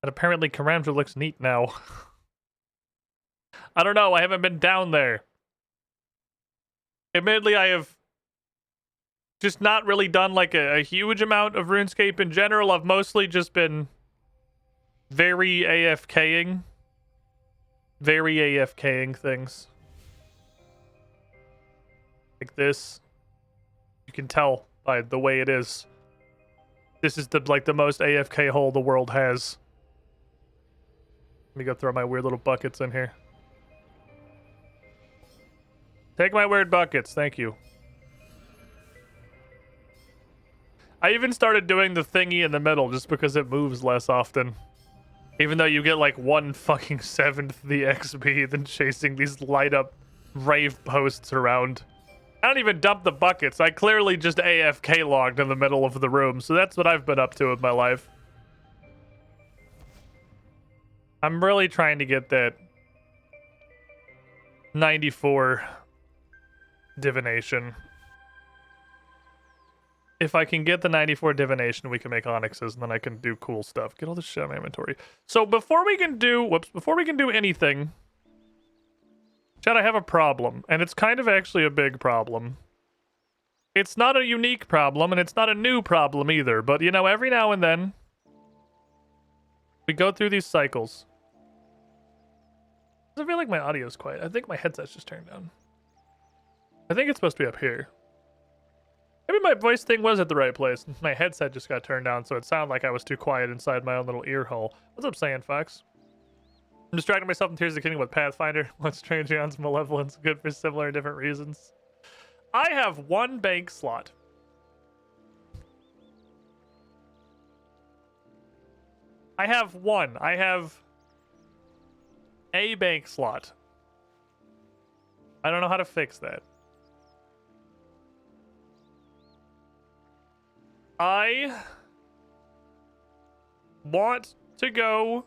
And apparently Karamja looks neat now. I don't know, I haven't been down there. Admittedly, I have just not really done like a huge amount of RuneScape in general. I've mostly just been very AFKing. Very AFKing things. Like this. You can tell by the way it is. This is the most AFK hole the world has. Let me go throw my weird little buckets in here. Take my weird buckets, thank you. I even started doing the thingy in the middle just because it moves less often. Even though you get like 1/7 the XP than chasing these light up rave posts around. I don't even dump the buckets. I clearly just AFK logged in the middle of the room, so that's what I've been up to with my life. I'm really trying to get that 94 divination. If I can get the 94 divination, we can make onyxes, and then I can do cool stuff. Get all this shit out of my inventory. So before we can do anything, Chad, I have a problem, and it's kind of actually a big problem. It's not a unique problem, and it's not a new problem either, but you know, every now and then, we go through these cycles. I feel like my audio's quiet. I think my headset's just turned down. I think it's supposed to be up here. Maybe my voice thing was at the right place. My headset just got turned down, so it sounded like I was too quiet inside my own little ear hole. What's up, Saiyan Fox? I'm distracting myself in Tears of the Kingdom with Pathfinder. What's Strangeon's Malevolence? Good for similar and different reasons. I have one bank slot. I have one. I have a bank slot. I don't know how to fix that. I want to go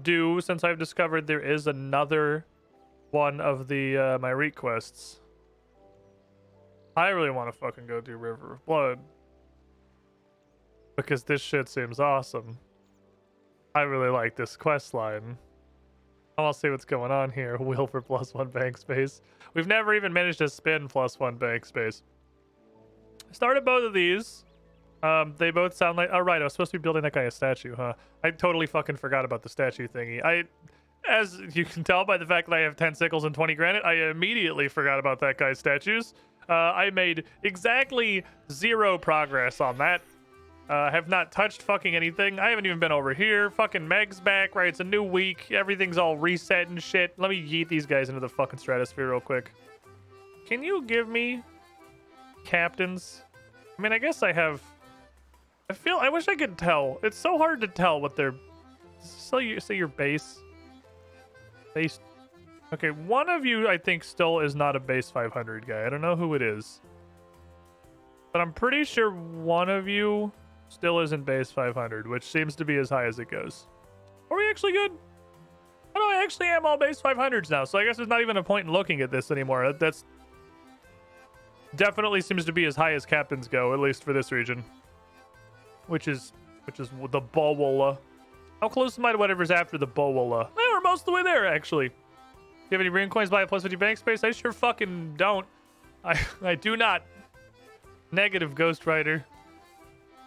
do, since I've discovered there is another one of the my requests. I really want to fucking go do River of Blood because this shit seems awesome. I really like this quest line. I want to see what's going on here. Wheel for +1 bank space. We've never even managed to spin +1 bank space. I started both of these. They both sound like... Oh, right, I was supposed to be building that guy a statue, huh? I totally fucking forgot about the statue thingy. As you can tell by the fact that I have 10 sickles and 20 granite, I immediately forgot about that guy's statues. I made exactly 0 progress on that. Have not touched fucking anything. I haven't even been over here. Fucking Meg's back, right? It's a new week. Everything's all reset and shit. Let me yeet these guys into the fucking stratosphere real quick. Can you give me captains? I mean, I guess I have... I wish I could tell. It's so hard to tell what they're... Say your base. Base... Okay, one of you, I think, still is not a base 500 guy. I don't know who it is. But I'm pretty sure one of you still isn't base 500, which seems to be as high as it goes. Are we actually good? Oh, no, I actually am all base 500s now, so I guess there's not even a point in looking at this anymore. That's... Definitely seems to be as high as captains go, at least for this region. Which is the Bowola. How close am I to whatever's after the Bowola? We're most of the way there, actually. Do you have any rune coins by a +50 bank space? I sure fucking don't. I do not. Negative, Ghost Rider.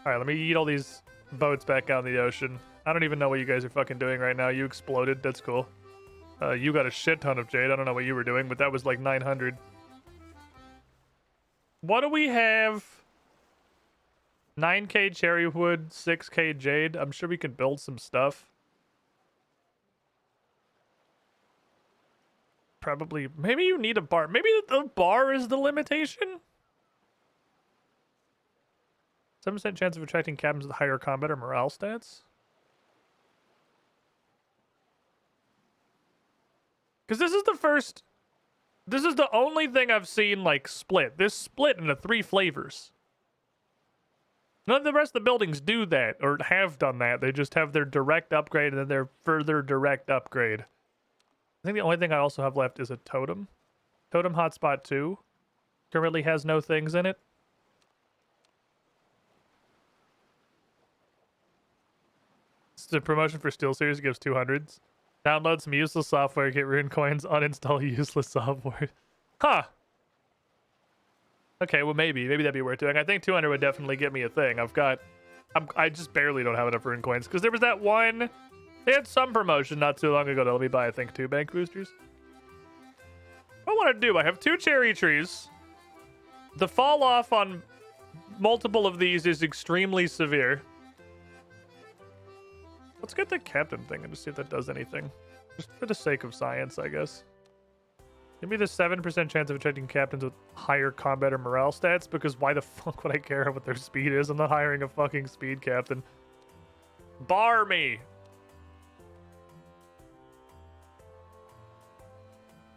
Alright, let me eat all these boats back out in the ocean. I don't even know what you guys are fucking doing right now. You exploded. That's cool. You got a shit ton of jade. I don't know what you were doing, but that was like 900. What do we have? 9k cherry wood, 6k jade. I'm sure we can build some stuff. Probably. Maybe you need a bar. Maybe the bar is the limitation? 7% chance of attracting captains with higher combat or morale stats? Because this is the first... This is the only thing I've seen, like, split. This split into 3 flavors. None of the rest of the buildings do that, or have done that. They just have their direct upgrade and then their further direct upgrade. I think the only thing I also have left is a totem. Totem Hotspot 2. Currently has no things in it. It's the promotion for SteelSeries gives 200s. Download some useless software, get rune coins, uninstall useless software. Huh. Okay, well maybe that'd be worth doing. I think 200 would definitely get me a thing. I just barely don't have enough rune coins because there was that one. They had some promotion not too long ago to let me buy, I think, 2 bank boosters. What I want to do, I have 2 cherry trees. The fall off on multiple of these is extremely severe. Let's get the captain thing and just see if that does anything. Just for the sake of science, I guess. Give me the 7% chance of attracting captains with higher combat or morale stats, because why the fuck would I care what their speed is? I'm not hiring a fucking speed captain. Bar me!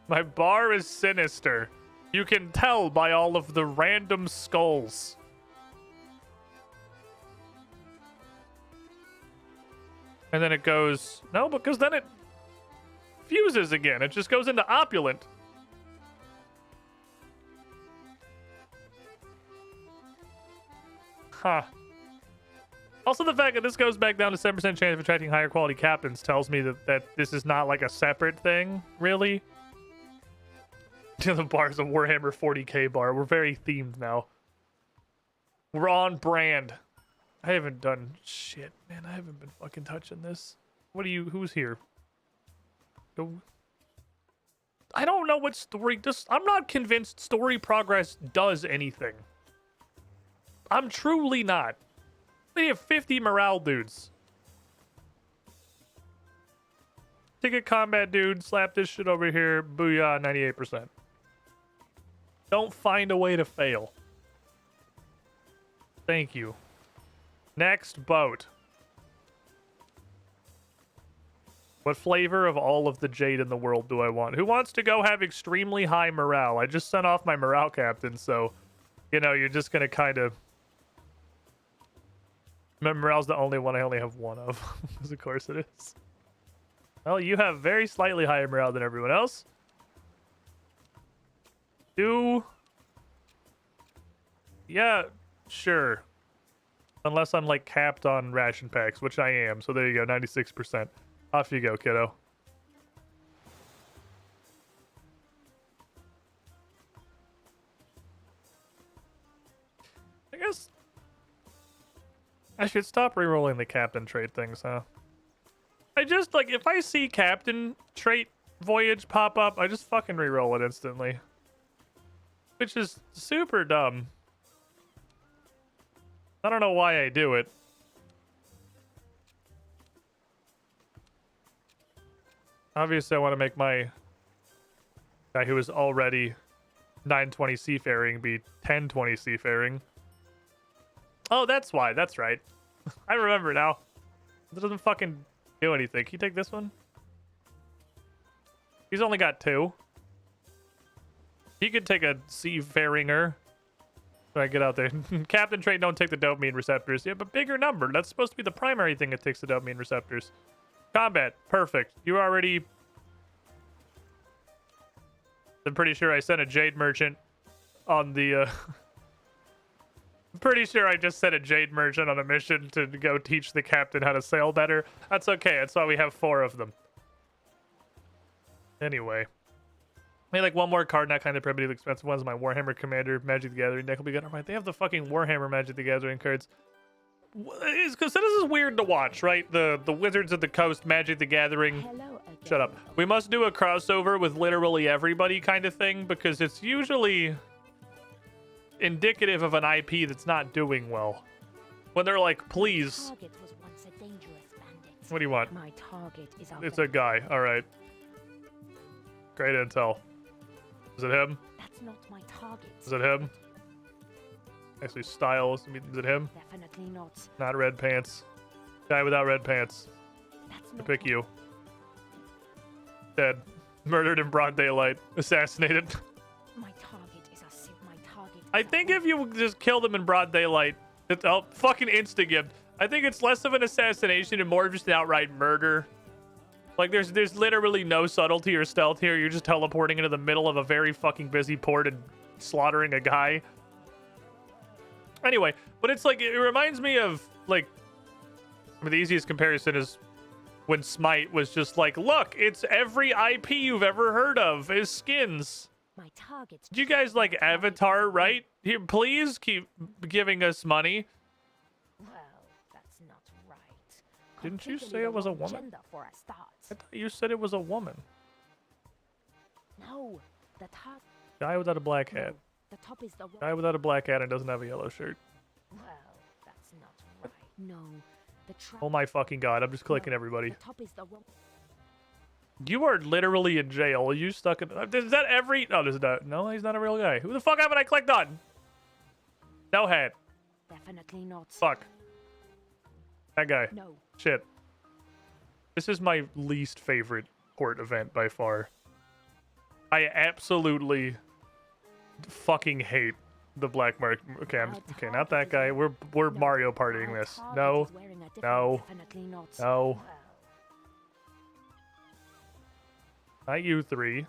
My bar is sinister. You can tell by all of the random skulls. And then it goes... No, because then it fuses again. It just goes into opulent. Huh. Also, the fact that this goes back down to 7% chance of attracting higher quality captains tells me that this is not like a separate thing, really. The bar's a Warhammer 40k bar. We're very themed now. We're on brand. I haven't done shit, man. I haven't been fucking touching this. Who's here? I don't know what story, I'm not convinced story progress does anything. I'm truly not. We have 50 morale dudes. Ticket combat dude, slap this shit over here. Booyah, 98%. Don't find a way to fail. Thank you. Next boat. What flavor of all of the jade in the world do I want? Who wants to go have extremely high morale? I just sent off my morale captain, so, you know, you're just gonna kind of... Morale's the only one I only have one of, because of course it is. Well, you have very slightly higher morale than everyone else. Yeah, sure. Unless I'm, like, capped on ration packs, which I am. So there you go, 96%. Off you go, kiddo. I guess I should stop rerolling the captain trait things, huh? I just, like, if I see captain trait voyage pop up, I just fucking reroll it instantly. Which is super dumb. I don't know why I do it. Obviously, I want to make my guy who is already 920 seafaring be 1020 seafaring. Oh, that's why. That's right. I remember now. It doesn't fucking do anything. Can you take this one? He's only got 2. He could take a seafaringer. So I get out there. Captain trait don't take the dopamine receptors. You have a bigger number. That's supposed to be the primary thing that takes the dopamine receptors. Combat. Perfect. You already... I'm pretty sure I sent a Jade Merchant on the... I'm pretty sure I just sent a Jade Merchant on a mission to go teach the captain how to sail better. That's okay. That's why we have 4 of them. Anyway. Maybe like one more card, not kind of primitive expensive ones. My Warhammer Commander Magic the Gathering deck will be good. Alright, they have the fucking Warhammer Magic the Gathering cards. It's because this is weird to watch, right? The Wizards of the Coast Magic the Gathering. Shut up. We must do a crossover with literally everybody kind of thing, because it's usually indicative of an IP that's not doing well. When they're like, please. What do you want? My target is it's a guy. Alright. Great intel. Is it him? That's not my target. Is it him? Actually, styles. Is it him? Definitely not. Not red pants. Guy without red pants. That's I not pick you. Dead. Murdered in broad daylight. Assassinated. My target is my target. I think if you just kill them in broad daylight, it's fucking insta-gift. I think it's less of an assassination and more of just an outright murder. Like, there's literally no subtlety or stealth here. You're just teleporting into the middle of a very fucking busy port and slaughtering a guy. Anyway, but it's like, it reminds me of, like, The easiest comparison is when Smite was just like, look, it's every IP you've ever heard of is skins. My target's Do you guys like my target is Avatar, a right? Here, please keep giving us money. Well, that's not right. Didn't you Completely say it the was a wrong woman? gender for a start. I thought you said it was a woman. No, the top. Guy without a black hat. The top is the wrong. Guy without a black hat and doesn't have a yellow shirt. Well, that's not right. No, the trap. Oh my fucking god, I'm just clicking No, everybody. The top is the wrong. You are literally in jail. You stuck in... Is that every... Oh, this is not... No, he's not a real guy. Who the fuck haven't I clicked on? No hat. Definitely not. Fuck. That guy. No. Shit. This is my least favorite port event by far. I absolutely fucking hate the black mark. Okay, okay, not that guy. We're No, Mario partying our this. target No. is wearing a different- No. Definitely not. No. Well, Not you three.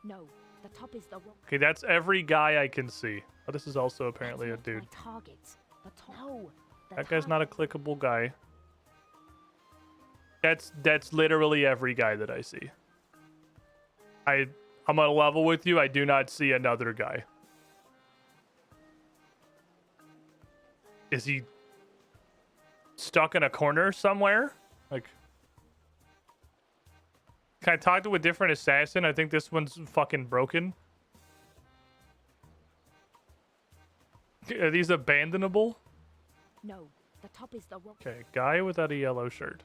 no, the top is the wrong. Okay, that's every guy I can see. Oh, this is also That's apparently a not dude. My target. The top. No. The That guy's not a target- clickable guy. That's literally every guy that I see. I'm on a level with you. I do not see another guy. Is he stuck in a corner somewhere? Like, can I talk to a different assassin? I think this one's fucking broken. Are these abandonable? No, the top is the wrong. Okay, guy without a yellow shirt.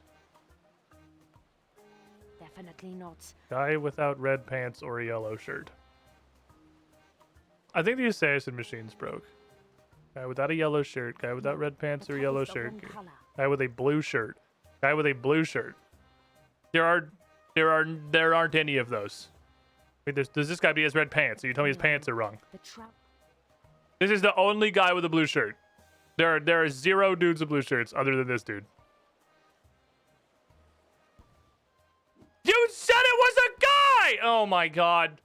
Definitely not. Guy without red pants or a yellow shirt. I think the assassin machine's broke. Guy without a yellow shirt. Guy without red pants The or top yellow is the shirt. wrong color. Guy with a blue shirt. Guy with a blue shirt. There aren't any of those. Wait, does this guy be his red pants? So you tell me his pants are wrong. The trap. This is the only guy with a blue shirt. There are 0 dudes with blue shirts other than this dude. You said it was a guy! Oh my god.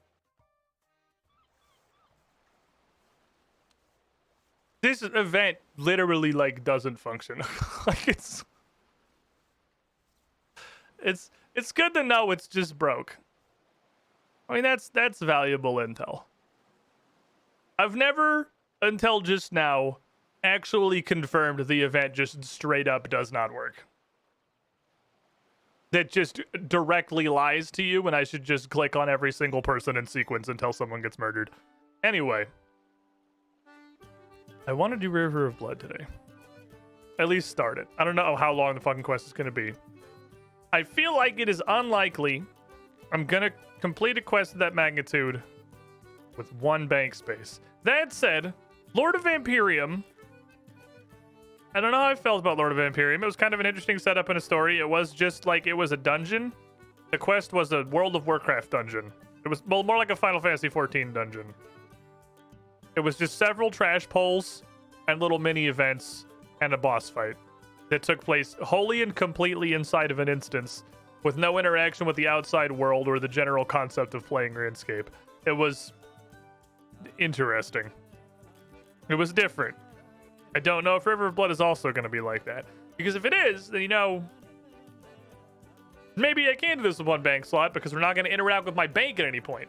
This event literally like doesn't function. Like it's good to know it's just broke. I mean that's valuable intel. I've never until just now actually confirmed the event just straight up does not work. That just directly lies to you and I should just click on every single person in sequence until someone gets murdered. Anyway. I want to do River of Blood today. At least start it. I don't know how long the fucking quest is going to be. I feel like it is unlikely I'm going to complete a quest of that magnitude with 1 bank space. That said, Lord of Vampirium... I don't know how I felt about Lord of Vampirium. It was kind of an interesting setup in a story. It was just like it was a dungeon. The quest was a World of Warcraft dungeon. It was more like a Final Fantasy XIV dungeon. It was just several trash pulls and little mini events and a boss fight that took place wholly and completely inside of an instance with no interaction with the outside world or the general concept of playing RuneScape. It was interesting. It was different. I don't know if River of Blood is also going to be like that. Because if it is, then, you know, maybe I can do this with 1 bank slot because we're not going to interact with my bank at any point.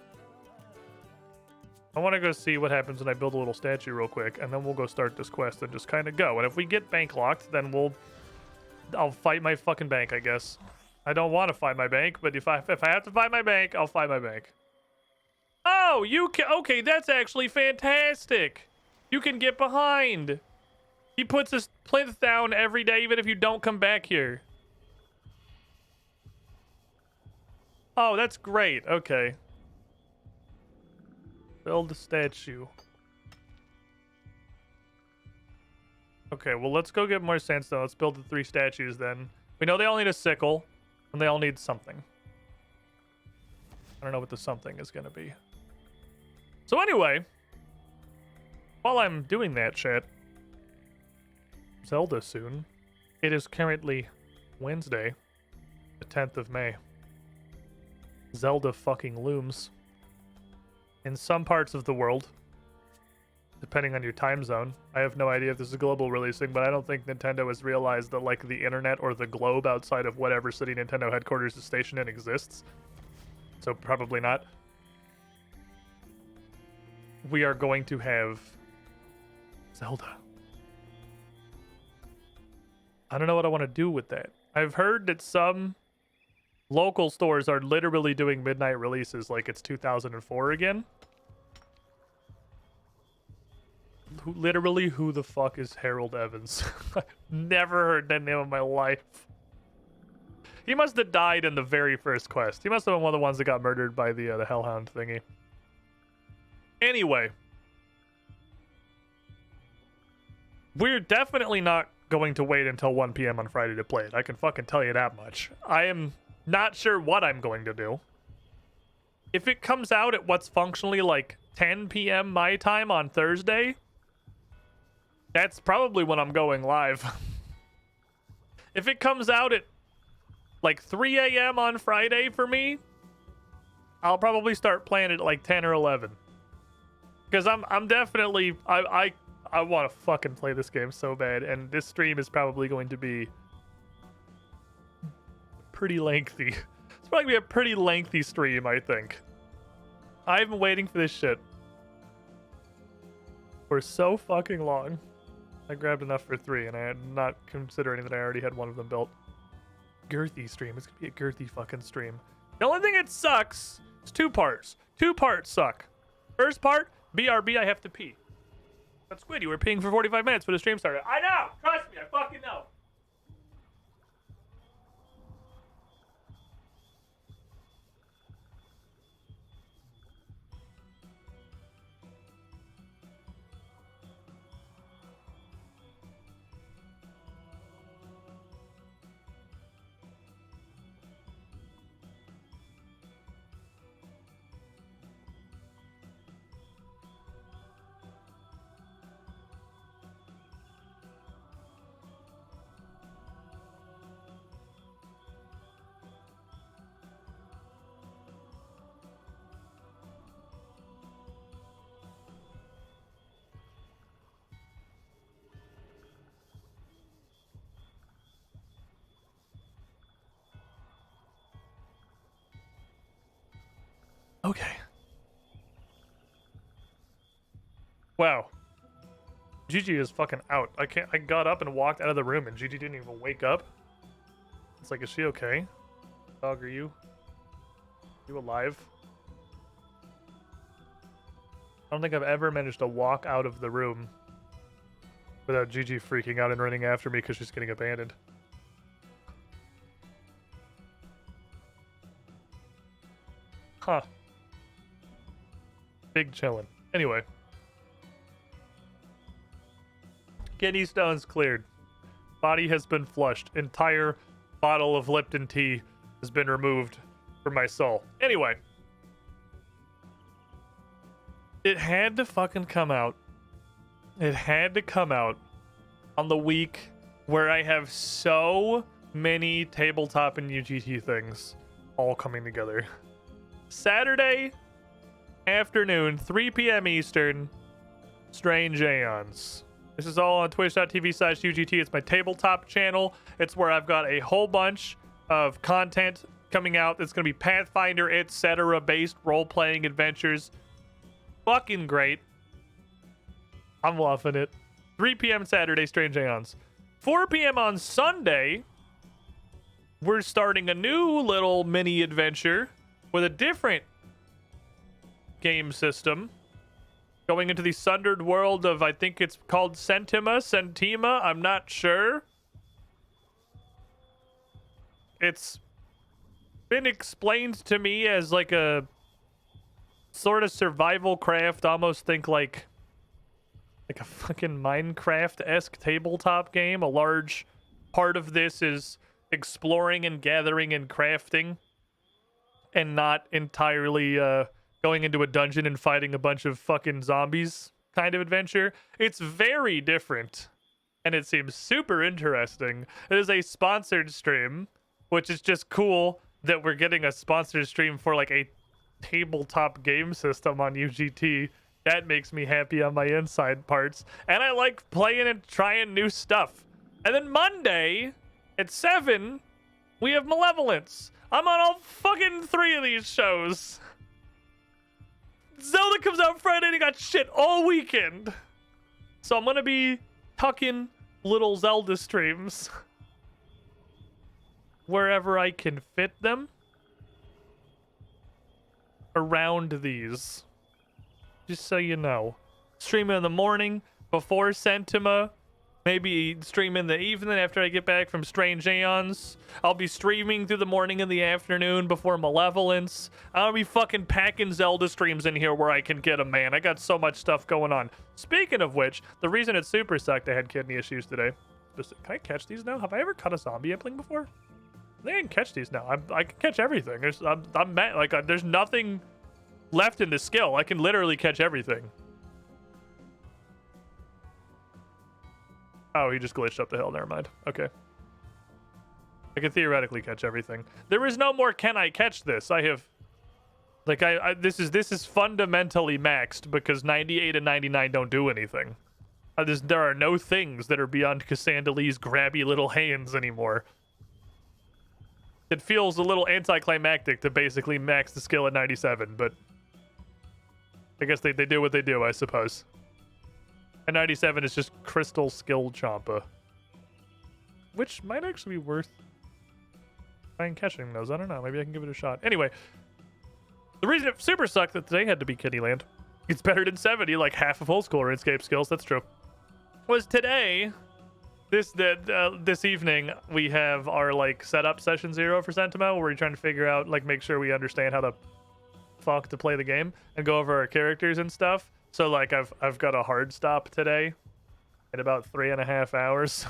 I want to go see what happens when I build a little statue real quick, and then we'll go start this quest and just kind of go. And if we get bank locked, then I'll fight my fucking bank, I guess. I don't want to fight my bank, but if I have to fight my bank, I'll fight my bank. Oh, you can... Okay, that's actually fantastic. You can get behind. He puts his plinth down every day, even if you don't come back here. Oh, that's great. Okay. Build a statue. Okay, well, let's go get more sandstone. Let's build the 3 statues then. We know they all need a sickle, and they all need something. I don't know what the something is going to be. So anyway, while I'm doing that shit, Zelda soon. It is currently Wednesday, the 10th of May. Zelda fucking looms. In some parts of the world, depending on your time zone. I have no idea if this is global releasing, but I don't think Nintendo has realized that like the internet or the globe outside of whatever city Nintendo headquarters is stationed in exists. So probably not. We are going to have Zelda. I don't know what I want to do with that. I've heard that some local stores are literally doing midnight releases like it's 2004 again. Literally, who the fuck is Harold Evans? I've never heard that name in my life. He must have died in the very first quest. He must have been one of the ones that got murdered by the Hellhound thingy. Anyway. We're definitely not going to wait until 1 p.m. on Friday to play it. I can fucking tell you that much. I am not sure what I'm going to do. If it comes out at what's functionally like 10 p.m. my time on Thursday, that's probably when I'm going live. If it comes out at like 3 a.m. on Friday for me, I'll probably start playing it at like 10 or 11. Because I'm definitely I want to fucking play this game so bad, and this stream is probably going to be pretty lengthy. It's probably going to be a pretty lengthy stream, I think. I've been waiting for this shit for so fucking long. I grabbed enough for 3, and I had not considering that I already had one of them built. Girthy stream. It's going to be a girthy fucking stream. The only thing that sucks is 2 parts. 2 parts suck. First part, BRB, I have to pee. But Squid, you were peeing for 45 minutes for the stream started. I know! Trust me, I fucking know. Okay. Wow. Gigi is fucking out. I got up and walked out of the room and Gigi didn't even wake up. It's like, is she okay? Dog, are you alive? I don't think I've ever managed to walk out of the room without Gigi freaking out and running after me because she's getting abandoned. Huh. Big chillin'. Anyway. Kidney stones cleared. Body has been flushed. Entire bottle of Lipton tea has been removed from my soul. Anyway. It had to fucking come out. It had to come out on the week where I have so many tabletop and UGT things all coming together. Saturday afternoon, 3 p.m. Eastern, Strange Aeons. This is all on twitch.tv/UGT. It's my tabletop channel. It's where I've got a whole bunch of content coming out. It's going to be Pathfinder, etc. based role-playing adventures. Fucking great. I'm loving it. 3 p.m. Saturday, Strange Aeons. 4 p.m. on Sunday, we're starting a new little mini adventure with a different game system, going into the sundered world of, I think it's called Sentima, I'm not sure. It's been explained to me as like a sort of survival craft, almost think like a fucking Minecraft-esque tabletop game. A large part of this is exploring and gathering and crafting, and not entirely going into a dungeon and fighting a bunch of fucking zombies kind of adventure. It's very different, and it seems super interesting. It is a sponsored stream, which is just cool that we're getting a sponsored stream for like a tabletop game system on UGT. That makes me happy on my inside parts. And I like playing and trying new stuff. And then Monday at 7, we have Malevolence. I'm on all fucking 3 of these shows. Zelda comes out Friday and I got shit all weekend. So I'm gonna be tucking little Zelda streams wherever I can fit them around these. Just so you know. Stream in the morning before Sentima. Maybe stream in the evening after I get back from Strange Aeons. I'll be streaming through the morning and the afternoon before Malevolence. I'll be fucking packing Zelda streams in here where I can get them, man. I got so much stuff going on. Speaking of which, the reason it super sucked I had kidney issues today. Can I catch these now? Have I ever caught a zombie impling before? I think I can catch these now. I can catch everything. I'm mad. Like, there's nothing left in the skill. I can literally catch everything. Oh, he just glitched up the hill. Never mind. Okay. I can theoretically catch everything. There is no more can I catch this. I have... Like, this is fundamentally maxed because 98 and 99 don't do anything. There are no things that are beyond Cassandalee's grabby little hands anymore. It feels a little anticlimactic to basically max the skill at 97, but... I guess they do what they do, I suppose. And 97 is just Crystal Skill Champa. Which might actually be worth trying catching those. I don't know. Maybe I can give it a shot. Anyway, the reason it super sucked that today had to be Kittyland, it's better than 70, like half of old school RuneScape skills, that's true, was today, this evening, we have our, like, setup session 0 for Sentinel, where we're trying to figure out, like, make sure we understand how to fuck to play the game and go over our characters and stuff. So, like, I've got a hard stop today in about 3.5 hours.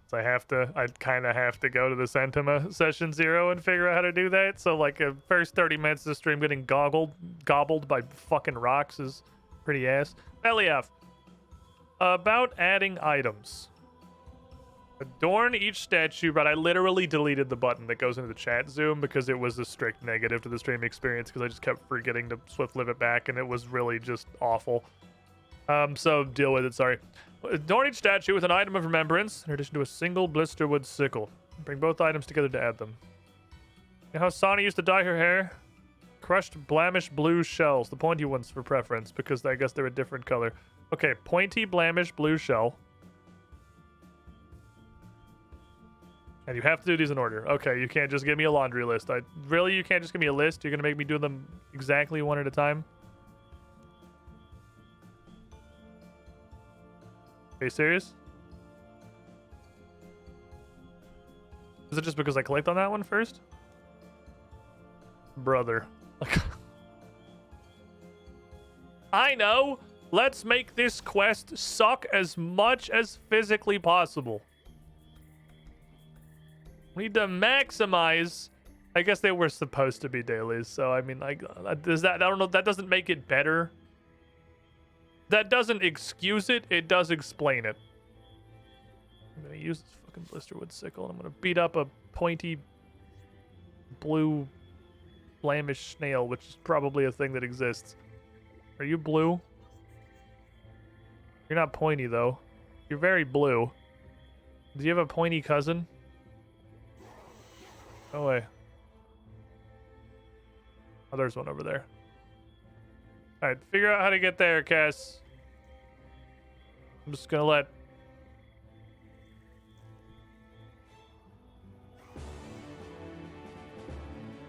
So I kind of have to go to the Sentima session 0 and figure out how to do that. So, like, the first 30 minutes of the stream getting gobbled by fucking rocks is pretty ass. Eliaf, about adding items. Adorn each statue, but I literally deleted the button that goes into the chat zoom because it was a strict negative to the stream experience because I just kept forgetting to swift live it back and it was really just awful. So deal with it, sorry. Adorn each statue with an item of remembrance in addition to a single blisterwood sickle. Bring both items together to add them. You know how Sonny used to dye her hair? Crushed blamish blue shells, the pointy ones for preference because I guess they're a different color. Okay, pointy blamish blue shell. And you have to do these in order. Okay, you can't just give me a laundry list. Really, you can't just give me a list? You're gonna make me do them exactly one at a time? Are you serious? Is it just because I clicked on that one first? Brother. I know! Let's make this quest suck as much as physically possible. We need to maximize. I guess they were supposed to be dailies, so I mean, like, does that? I don't know. That doesn't make it better. That doesn't excuse it. It does explain it. I'm gonna use this fucking blisterwood sickle, and I'm gonna beat up a pointy blue blamish snail, which is probably a thing that exists. Are you blue? You're not pointy though. You're very blue. Do you have a pointy cousin? No way. Oh, there's one over there. Alright, figure out how to get there, Cass. I'm just gonna let...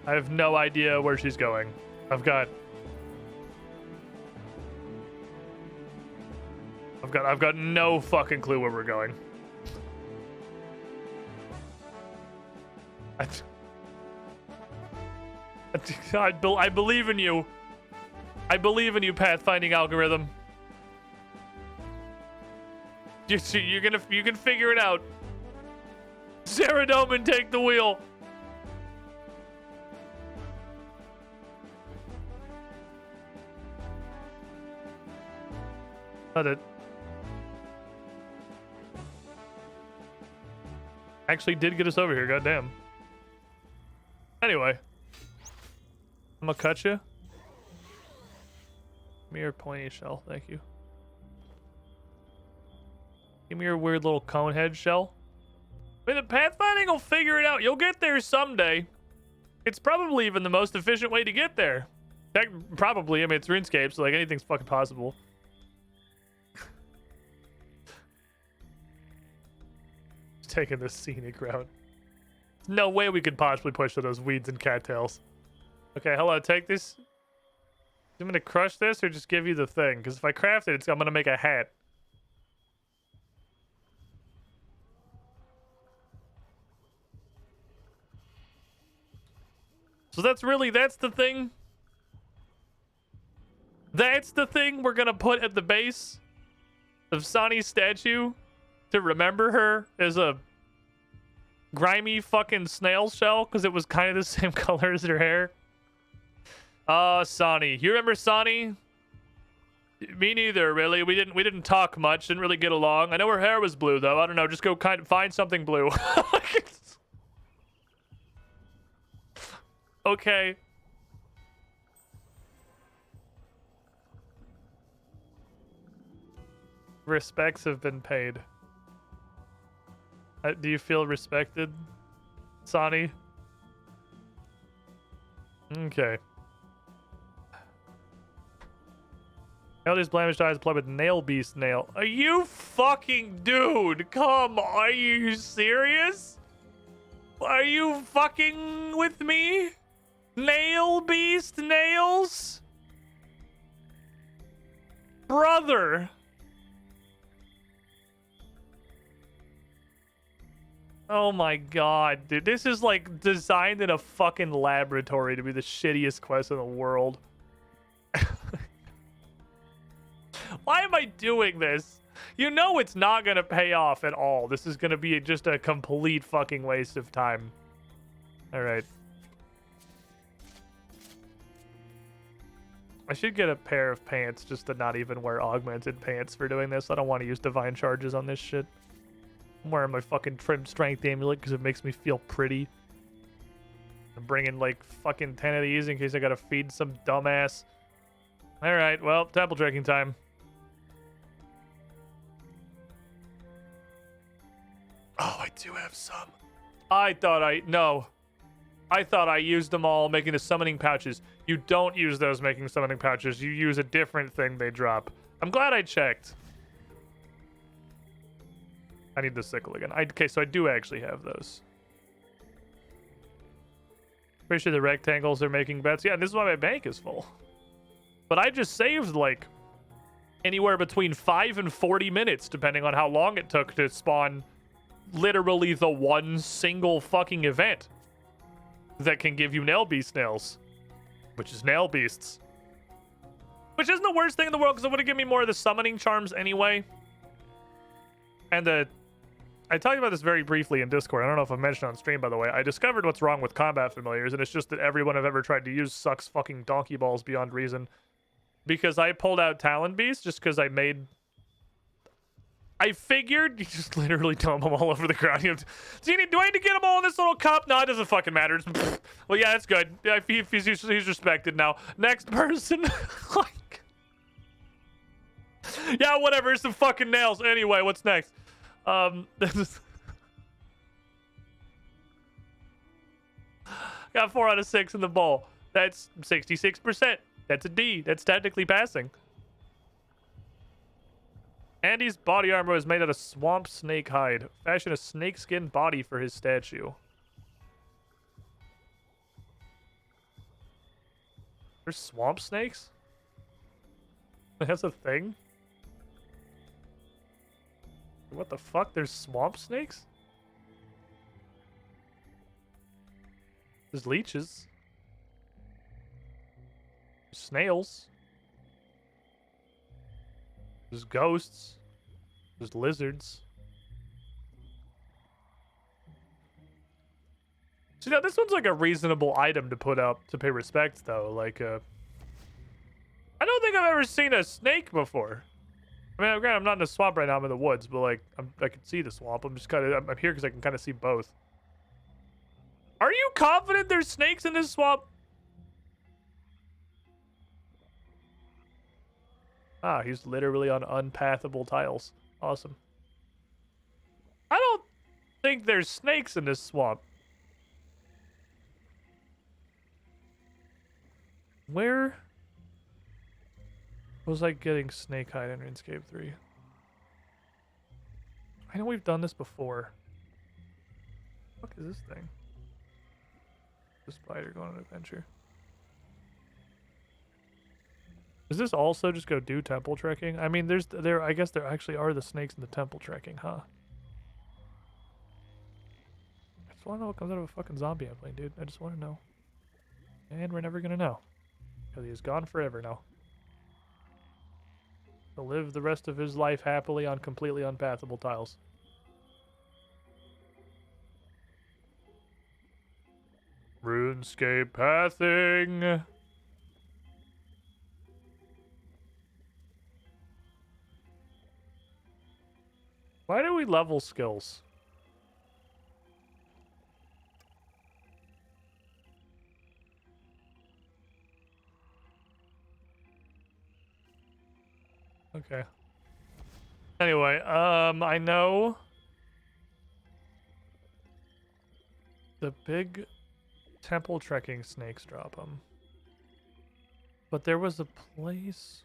I have no idea where she's going. I've got no fucking clue where we're going. I believe in you. I believe in you, pathfinding algorithm. You can figure it out. Sarah Doman, take the wheel. Got it. Actually did get us over here, goddamn. Anyway. I'm gonna cut you. Give me your pointy shell, thank you. Give me your weird little cone head shell. I mean, the pathfinding will figure it out. You'll get there someday. It's probably even the most efficient way to get there. Probably, I mean, it's RuneScape, so like anything's fucking possible. Taking the scenic route. No way we could possibly push to those weeds and cattails. Okay, hello, take this. I'm gonna crush this or just give you the thing? Because if I craft it, I'm gonna make a hat. So that's the thing. That's the thing we're gonna put at the base of Sani's statue to remember her as a grimy fucking snail shell because it was kind of the same color as her hair. Sani. You remember Sani? Me neither, really. We didn't talk much, didn't really get along. I know her hair was blue though. I don't know, just go find something blue. Okay. Respects have been paid. Do you feel respected, Sani? Okay. Eldest blemished eyes applied with nail beast nail. Are you fucking dude? Come, are you serious? Are you fucking with me? Nail beast nails? Brother. Oh my god, dude. This is like designed in a fucking laboratory to be the shittiest quest in the world. Why am I doing this? You know it's not gonna pay off at all. This is gonna be just a complete fucking waste of time. Alright. I should get a pair of pants just to not even wear augmented pants for doing this. I don't want to use divine charges on this shit. I'm wearing my fucking trim strength amulet because it makes me feel pretty. I'm bringing like fucking 10 of these in case I gotta feed some dumbass. Alright, well, temple trekking time. Oh, I do have some. I thought I used them all making the summoning pouches. You don't use those making summoning pouches. You use a different thing they drop. I'm glad I checked. I need the sickle again. Okay, so I do actually have those. Pretty sure the rectangles are making bets. Yeah, this is why my bank is full. But I just saved like anywhere between 5 and 40 minutes, depending on how long it took to spawn literally the one single fucking event that can give you nail beast nails, which is nail beasts. Which isn't the worst thing in the world because it would have given me more of the summoning charms anyway. And I talked about this very briefly in Discord. I don't know if I mentioned on stream, by the way. I discovered what's wrong with combat familiars, and it's just that everyone I've ever tried to use sucks fucking donkey balls beyond reason. Because I pulled out Talon Beast just because I figured you just literally dump them all over the ground. Do I need to get them all in this little cup? No, it doesn't fucking matter. Well, yeah, that's good. Yeah, he's respected now. Next person. Like, yeah, whatever. Some fucking nails. Anyway, what's next? Got 4 out of 6 in the bowl. That's 66%. That's a D. That's technically passing. Andy's body armor is made out of swamp snake hide. Fashion a snakeskin body for his statue. There's swamp snakes? That's a thing? What the fuck? There's swamp snakes? There's leeches. There's snails. There's ghosts. There's lizards. So, yeah, this one's like a reasonable item to put up to pay respect, though. Like, I don't think I've ever seen a snake before. I mean, granted, I'm not in the swamp right now. I'm in the woods, but like, I can see the swamp. I'm here because I can kind of see both. Are you confident there's snakes in this swamp? Ah, he's literally on unpathable tiles. Awesome. I don't think there's snakes in this swamp. Where was I getting snake hide in RuneScape 3? I know we've done this before. What is this thing? The spider going on an adventure. Does this also just go do temple trekking? I mean, I guess there actually are the snakes in the temple trekking, huh? I just want to know what comes out of a fucking zombie airplane, dude. I just want to know. And we're never gonna know. Because he is gone forever now. To live the rest of his life happily on completely unpathable tiles. RuneScape pathing! Why do we level skills? Okay. Anyway, I know the big temple trekking snakes drop them. But there was a place.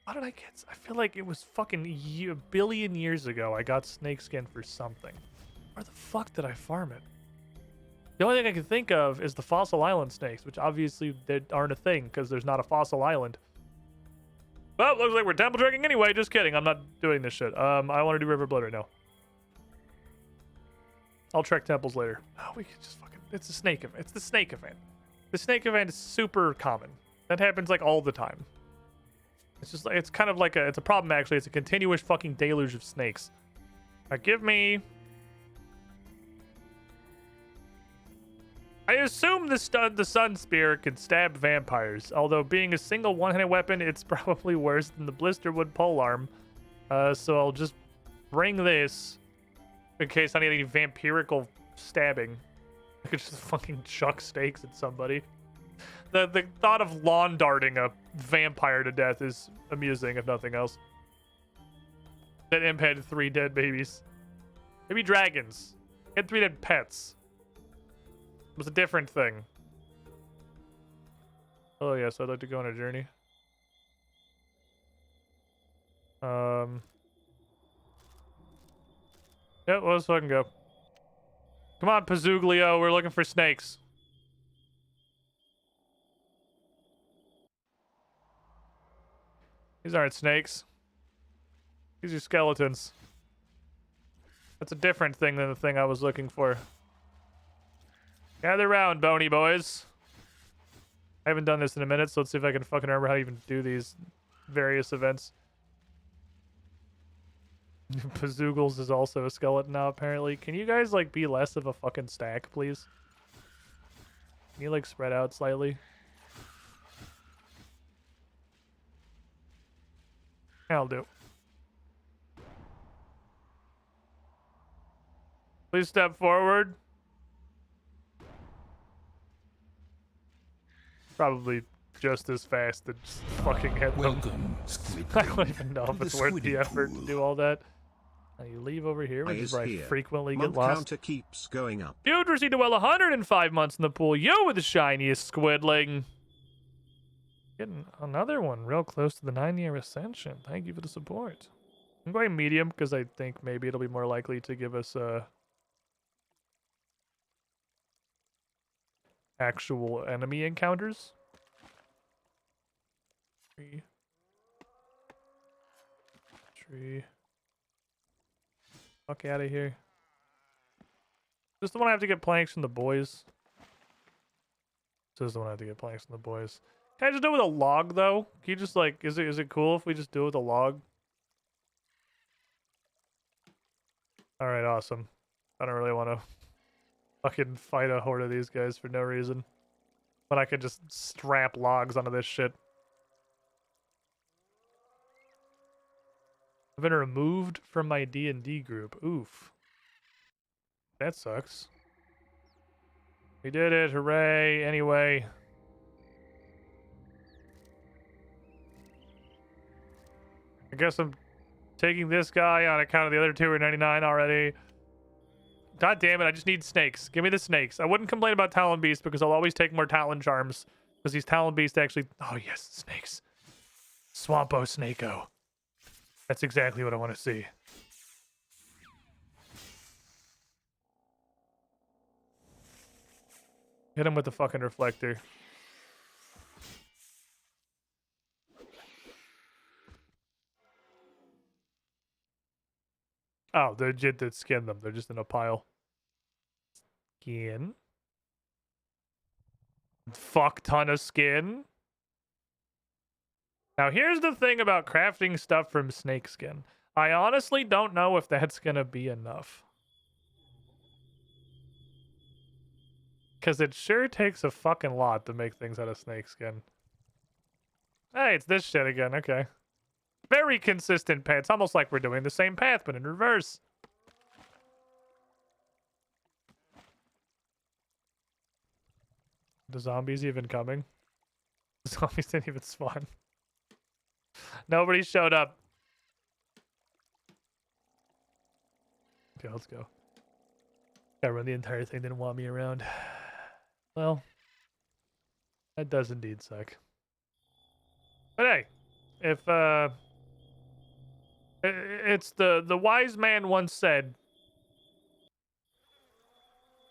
How did I get? I feel like it was fucking a billion years ago. I got snakeskin for something. Where the fuck did I farm it? The only thing I can think of is the fossil island snakes, which obviously they aren't a thing because there's not a fossil island. Well, looks like we're temple trekking anyway. Just kidding. I'm not doing this shit. I want to do River Blood right now. I'll trek temples later. Oh, we could just fucking. It's a snake event. It's the snake event. The snake event is super common. That happens like all the time. It's just like it's kind of like it's a problem actually. It's a continuous fucking deluge of snakes. Give me. I assume the Sun Spear can stab vampires, although being a single one-handed weapon, it's probably worse than the Blisterwood polearm. So I'll just bring this in case I need any vampirical stabbing. I could just fucking chuck stakes at somebody. The thought of lawn darting a vampire to death is amusing, if nothing else. That imp had 3 dead babies. Maybe dragons. He had 3 dead pets. It was a different thing. Oh yes, I'd like to go on a journey. Yeah, well, let's fucking go. Come on, Pazzuglio, we're looking for snakes. These aren't snakes. These are skeletons. That's a different thing than the thing I was looking for. Gather round, bony boys. I haven't done this in a minute, so let's see if I can fucking remember how to even do these various events. Pazoogles is also a skeleton now, apparently. Can you guys, like, be less of a fucking stack, please? Can you, like, spread out slightly? I'll do. Please step forward. Probably just as fast to just fucking hit them. Welcome, I don't even know if it's worth the effort to do all that. Now you leave over here, which is where I frequently get lost. Counter keeps going up. You'd received to well 105 months in the pool. You were the shiniest squidling. Getting another one real close to the 9-year ascension. Thank you for the support. I'm going medium because I think maybe it'll be more likely to give us actual enemy encounters. Tree. Fuck out of here. Just the one I have to get planks from the boys. This is the one I have to get planks from the boys. Can I just do it with a log though? Can you just like, is it cool if we just do it with a log? Alright, awesome. I don't really want to fucking fight a horde of these guys for no reason. But I could just strap logs onto this shit. I've been removed from my D&D group. Oof. That sucks. We did it. Hooray. Anyway. guess I'm taking this guy on account of the other two are 99 already. God damn it, I just need snakes. Give me the snakes. I wouldn't complain about Talon Beast because I'll always take more Talon Charms. Because these Talon Beasts actually... Oh, yes, snakes. Swampo Snakeo. That's exactly what I want to see. Hit him with the fucking reflector. Oh, they're just to skin them. They're just in a pile. Skin. Fuck ton of skin. Now, here's the thing about crafting stuff from snakeskin. I honestly don't know if that's gonna be enough. Because it sure takes a fucking lot to make things out of snakeskin. Hey, it's this shit again. Okay. Very consistent path. It's almost like we're doing the same path, but in reverse. The zombies even coming? The zombies didn't even spawn. Nobody showed up. Okay, let's go. Gotta run the entire thing, didn't want me around. Well, that does indeed suck. But hey, if it's the wise man once said,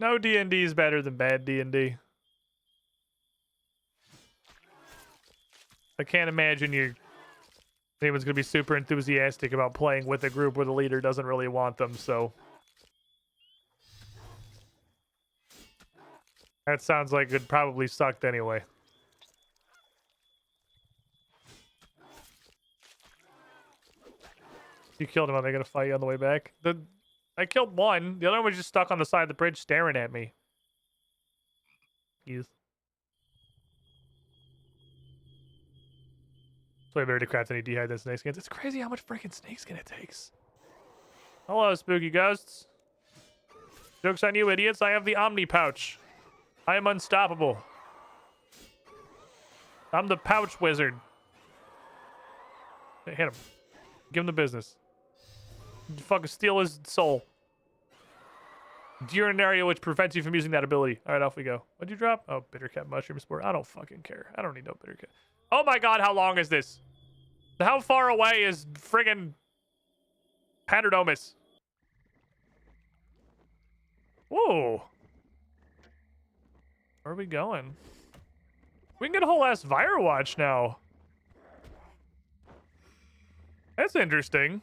no D&D is better than bad D&D. I can't imagine anyone's gonna be super enthusiastic about playing with a group where the leader doesn't really want them, so that sounds like it probably sucked anyway. You killed him. Are they gonna fight you on the way back? I killed one. The other one was just stuck on the side of the bridge staring at me. Yes. It's way better to craft any dehydrated than snake skins. It's crazy how much freaking snake skin it takes. Hello, spooky ghosts. Joke's on you, idiots. I have the Omni Pouch. I am unstoppable. I'm the pouch wizard. Hey, hit him. Give him the business. Fucking steal his soul. You're in an area which prevents you from using that ability. All right, off we go. What'd you drop? Oh, Bittercat Mushroom Spore. I don't fucking care. I don't need no Bittercat. Oh my god, how long is this? How far away is friggin' Panodomus? Whoa. Where are we going? We can get a whole ass Vire Watch now. That's interesting.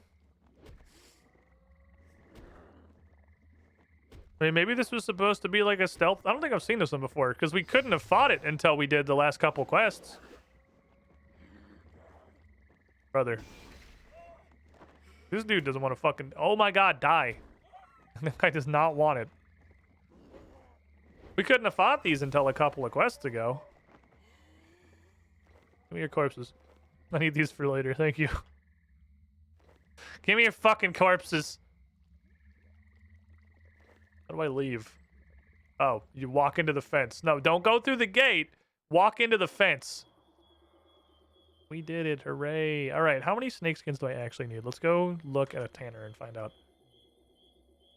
I mean, maybe this was supposed to be like a stealth. I don't think I've seen this one before, because we couldn't have fought it until we did the last couple quests. Brother. This dude doesn't want to fucking... Oh my god, die. That guy does not want it. We couldn't have fought these until a couple of quests ago. Give me your corpses. I need these for later, thank you. Give me your fucking corpses. How do I leave? Oh, you walk into the fence. No, don't go through the gate. Walk into the fence. We did it. Hooray. All right, how many snake skins do I actually need? Let's go look at a tanner and find out.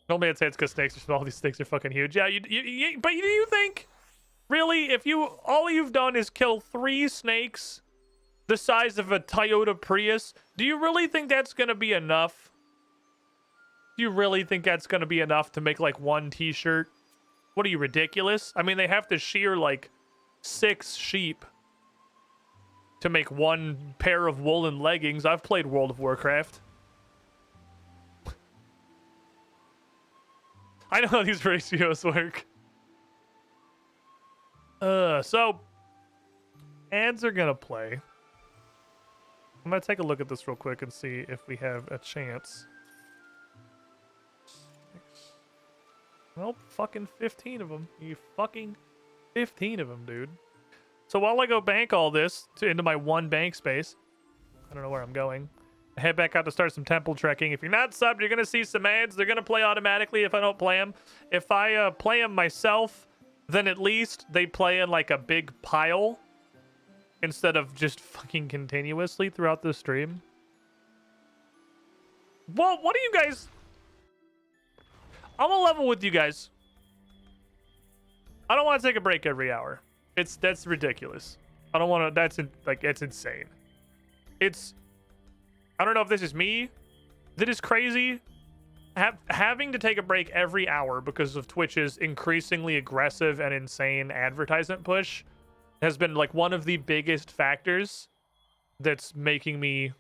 Normally I'd say it's because snakes are small. These snakes are fucking huge. Yeah, but do you think, really, if all you've done is kill 3 snakes the size of a Toyota Prius, do you really think that's going to be enough? Do you really think that's going to be enough to make, like, 1 t-shirt? What are you, ridiculous? I mean, they have to shear, like, 6 sheep to make 1 pair of woolen leggings. I've played World of Warcraft. I know how these ratios work. So, ads are going to play. I'm going to take a look at this real quick and see if we have a chance. Well, fucking 15 of them. You fucking 15 of them, dude. So while I go bank all this into my 1 bank space, I don't know where I'm going. I head back out to start some temple trekking. If you're not subbed, you're going to see some ads. They're going to play automatically if I don't play them. If I play them myself, then at least they play in like a big pile instead of just fucking continuously throughout the stream. Well, what do you guys... I'm gonna level with you guys. I don't want to take a break every hour. That's ridiculous. I don't want to... It's insane. I don't know if this is me that is crazy. Having to take a break every hour because of Twitch's increasingly aggressive and insane advertisement push has been like one of the biggest factors that's making me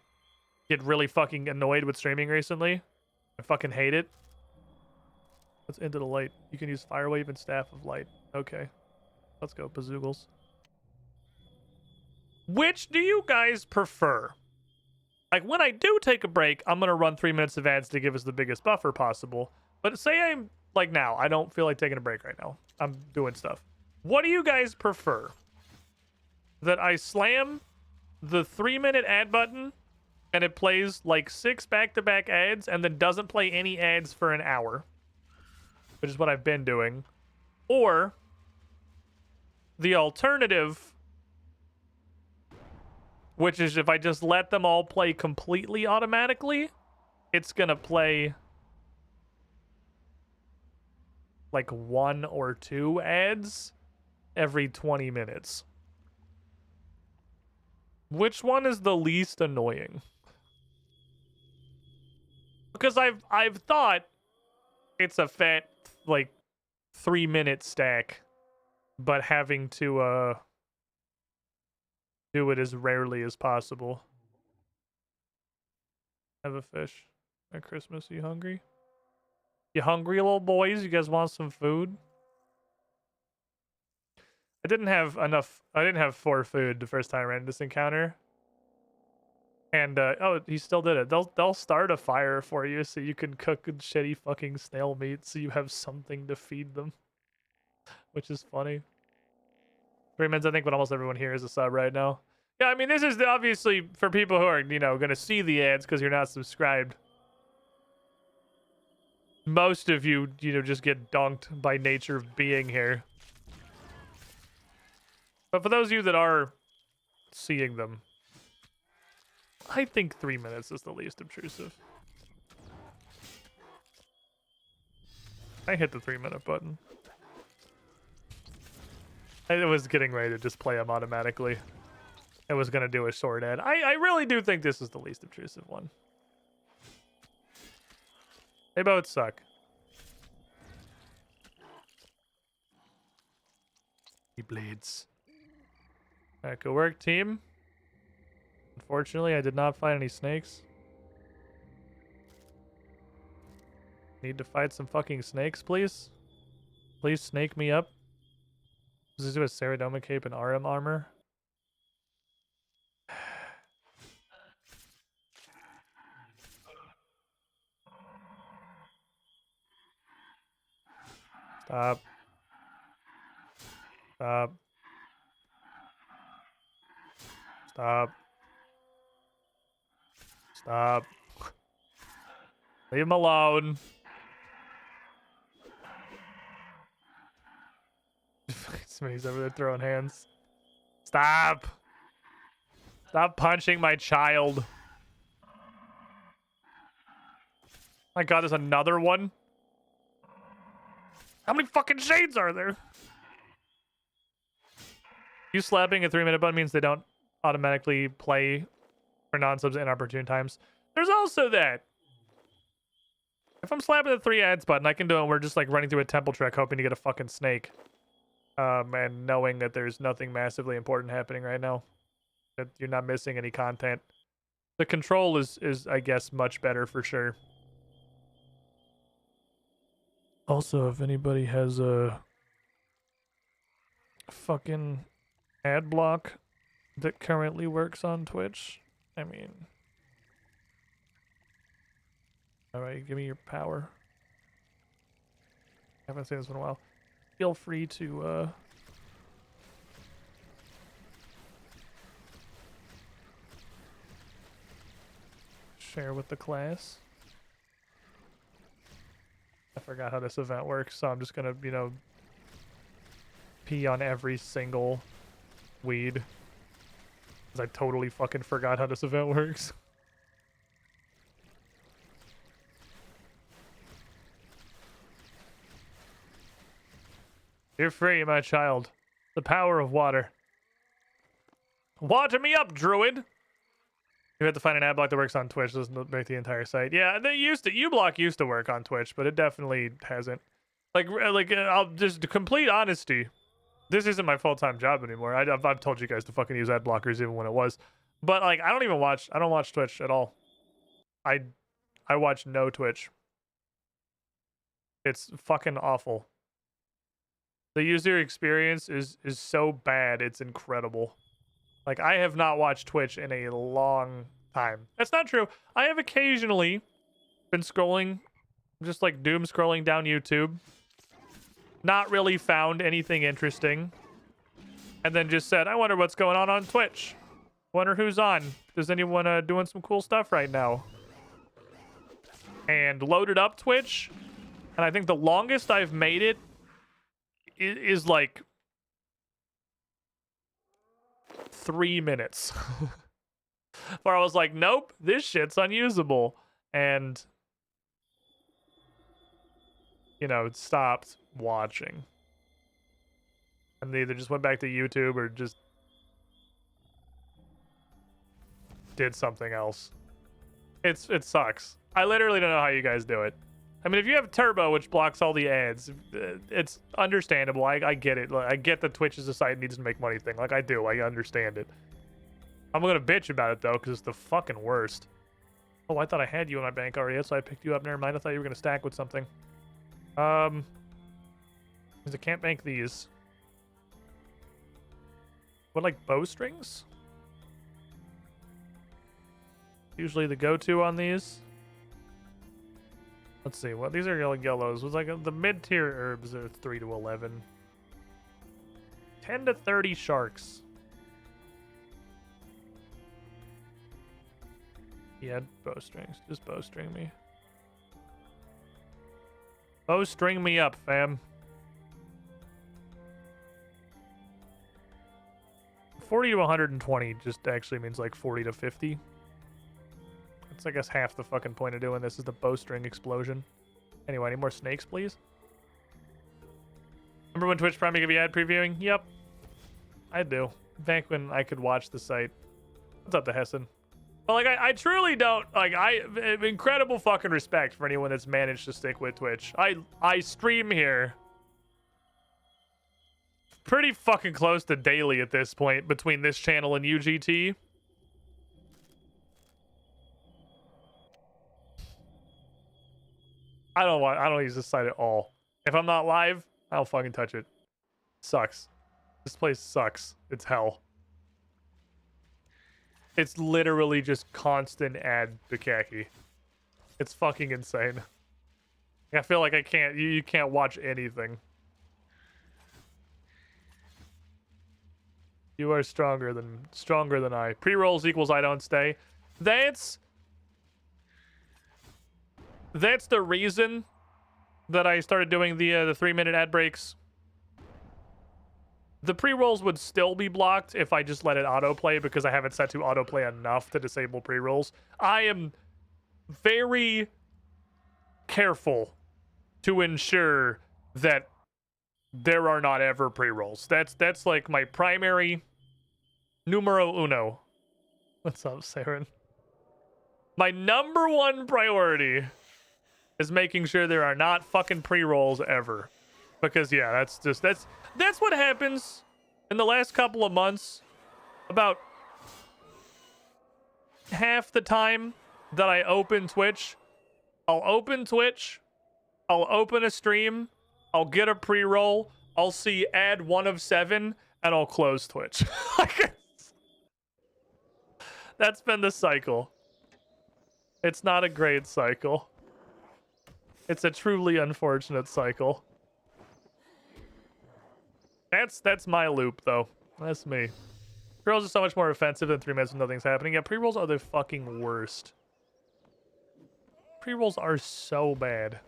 get really fucking annoyed with streaming recently. I fucking hate it. Let's into the light. You can use Fire Wave and Staff of Light. Okay. Let's go, Pazoogles. Which do you guys prefer? Like, when I do take a break, I'm going to run 3 minutes of ads to give us the biggest buffer possible. But say I'm, like now, I don't feel like taking a break right now. I'm doing stuff. What do you guys prefer? That I slam the 3-minute ad button and it plays like 6 back-to-back ads and then doesn't play any ads for an hour, which is what I've been doing. Or the alternative, which is if I just let them all play completely automatically, it's gonna play like 1 or 2 ads every 20 minutes. Which one is the least annoying? Because I've thought it's a fat like 3-minute stack, but having to do it as rarely as possible. Have a fish at Christmas. You hungry? You hungry, little boys? You guys want some food? I didn't have 4 food the first time I ran this encounter. And oh, he still did it. They'll start a fire for you so you can cook shitty fucking snail meat so you have something to feed them. Which is funny. 3 minutes, I think, but almost everyone here is a sub right now. Yeah, I mean, this is obviously for people who are, going to see the ads because you're not subscribed. Most of you, just get dunked by nature of being here. But for those of you that are seeing them, I think 3 minutes is the least obtrusive. I hit the 3-minute button. I was getting ready to just play them automatically. I was going to do a short ad. I really do think this is the least obtrusive one. They both suck. He bleeds. Alright, good work, team. Unfortunately, I did not find any snakes. Need to fight some fucking snakes, please? Please snake me up. Does this do a Ceradoma cape and RM armor? Stop. Stop. Stop. Stop. Leave him alone. He's over there throwing hands. Stop. Stop punching my child. My god, there's another one? How many fucking shades are there? You slapping a 3-minute button means they don't automatically play for non-subs at inopportune times. There's also that. If I'm slapping the 3 ads button, I can do it. We're just like running through a temple trek hoping to get a fucking snake. And knowing that there's nothing massively important happening right now. That you're not missing any content. The control is I guess, much better for sure. Also, if anybody has a fucking ad block that currently works on Twitch, I mean... Alright, give me your power. I haven't seen this in a while. Feel free to, share with the class. I forgot how this event works, so I'm just gonna, pee on every single weed. Because I totally fucking forgot how this event works. You're free, my child. The power of water. Water me up, druid! You have to find an ad block that works on Twitch. Doesn't make the entire site. Yeah, they used to. uBlock used to work on Twitch, but it definitely hasn't. I'll just complete honesty. This isn't my full-time job anymore. I've told you guys to fucking use ad blockers even when it was. But like, I don't watch Twitch at all. I watch no Twitch. It's fucking awful. The user experience is so bad. It's incredible. Like, I have not watched Twitch in a long time. That's not true. I have occasionally been scrolling, just like doom scrolling down YouTube. Not really found anything interesting. And then just said, I wonder what's going on Twitch. Wonder who's on. Is anyone doing some cool stuff right now? And loaded up Twitch. And I think the longest I've made it is like 3 minutes. Where I was like, nope, this shit's unusable. And, you know, it stopped watching. And they either just went back to YouTube or just did something else. It sucks. I literally don't know how you guys do it. I mean, if you have Turbo, which blocks all the ads, it's understandable. I get it. Like, I get that Twitch is a site that needs to make money thing. Like, I do. I understand it. I'm gonna bitch about it, though, because it's the fucking worst. Oh, I thought I had you in my bank already, so I picked you up. Never mind. I thought you were gonna stack with something. Because I can't bank these. What, like bowstrings? Usually the go-to on these. Let's see. What these are yellows. Was like the mid-tier herbs are 3 to 11. 10 to 30 sharks. Yeah, bowstrings. Just bowstring me. Bowstring me up, fam. 40 to 120 just actually means like 40 to 50. That's, I guess, half the fucking point of doing this is the bowstring explosion. Anyway, any more snakes, please? Remember when Twitch Prime gave you ad previewing? Yep. I do. Back when I could watch the site. What's up to Hessen? But, like, I truly don't, like, incredible fucking respect for anyone that's managed to stick with Twitch. I stream here pretty fucking close to daily at this point between this channel and UGT. I don't use this site at all. If I'm not live, I don't fucking touch it. Sucks. This place sucks. It's hell. It's literally just constant ad bukkake. It's fucking insane. I feel like I can't. You can't watch anything. You are stronger than I. Pre-rolls equals I don't stay. That's the reason that I started doing the 3-minute ad breaks. The pre-rolls would still be blocked if I just let it autoplay because I haven't set to autoplay enough to disable pre-rolls. I am very careful to ensure that there are not ever pre-rolls. That's like my primary numero uno. What's up, Saren? My number one priority is making sure there are not fucking pre-rolls ever. Because yeah, that's what happens in the last couple of months. About half the time that I open Twitch, I'll open Twitch, I'll open a stream, I'll get a pre-roll, I'll see ad 1 of 7, and I'll close Twitch. That's been the cycle. It's not a great cycle. It's a truly unfortunate cycle. That's my loop, though. That's me. Pre-rolls are so much more offensive than 3 minutes when nothing's happening. Yeah, pre-rolls are the fucking worst. Pre-rolls are so bad.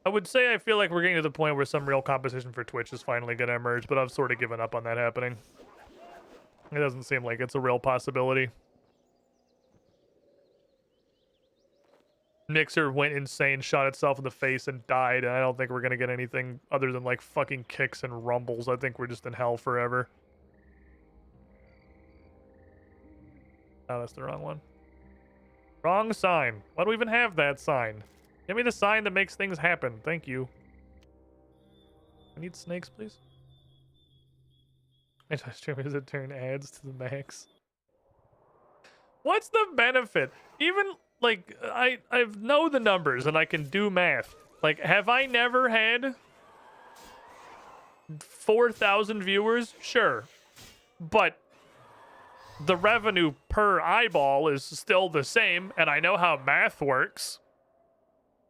I would say I feel like we're getting to the point where some real competition for Twitch is finally going to emerge, but I've sort of given up on that happening. It doesn't seem like it's a real possibility. Mixer went insane, shot itself in the face, and died. And I don't think we're gonna get anything other than like fucking kicks and rumbles. I think we're just in hell forever. Oh, that's the wrong one. Wrong sign. Why do we even have that sign? Give me the sign that makes things happen. Thank you. I need snakes, please. Anti-streamers that turn ads to the max. What's the benefit? Even like I know the numbers and I can do math. Like, have I never had 4,000 viewers? Sure. But the revenue per eyeball is still the same, and I know how math works.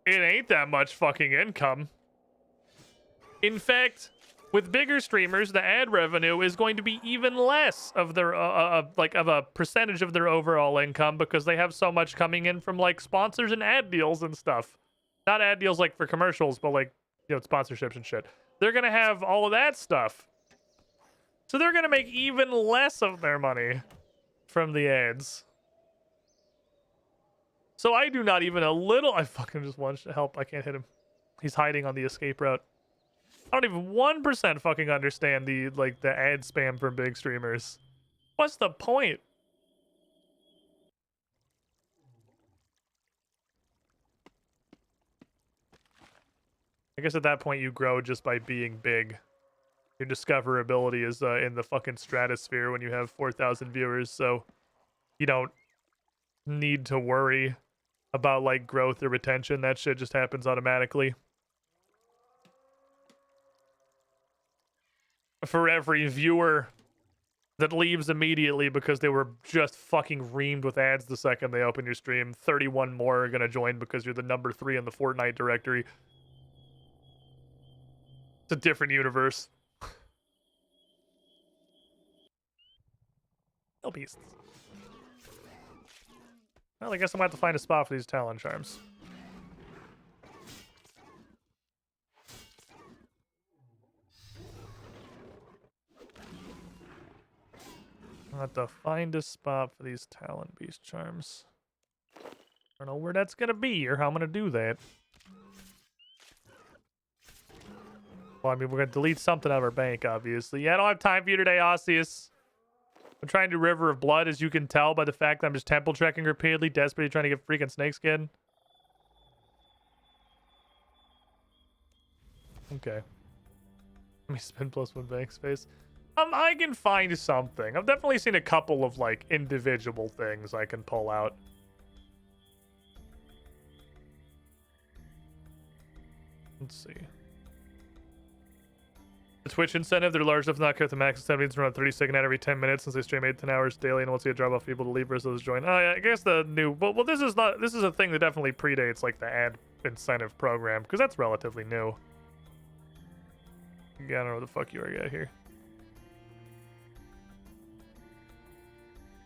It ain't that much fucking income. In fact, with bigger streamers, the ad revenue is going to be even less of their like of a percentage of their overall income because they have so much coming in from like sponsors and ad deals and stuff. Not ad deals like for commercials, but like, you know, sponsorships and shit. They're gonna have all of that stuff, so they're gonna make even less of their money from the ads. So I do not even a little. I fucking just want help. I can't hit him. He's hiding on the escape route. I don't even 1% fucking understand the ad spam from big streamers. What's the point? I guess at that point you grow just by being big. Your discoverability is in the fucking stratosphere when you have 4,000 viewers, so you don't need to worry about like growth or retention. That shit just happens automatically. For every viewer that leaves immediately because they were just fucking reamed with ads the second they open your stream, 31 more are gonna join because you're the number 3 in the Fortnite directory. It's a different universe. No beasts. Well, I guess I'm gonna have to find a spot for these Talon charms. I'll have to find a spot for these Talon Beast charms. I don't know where that's gonna be or how I'm gonna do that. Well, I mean, we're gonna delete something out of our bank, obviously. Yeah, I don't have time for you today, Osseous. I'm trying to do River of Blood, as you can tell by the fact that I'm just temple trekking repeatedly, desperately trying to get freaking snakeskin. Okay. Let me spin +1 bank space. I can find something. I've definitely seen a couple of, like, individual things I can pull out. Let's see. The Twitch incentive, they're large enough to not cut the max incentive to run 30-second ad every 10 minutes since they stream 8 to 10 hours daily and once you drop off people to leave versus join. Oh, yeah, I guess the new... Well, this is a thing that definitely predates, like, the ad incentive program, because that's relatively new. Yeah, I don't know what the fuck you are got here.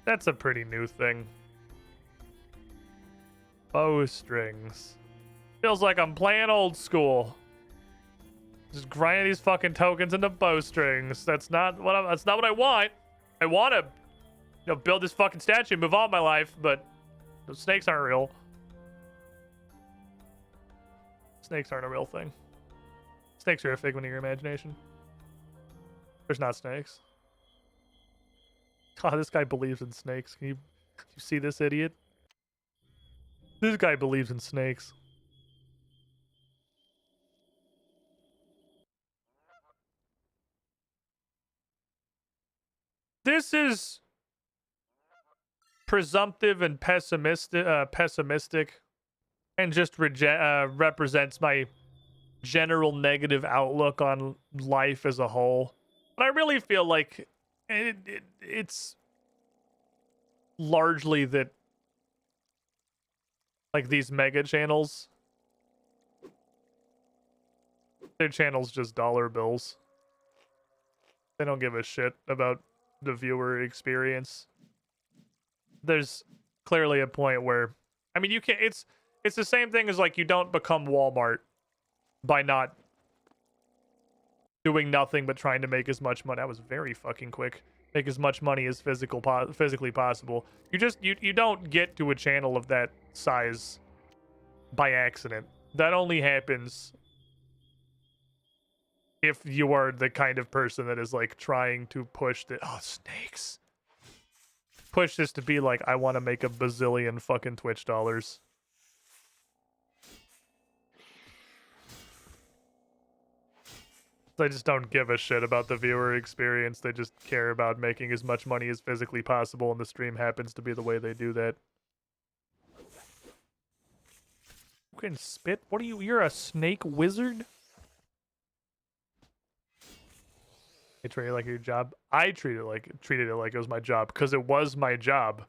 That's a pretty new thing. Bowstrings. Feels like I'm playing old school. Just grinding these fucking tokens into bowstrings. That's not what I want. I want to, build this fucking statue and move on with my life, but the snakes aren't real. Snakes aren't a real thing. Snakes are a figment of your imagination. There's not snakes. God, this guy believes in snakes. Can you see this idiot? This guy believes in snakes. This is presumptive and pessimistic, and just represents my general negative outlook on life as a whole. But I really feel like it's largely that, like, these mega channels, their channel's just dollar bills. They don't give a shit about the viewer experience. There's clearly a point where, I mean, you can't, it's the same thing as, like, you don't become Walmart by not doing nothing but trying to make as much money. That was very fucking quick. Make as much money as physically possible. You don't get to a channel of that size by accident. That only happens if you are the kind of person that is like trying to push the snakes. Push this to be like, I want to make a bazillion fucking Twitch dollars. They just don't give a shit about the viewer experience. They just care about making as much money as physically possible, and the stream happens to be the way they do that. You can spit? What are you? You're a snake wizard? They treat it like your job. I treated it like it was my job because it was my job.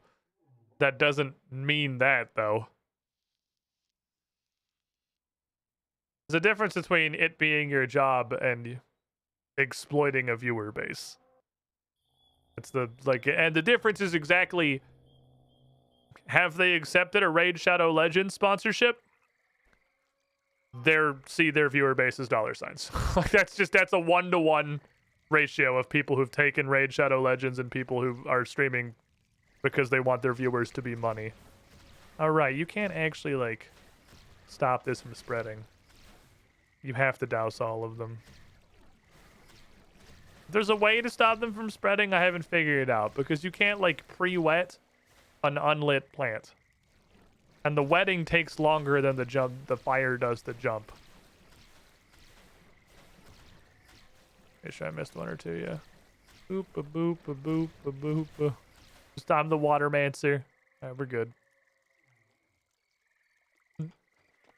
That doesn't mean that though. There's a difference between it being your job and exploiting a viewer base. It's and the difference is exactly, have they accepted a Raid Shadow Legends sponsorship? Their viewer base is $signs. Like that's a 1-to-1 ratio of people who've taken Raid Shadow Legends and people who are streaming because they want their viewers to be money. All right, you can't actually like stop this from spreading. You have to douse all of them. There's a way to stop them from spreading. I haven't figured it out because you can't like pre-wet an unlit plant. And the wetting takes longer than the fire does the jump. Make sure I missed one or two, yeah. Boop a boop a boop a boop a. Just I'm the watermancer. Alright, we're good.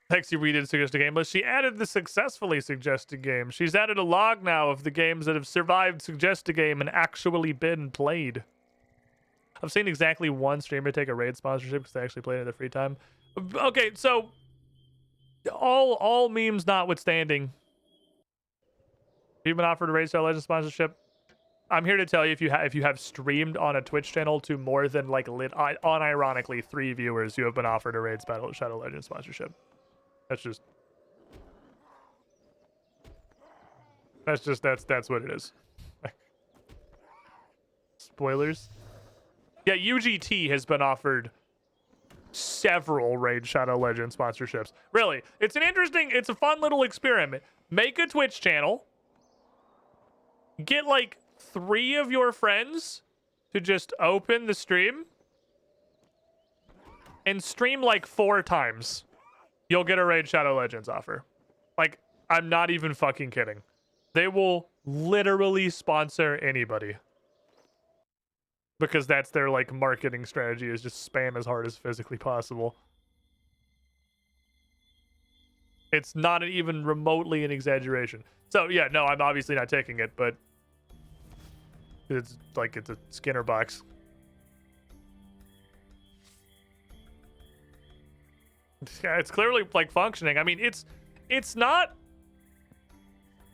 Lexi redid suggested game list. She added the successfully suggested game. She's added a log now of the games that have survived suggested game and actually been played. I've seen exactly one streamer take a raid sponsorship because they actually played it in their free time. Okay, so all memes notwithstanding, if you've been offered a Raid Shadow Legends sponsorship, I'm here to tell you, if you have streamed on a Twitch channel to more than like unironically 3 viewers, you have been offered a Raid Shadow Legends sponsorship. That's what it is. Spoilers. Yeah, UGT has been offered several Raid Shadow Legends sponsorships. Really, it's a fun little experiment. Make a Twitch channel. Get like 3 of your friends to just open the stream and stream like 4 times. You'll get a Raid Shadow Legends offer. Like, I'm not even fucking kidding. They will literally sponsor anybody. Because that's their, like, marketing strategy, is just spam as hard as physically possible. It's not even remotely an exaggeration. So, yeah, no, I'm obviously not taking it, but it's a Skinner box. Yeah, it's clearly like functioning. I mean, it's not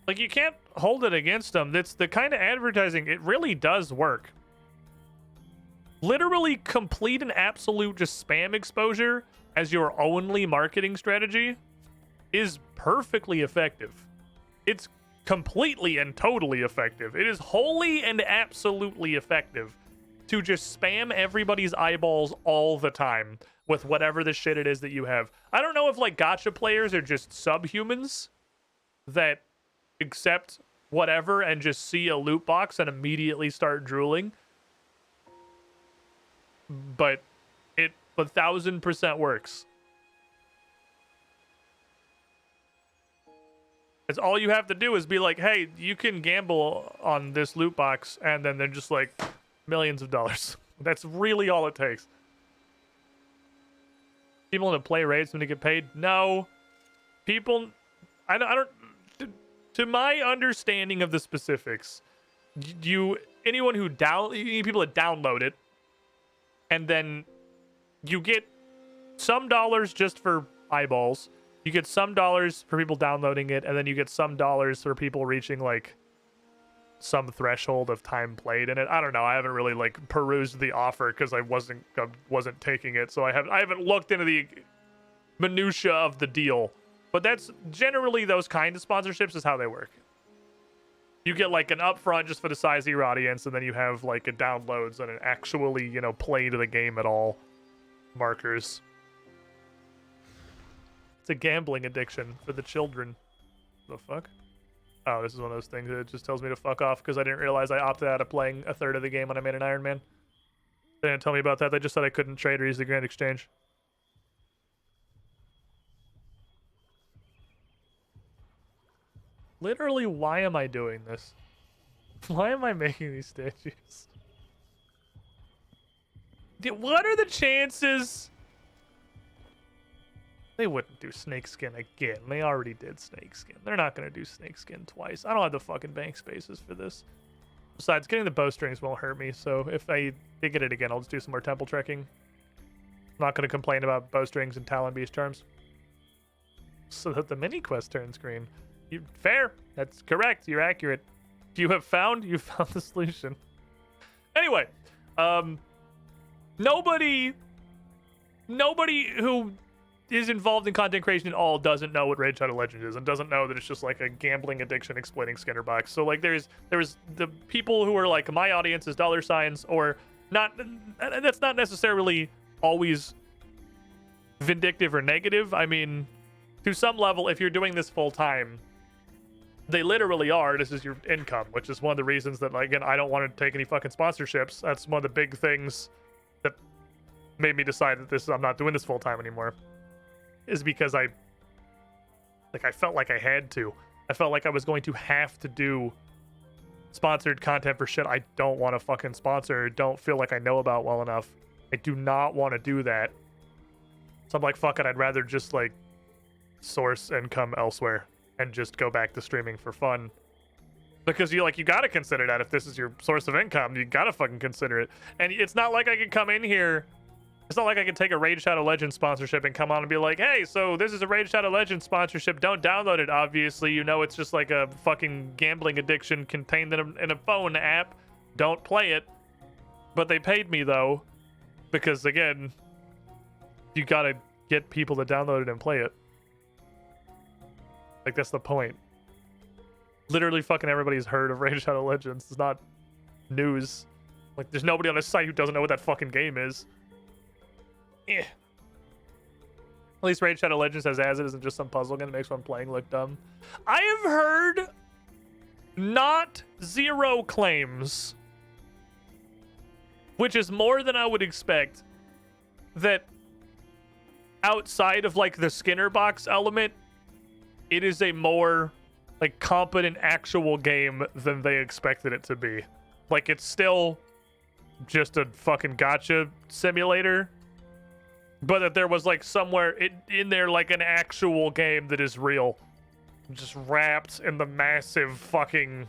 like you can't hold it against them. That's the kind of advertising, it really does work. Literally complete and absolute just spam exposure as your only marketing strategy is perfectly effective. It's completely and totally effective. It is wholly and absolutely effective to just spam everybody's eyeballs all the time with whatever the shit it is that you have. I don't know if like gacha players are just subhumans that accept whatever and just see a loot box and immediately start drooling. But it 1000% works. It's all you have to do is be like, hey, you can gamble on this loot box, and then they're just like millions of dollars. That's really all it takes. People that play raids when they get paid? No. People, I don't to my understanding of the specifics, anyone who you need people to download it, and then you get some dollars just for eyeballs. You get some dollars for people downloading it, and then you get some dollars for people reaching like some threshold of time played in it. I don't know. I haven't really like perused the offer because I wasn't taking it, so I haven't looked into the minutia of the deal. But that's generally those kind of sponsorships is how they work. You get like an upfront just for the size of your audience, and then you have like a downloads and an actually, play to the game at all markers. It's a gambling addiction for the children. The fuck? Oh, this is one of those things that it just tells me to fuck off because I didn't realize I opted out of playing a third of the game when I made an Iron Man. They didn't tell me about that. They just said I couldn't trade or use the Grand Exchange. Literally, why am I doing this? Why am I making these statues? What are the chances? They wouldn't do snakeskin again. They already did snakeskin. They're not going to do snakeskin twice. I don't have the fucking bank spaces for this. Besides, getting the bowstrings won't hurt me, so if I did get it again, I'll just do some more temple trekking. I'm not going to complain about bowstrings and Talon Beast charms. So that the mini quest turns green. Fair. That's correct. You're accurate. You found the solution. Anyway, nobody who is involved in content creation at all doesn't know what Raid Shadow Legends is and doesn't know that it's just like a gambling addiction exploiting Skinner box. So like there's the people who are like my audience is dollar signs or not. That's not necessarily always vindictive or negative. I mean, to some level, if you're doing this full time, they literally are. This is your income, which is one of the reasons that, like, again, I don't want to take any fucking sponsorships. That's one of the big things that made me decide that I'm not doing this full time anymore. Is because I felt like I had to. I felt like I was going to have to do sponsored content for shit I don't want to fucking sponsor, don't feel like I know about well enough. I do not want to do that. So I'm like, fuck it, I'd rather just like source income elsewhere and just go back to streaming for fun. Because you gotta consider that if this is your source of income, you gotta fucking consider it. And it's not like I could come in here. It's not like I could take a Raid Shadow Legends sponsorship and come on and be like, hey, so this is a Raid Shadow Legends sponsorship. Don't download it, obviously. You know it's just like a fucking gambling addiction contained in a phone app. Don't play it. But they paid me, though. Because, again, you gotta get people to download it and play it. Like, that's the point. Literally fucking everybody's heard of Raid Shadow Legends. It's not news. Like, there's nobody on this site who doesn't know what that fucking game is. Eh. At least Raid Shadow Legends has as it isn't just some puzzle game that makes one playing look dumb. I have heard not zero claims, which is more than I would expect, that outside of like the Skinner box element, it is a more like competent actual game than they expected it to be. Like it's still just a fucking gacha simulator, but that there was like somewhere in there like an actual game that is real, just wrapped in the massive fucking,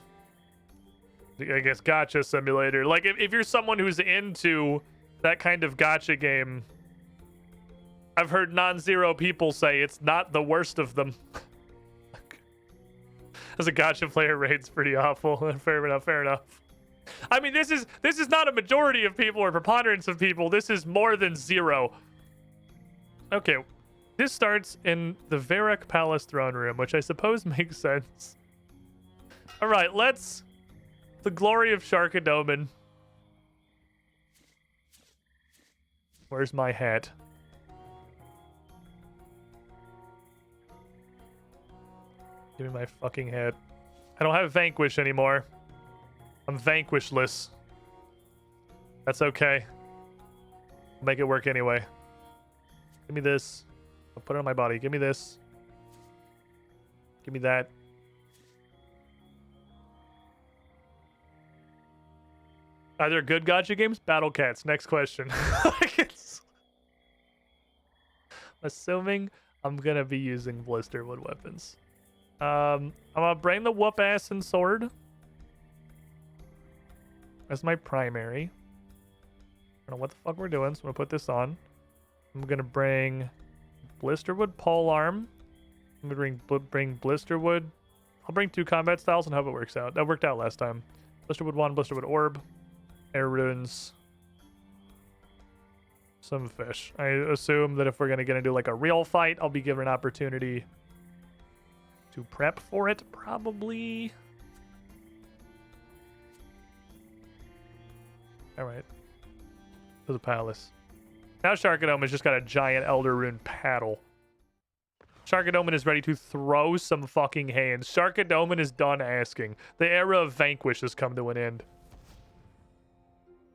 I guess, gacha simulator. Like if you're someone who's into that kind of gacha game, I've heard non-zero people say it's not the worst of them. As a gacha player, Raid's pretty awful. Fair enough. I mean, this is not a majority of people or preponderance of people. This is more than zero. Okay, this starts in the Varrock Palace throne room, which I suppose makes sense. All right, the glory of Sharkadoman. Where's my hat? Give me my fucking hat. I don't have Vanquish anymore. I'm Vanquishless. That's okay. I'll make it work anyway. Give me this. I'll put it on my body. Give me this. Give me that. Are there good gacha games? Battle Cats. Next question. Assuming I'm gonna be using Blisterwood weapons. I'm gonna bring the whoop ass and sword as my primary. I don't know what the fuck we're doing, so I'm gonna put this on. I'm gonna bring Blisterwood polearm. I'm gonna bring Blisterwood. I'll bring 2 combat styles and hope it works out. That worked out last time. Blisterwood 1, Blisterwood orb, air runes, some fish. I assume that if we're gonna get into like a real fight, I'll be given an opportunity to prep for it, probably. All right. To the palace. Now Sharkadome has just got a giant Elder Rune paddle. Sharkadoman is ready to throw some fucking hands. Sharkadoman is done asking. The era of Vanquish has come to an end.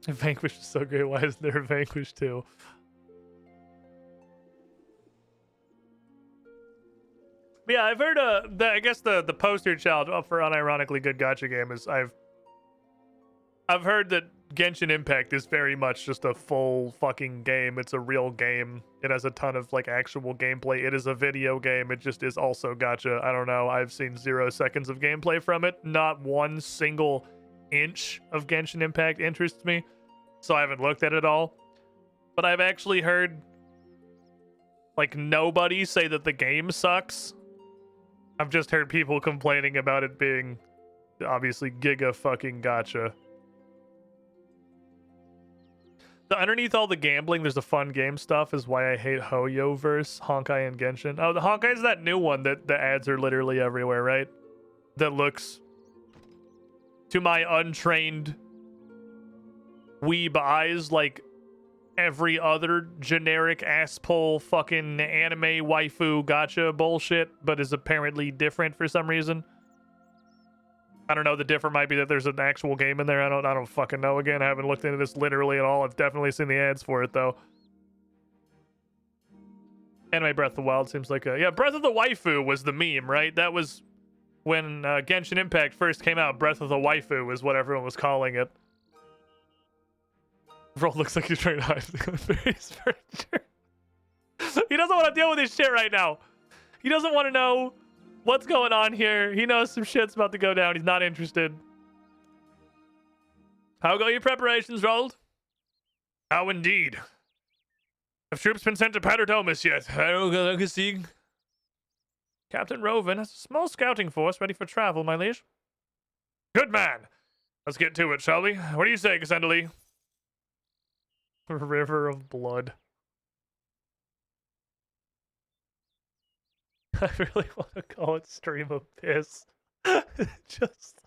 Vanquish is so great. Why isn't there a Vanquish 2? Yeah, I've heard I guess the poster child for unironically good gacha game is I've heard that Genshin Impact is very much just a full fucking game. It's a real game. It has a ton of like actual gameplay. It is a video game. It just is also gacha. I don't know. I've seen 0 seconds of gameplay from it. Not one single inch of Genshin Impact interests me. So I haven't looked at it all. But I've actually heard like nobody say that the game sucks. I've just heard people complaining about it being obviously giga fucking gacha. The underneath all the gambling, there's the fun game stuff is why I hate Hoyoverse, Honkai, and Genshin. Oh, the Honkai is that new one that the ads are literally everywhere, right? That looks, to my untrained weeb eyes, like every other generic asshole fucking anime waifu gacha bullshit, but is apparently different for some reason. I don't know, the differ might be that there's an actual game in there. I don't fucking know. Again, I haven't looked into this literally at all. I've definitely seen the ads for it though. Anime Breath of the Wild seems like a... Yeah, Breath of the Waifu was the meme, right? That was when Genshin Impact first came out. Breath of the Waifu was what everyone was calling it. Bro looks like he's trying to hide his furniture. He doesn't want to deal with this shit right now. He doesn't want to know what's going on here. He knows some shit's about to go down. He's not interested. How go your preparations, Rold? How indeed. Have troops been sent to Paterdomus yet? Captain Roven has a small scouting force ready for travel, my liege. Good man. Let's get to it, shall we? What do you say, Cassandra? River of Blood. I really want to call it Stream of Piss. Just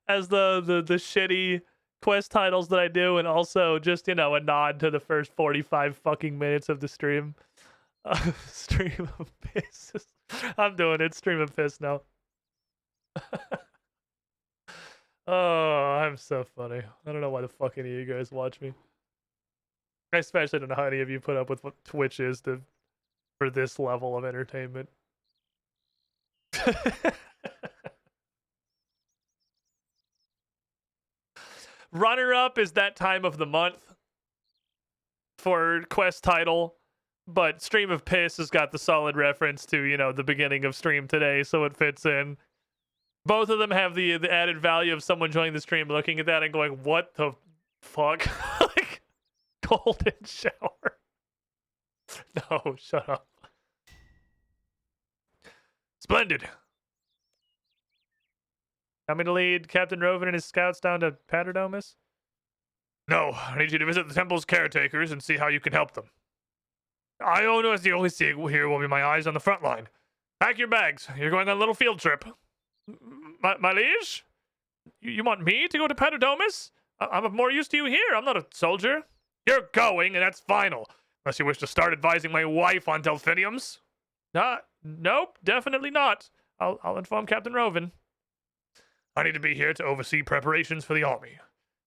as the shitty quest titles that I do, and also just, you know, a nod to the first 45 fucking minutes of the stream. Stream of Piss. I'm doing it. Stream of Piss now. Oh, I'm so funny. I don't know why the fuck any of you guys watch me. I especially don't know how any of you put up with what Twitch is for this level of entertainment. Runner-up is that time of the month for quest title, but Stream of Piss has got the solid reference to, you know, the beginning of stream today, so it fits in. Both of them have the added value of someone joining the stream looking at that and going, what the fuck? Like, golden shower. No, shut up. Splendid. Want me to lead Captain Roven and his scouts down to Paterdomus? No, I need you to visit the temple's caretakers and see how you can help them. I own as the only Sig here will be my eyes on the front line. Pack your bags. You're going on a little field trip. My liege? You want me to go to Paterdomus? I'm of more use to you here. I'm not a soldier. You're going, and that's final. Unless you wish to start advising my wife on Delphiniums. Nope, definitely not. I'll inform Captain Roven. I need to be here to oversee preparations for the army.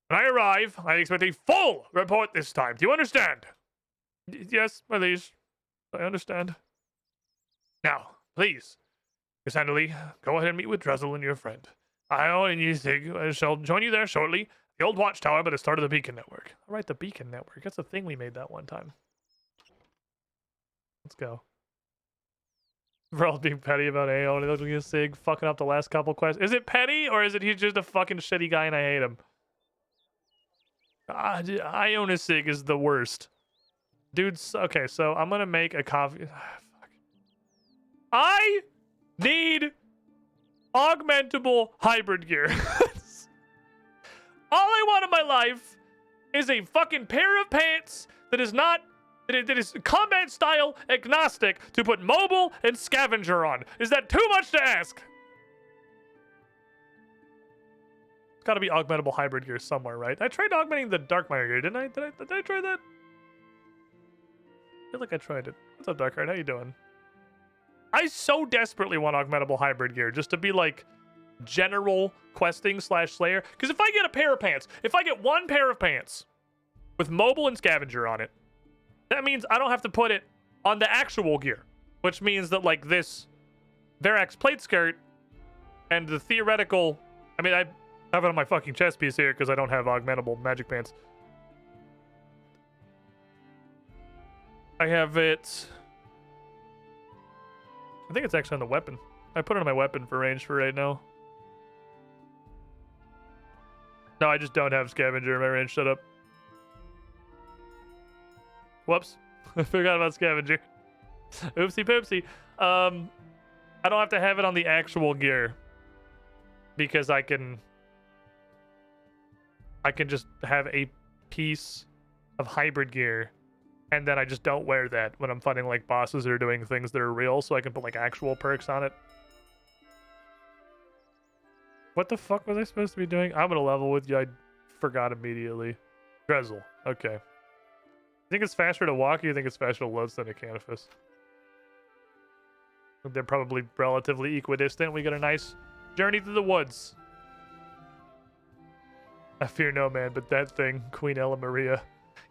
When I arrive, I expect a full report this time. Do you understand? Yes, my liege. I understand. Now, please, Cassandra, go ahead and meet with Drezel and your friend. I and you shall join you there shortly. The old watchtower by the start of the Beacon Network. All right, the Beacon Network. That's a thing we made that one time. Let's go. We're all being petty about AO and looking at Sig fucking up the last couple quests. Is it petty or is it he's just a fucking shitty guy and I hate him? Iona Sig is the worst. Dude's okay, so I'm gonna make a coffee. Fuck. I need augmentable hybrid gear. All I want in my life is a fucking pair of pants that is not that is combat style agnostic to put mobile and scavenger on. Is that too much to ask? It's got to be augmentable hybrid gear somewhere, right? I tried augmenting the Darkmire gear, didn't I? Did I try that? I feel like I tried it. What's up, Darkheart? How you doing? I so desperately want augmentable hybrid gear just to be like general questing / slayer. Because if I get a pair of pants, if I get one pair of pants with mobile and scavenger on it, that means I don't have to put it on the actual gear, which means that like this Verax plate skirt and the theoretical, I mean, I have it on my fucking chest piece here because I don't have augmentable magic pants. I have it, I think it's actually on the weapon. I put it on my weapon for range for right now. No, I just don't have scavenger in my range. Shut up. Whoops. I forgot about scavenger. Oopsie poopsie. I don't have to have it on the actual gear because I can just have a piece of hybrid gear and then I just don't wear that when I'm fighting like bosses that are doing things that are real, so I can put like actual perks on it. What the fuck was I supposed to be doing? I'm gonna level with you. I forgot immediately. Drizzle. Okay. You think it's faster to walk or you think it's faster to load than a Canifus? They're probably relatively equidistant. We got a nice journey through the woods. I fear no man, but that thing, Queen Ella Maria.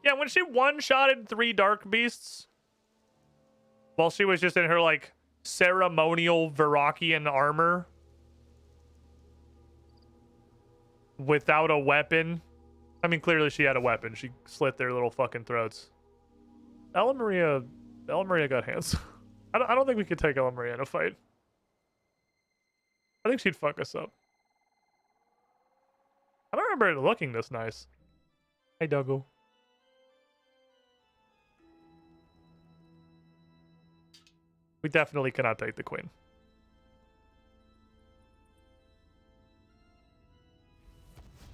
Yeah, when she one-shotted 3 dark beasts while she was just in her, like, ceremonial Verakian armor without a weapon. I mean, clearly she had a weapon. She slit their little fucking throats. Ella Maria got hands. I don't think we could take Ella Maria in a fight. I think she'd fuck us up. I don't remember it looking this nice. Hey, Doggo. We definitely cannot take the queen.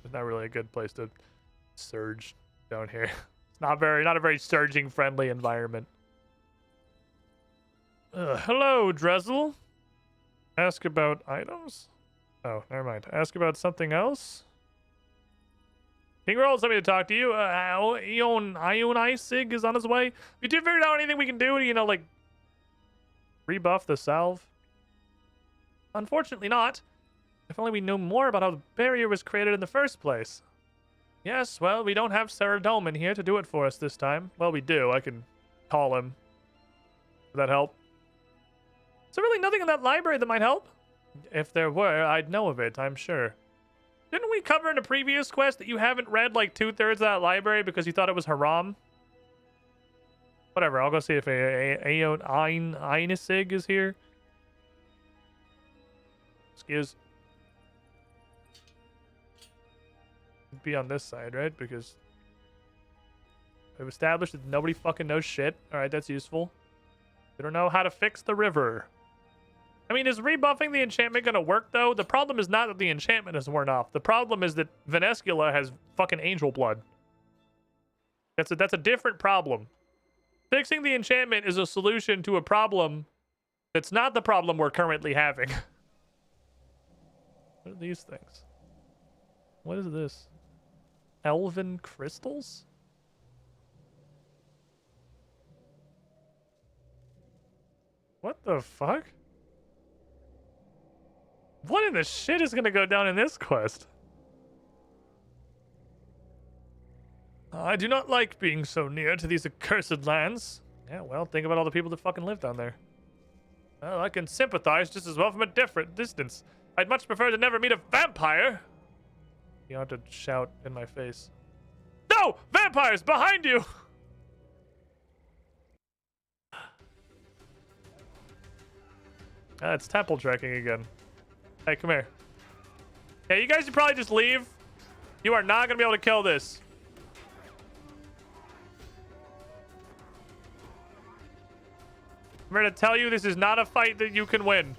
It's not really a good place to surge down here. It's not a very surging friendly environment. Hello, Drizzle. Ask about items? Oh, never mind. Ask about something else? King Roll told me to talk to you. Ion Isig is on his way. Have you figured out anything we can do to, you know, like, rebuff the salve? Unfortunately not. If only we knew more about how the barrier was created in the first place. Yes, well, we don't have Ceradolman here to do it for us this time. Well, we do. I can call him. Would that help? Is there really nothing in that library that might help? If there were, I'd know of it, I'm sure. Didn't we cover in a previous quest that you haven't read like 2/3 of that library because you thought it was haram? Whatever, I'll go see if Aeon Einisig is here. Excuse. It'd be on this side, right? Because we've established that nobody fucking knows shit. Alright, that's useful. We don't know how to fix the river. I mean, is rebuffing the enchantment gonna work, though? The problem is not that the enchantment is worn off. The problem is that Venescula has fucking angel blood. That's a different problem. Fixing the enchantment is a solution to a problem that's not the problem we're currently having. What are these things? What is this? Elven crystals? What the fuck? What in the shit is gonna go down in this quest? I do not like being so near to these accursed lands. Yeah, well, think about all the people that fucking live down there. Well, I can sympathize just as well from a different distance. I'd much prefer to never meet a vampire. You don't have to shout in my face. No! Vampires! Behind you! It's temple trekking again. Hey, come here. Yeah, you guys should probably just leave. You are not going to be able to kill this. I'm going to tell you this is not a fight that you can win.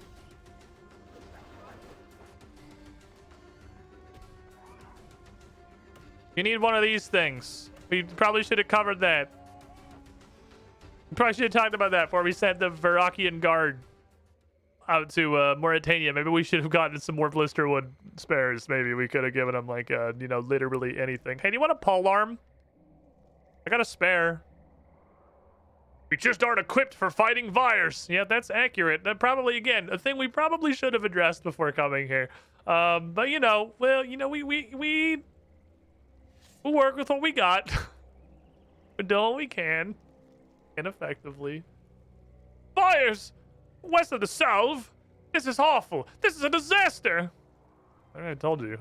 You need one of these things. We probably should have covered that. We probably should have talked about that before we sent the Verakian guard out to Mauritania. Maybe we should have gotten some more blisterwood spares. Maybe we could have given them like you know, literally anything. Hey, do you want a pole arm? I got a spare. We just aren't equipped for fighting fires. Yeah, that's accurate. That probably, again, a thing we probably should have addressed before coming here. But you know, well, you know, we'll work with what we got. We do what we can, ineffectively. Fires west of the Salve. This is awful. This is a disaster. I told you.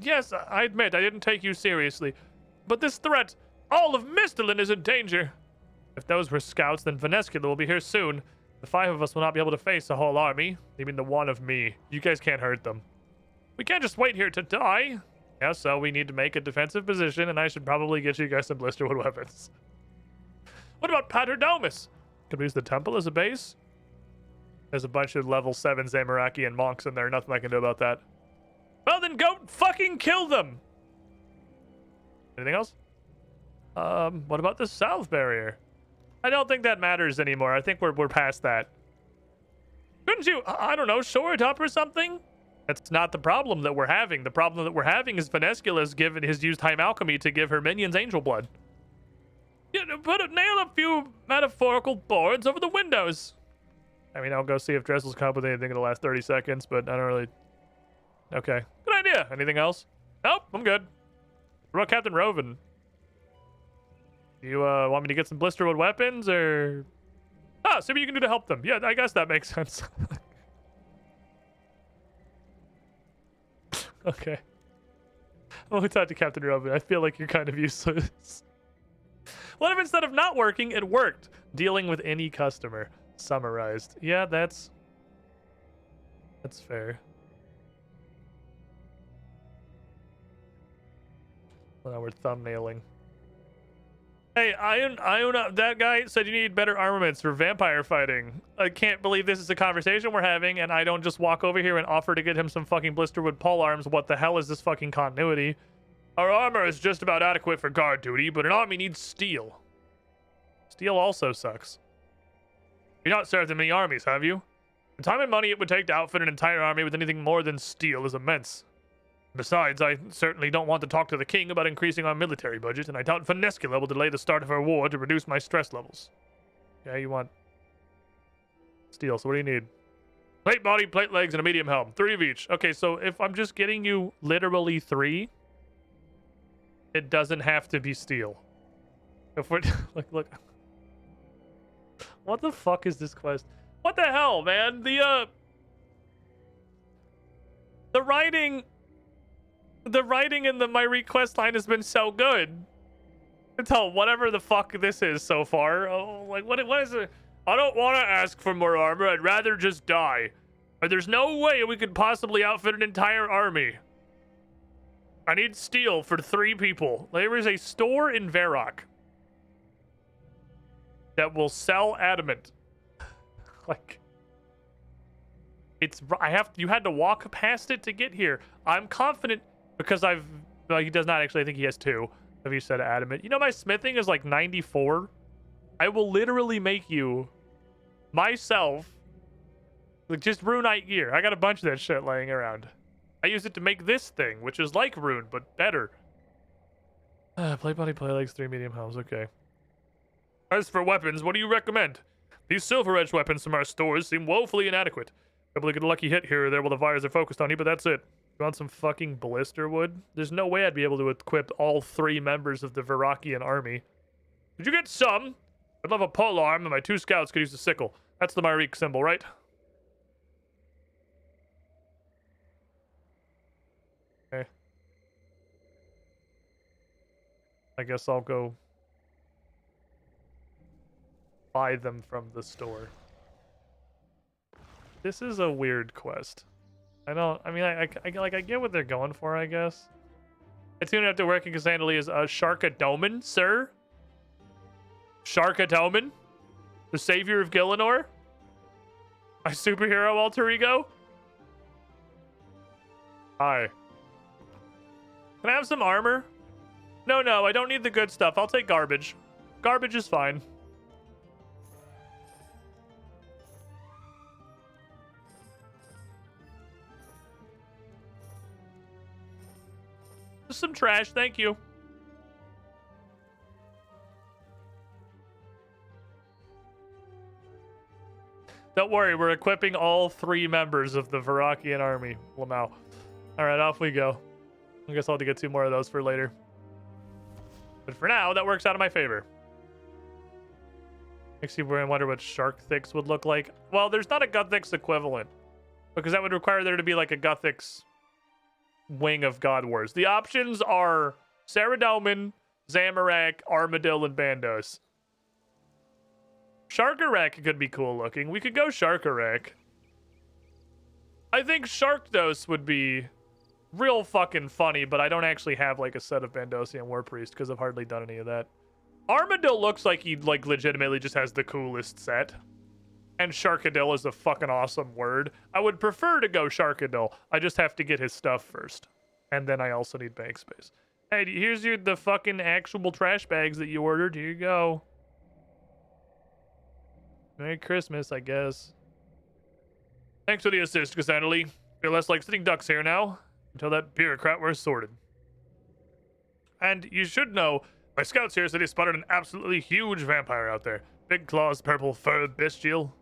Yes, I admit I didn't take you seriously, but this threat, all of Mistolin is in danger. If those were scouts, then Venescula will be here soon. The 5 of us will not be able to face a whole army. Even the 1 of me. You guys can't hurt them. We can't just wait here to die. Yeah, so we need to make a defensive position, and I should probably get you guys some blisterwood weapons. What about Paternomus? Could we use the temple as a base? There's a bunch of level 7 Zamarakian monks in there. Nothing I can do about that. Well, then go fucking kill them. Anything else? What about the South Barrier? I don't think that matters anymore. I think we're past that. Couldn't you, I don't know, shore it up or something? That's not the problem that we're having. The problem that we're having is Venescula's used time alchemy to give her minions angel blood. Yeah, nail a few metaphorical boards over the windows. I mean, I'll go see if Dressel's come up with anything in the last 30 seconds, but I don't really... Okay. Good idea. Anything else? Nope, I'm good. What about Captain Roven? You want me to get some blisterwood weapons, or... Ah, see what you can do to help them. Yeah, I guess that makes sense. Okay. I'm gonna talk to Captain Roven. I feel like you're kind of useless. What if instead of not working, it worked? Dealing with any customer. Summarized. Yeah, that's fair. Well, now we're thumbnailing. Hey, Iona, that guy said you need better armaments for vampire fighting. I can't believe this is a conversation we're having, and I don't just walk over here and offer to get him some fucking blisterwood pole arms. What the hell is this fucking continuity? Our armor is just about adequate for guard duty, but an army needs steel. Steel also sucks. You've not served in many armies, have you? The time and money it would take to outfit an entire army with anything more than steel is immense. Besides, I certainly don't want to talk to the king about increasing our military budget, and I doubt Venescula will delay the start of her war to reduce my stress levels. Yeah, you want steel, so what do you need? Plate body, plate legs, and a medium helm. 3 of each. Okay, so if I'm just getting you literally 3, it doesn't have to be steel. If we're... look. What the fuck is this quest? What the hell, man? The writing in my request line has been so good. Until whatever the fuck this is so far. Oh, like, what is it? I don't want to ask for more armor. I'd rather just die. But there's no way we could possibly outfit an entire army. I need steel for 3 people. There is a store in Varrock that will sell adamant. Like, you had to walk past it to get here. I'm confident because well, he does not actually. I think he has 2. If you said adamant. You know, my smithing is like 94. I will literally make you myself like just runite gear. I got a bunch of that shit laying around. I use it to make this thing, which is like rune, but better. Plate body, plate legs, 3 medium helms. Okay. As for weapons, what do you recommend? These silver-edged weapons from our stores seem woefully inadequate. Probably get a lucky hit here or there while the fires are focused on you, but that's it. You want some fucking blisterwood? There's no way I'd be able to equip all 3 members of the Varrockian army. Did you get some? I'd love a pole arm, and my 2 scouts could use a sickle. That's the Myrique symbol, right? Okay. I guess I'll go buy them from the store. This is a weird quest. I get what they're going for, I guess. It's gonna have to work in Cassandra as a Sharkadoman, sir? Sharkadoman? The savior of Gillinor? My superhero alter ego? Hi. Can I have some armor? No, I don't need the good stuff. I'll take garbage. Garbage is fine. Just some trash, thank you. Don't worry, we're equipping all 3 members of the Varakian army, Lamau. Alright, off we go. I guess I'll have to get 2 more of those for later. But for now, that works out in my favor. Makes you wonder what Shark Thix would look like. Well, there's not a Guthix equivalent. Because that would require there to be like a Guthix wing of God Wars. The options are Saradomin, Zamorak, Armadillo, and Bandos. Sharkarak could be cool looking. We could go Sharkarak. I think Sharkdos would be real fucking funny, but I don't actually have like a set of Bandosian War Priest because I've hardly done any of that. Armadillo looks like he like legitimately just has the coolest set. And Sharkadil is a fucking awesome word. I would prefer to go Sharkadil. I just have to get his stuff first. And then I also need bank space. Hey, here's the fucking actual trash bags that you ordered. Here you go. Merry Christmas, I guess. Thanks for the assist, Cassandra. Feel less like sitting ducks here now. Until that bureaucrat were sorted. And you should know, my scouts here said he spotted an absolutely huge vampire out there. Big claws, purple fur, bestial.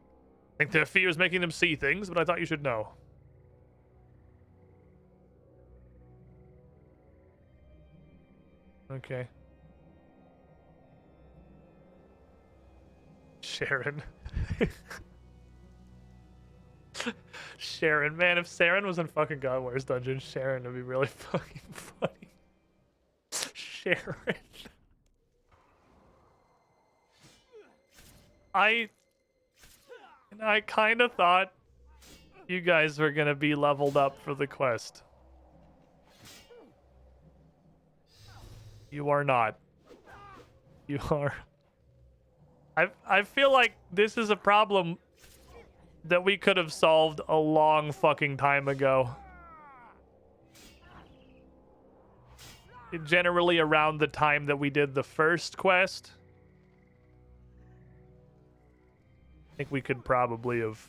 I think their fear is making them see things, but I thought you should know. Okay. Sharon. Sharon, man, if Saren was in fucking God Wars Dungeon, Sharon would be really fucking funny. Sharon. I kind of thought you guys were gonna be leveled up for the quest. You are not. You are. I feel like this is a problem that we could have solved a long fucking time ago. Generally around the time that we did the first quest. I think we could probably have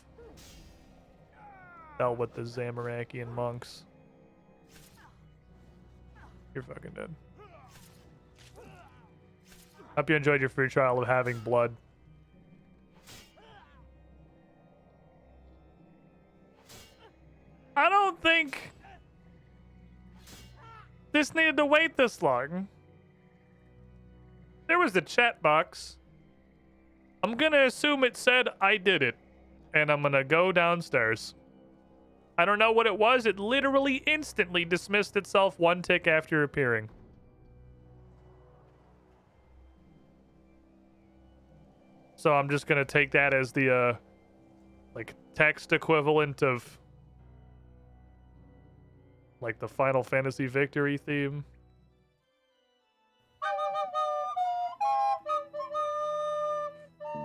dealt with the Zamorakian monks. You're fucking dead. Hope you enjoyed your free trial of having blood. I don't think this needed to wait this long. There was the chat box. I'm gonna assume it said I did it. And I'm gonna go downstairs. I don't know what it was. It literally instantly dismissed itself 1 tick after appearing. So I'm just gonna take that as the like text equivalent of like the Final Fantasy victory theme.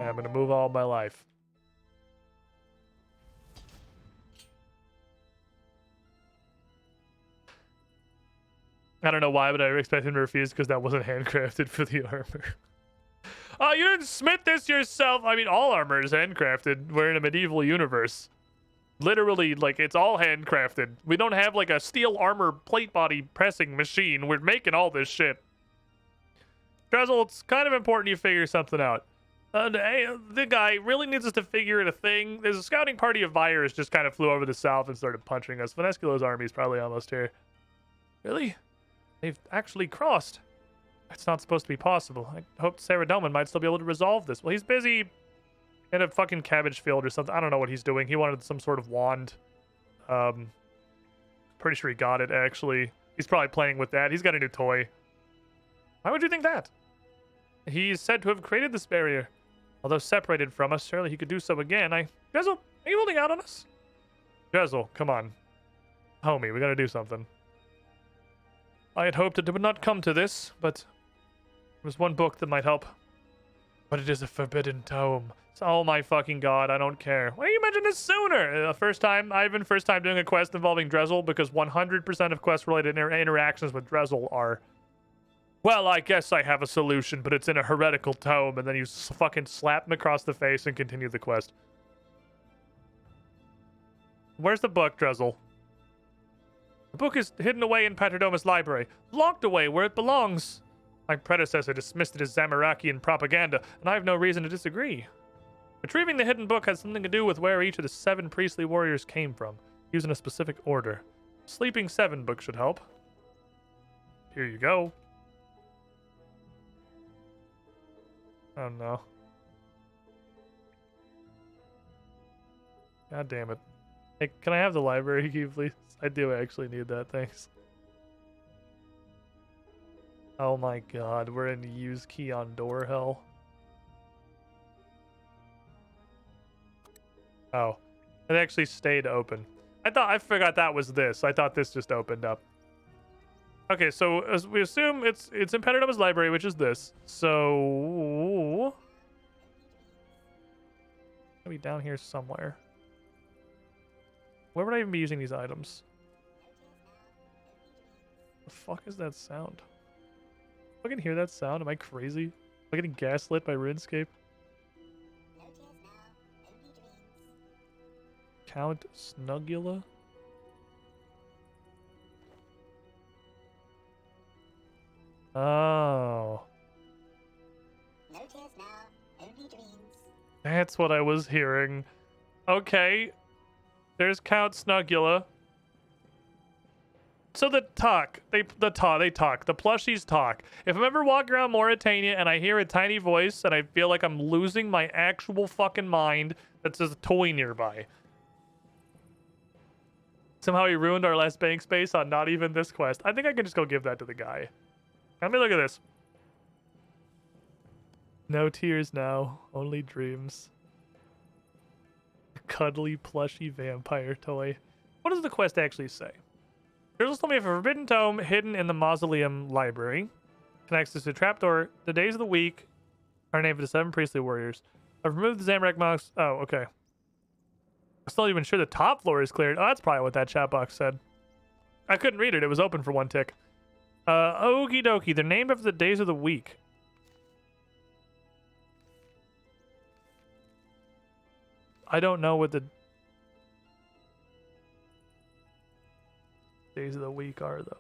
I'm gonna move all my life. I don't know why, but I expect him to refuse because that wasn't handcrafted for the armor. Oh, you didn't smith this yourself. I mean, all armor is handcrafted. We're in a medieval universe. Literally, like, it's all handcrafted. We don't have, like, a steel armor plate body pressing machine. We're making all this shit. Drizzle, it's kind of important you figure something out. The guy really needs us to figure out a thing. There's a scouting party of Vyres just kind of flew over the south and started punching us. Vanesculo's army is probably almost here. Really? They've actually crossed. It's not supposed to be possible. I hoped Saradomin might still be able to resolve this. Well, he's busy in a fucking cabbage field or something. I don't know what he's doing. He wanted some sort of wand. Pretty sure he got it, actually. He's probably playing with that. He's got a new toy. Why would you think that? He's said to have created this barrier. Although separated from us, surely he could do so again. Drizzle, are you holding out on us? Drizzle, come on. Homie, we gotta do something. I had hoped it would not come to this, but there was one book that might help. But it is a forbidden tome. Oh my fucking god, I don't care. Why didn't you mention this sooner? First time doing a quest involving Drizzle, because 100% of quest-related interactions with Drizzle are, well, I guess I have a solution, but it's in a heretical tome, and then you fucking slap him across the face and continue the quest. Where's the book, Drizzle? The book is hidden away in Paterdomus Library, locked away where it belongs. My predecessor dismissed it as Zamorakian propaganda, and I have no reason to disagree. Retrieving the hidden book has something to do with where each of the 7 priestly warriors came from, used in a specific order. Sleeping 7 book should help. Here you go. Oh no. God damn it. Hey, can I have the library key, please? I do actually need that, thanks. Oh my god, we're in use key on door hell. Oh, it actually stayed open. I forgot that was this. I thought this just opened up. Okay, so as we assume it's in Pennerdoma's library, which is this. So maybe down here somewhere. Where would I even be using these items? The fuck is that sound? I can hear that sound. Am I crazy? Am I getting gaslit by Runescape? Count Snugula? Oh. That's what I was hearing. Okay. There's Count Snugula. So they talk. They talk. The plushies talk. If I'm ever walking around Mauritania and I hear a tiny voice and I feel like I'm losing my actual fucking mind, that's just a toy nearby. Somehow he ruined our last bank space on not even this quest. I think I can just go give that to the guy. Let me look at this. No tears now, only dreams. Cuddly plushy vampire toy. What does the quest actually say? There's told me of a forbidden tome hidden in the mausoleum library. Connects us to a trapdoor. The days of the week are named for the 7 priestly warriors. I've removed the Zamrak monks. Oh, okay. I'm still even sure the top floor is cleared. Oh, that's probably what that chat box said. I couldn't read it. It was open for one tick. Okie dokie. They're named after the days of the week. I don't know what the days of the week are, though.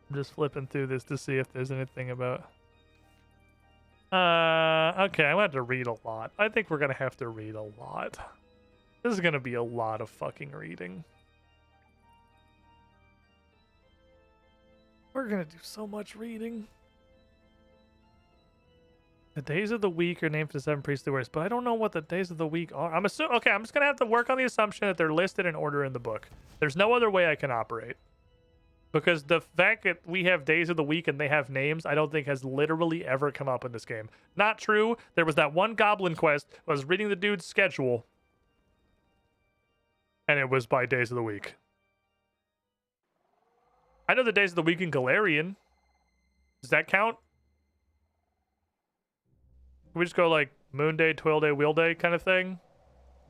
I'm just flipping through this to see if there's anything about... Okay, I'm gonna have to read a lot. I think we're gonna have to read a lot. This is gonna be a lot of fucking reading. We're gonna do so much reading. The days of the week are named for the 7 priestly warriors, but I don't know what the days of the week are. I'm just gonna have to work on the assumption that they're listed in order in the book. There's no other way I can operate. Because the fact that we have days of the week and they have names, I don't think has literally ever come up in this game. Not true. There was that one goblin quest. I was reading the dude's schedule. And it was by days of the week. I know the days of the week in Galarian. Does that count? Can we just go like Moon Day, Twill Day, Wheel Day kind of thing?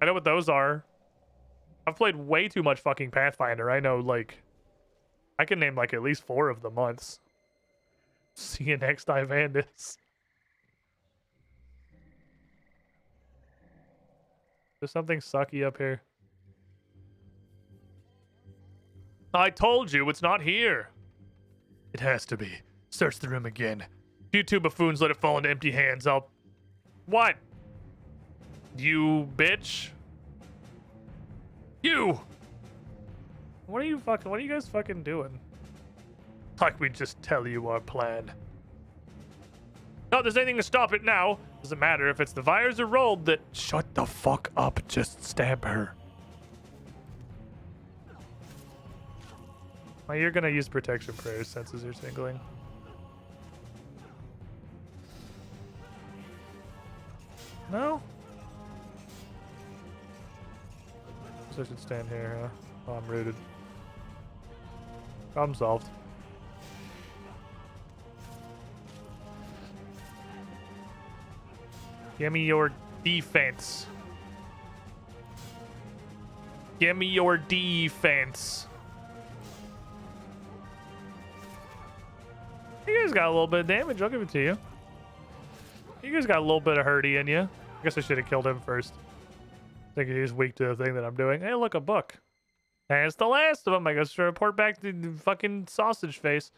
I know what those are. I've played way too much fucking Pathfinder. I know, like... I can name like at least 4 of the months. See you next time, Andis. There's something sucky up here. I told you, it's not here. It has to be. Search the room again. If you 2 buffoons let it fall into empty hands, I'll... What? You bitch? You! What are you guys fucking doing? Like we just tell you our plan. Not there's anything to stop it now. Doesn't matter if it's the Vires or Rolled that... Shut the fuck up. Just stab her. Well, you're gonna use protection prayers senses you're tingling. No? So I should stand here, huh? Oh, I'm rooted. Problem solved. Give me your defense. Give me your defense. You guys got a little bit of damage. I'll give it to you. You guys got a little bit of hurty in you. I guess I should have killed him first. I think he's weak to the thing that I'm doing. Hey, look, a book. And it's the last of them. I guess to report back to the fucking sausage face.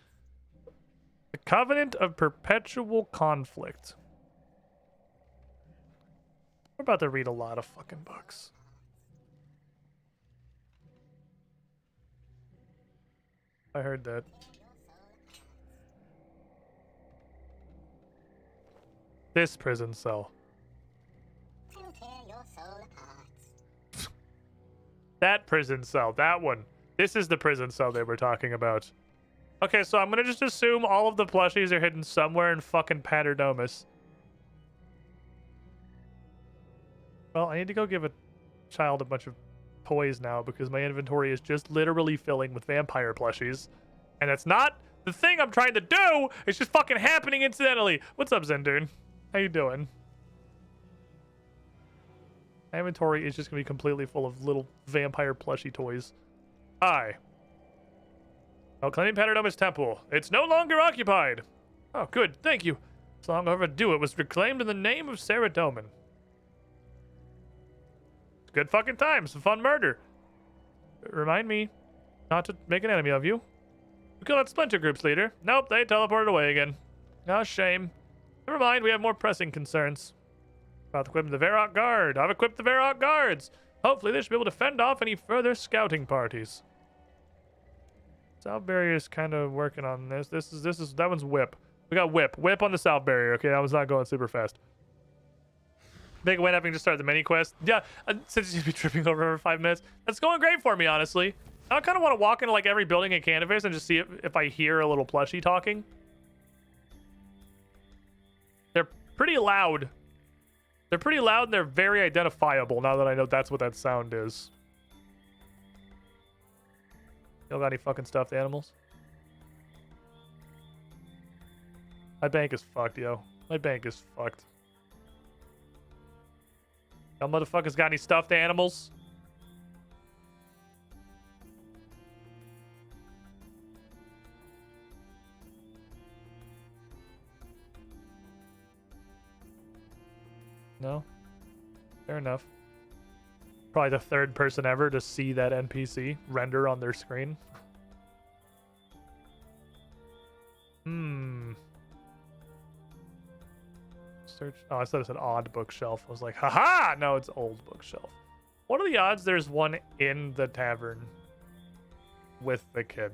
The Covenant of Perpetual Conflict. We're about to read a lot of fucking books. I heard that. This prison cell. That prison cell. That one. This is the prison cell they were talking about. Okay, so I'm gonna just assume all of the plushies are hidden somewhere in fucking Paternomus. Well, I need to go give a child a bunch of toys now because my inventory is just literally filling with vampire plushies. And that's not the thing I'm trying to do. It's just fucking happening incidentally. What's up, Zendune? How you doing? My inventory is just gonna be completely full of little vampire plushie toys. Hi. Oh, claiming Paternomus Temple. It's no longer occupied. Oh, good. Thank you. It's long overdue. It was reclaimed in the name of Sarah Doman. Good fucking time. Some fun murder. Remind me not to make an enemy of you. We killed that Splinter Group's leader. Nope, they teleported away again. Oh, shame. Never mind, we have more pressing concerns. About to equip the Varrock Guard. I've equipped the Varrock Guards. Hopefully they should be able to fend off any further scouting parties. South Barrier is kind of working on this. That one's Whip. We got Whip. Whip on the South Barrier. Okay, that one's not going super fast. Big win having just started the mini quest. Yeah, since you'd be tripping over every 5 minutes. That's going great for me, honestly. I kind of want to walk into like every building in Canvas and just see if I hear a little plushie talking. They're pretty loud. They're pretty loud and they're very identifiable now that I know that's what that sound is. Y'all got any fucking stuffed animals? My bank is fucked, yo. My bank is fucked. Y'all motherfuckers got any stuffed animals? No? Fair enough. Probably the third person ever to see that NPC render on their screen. Search. Oh, I thought it said odd bookshelf. I was like, haha! No, it's old bookshelf. What are the odds there's one in the tavern with the kid?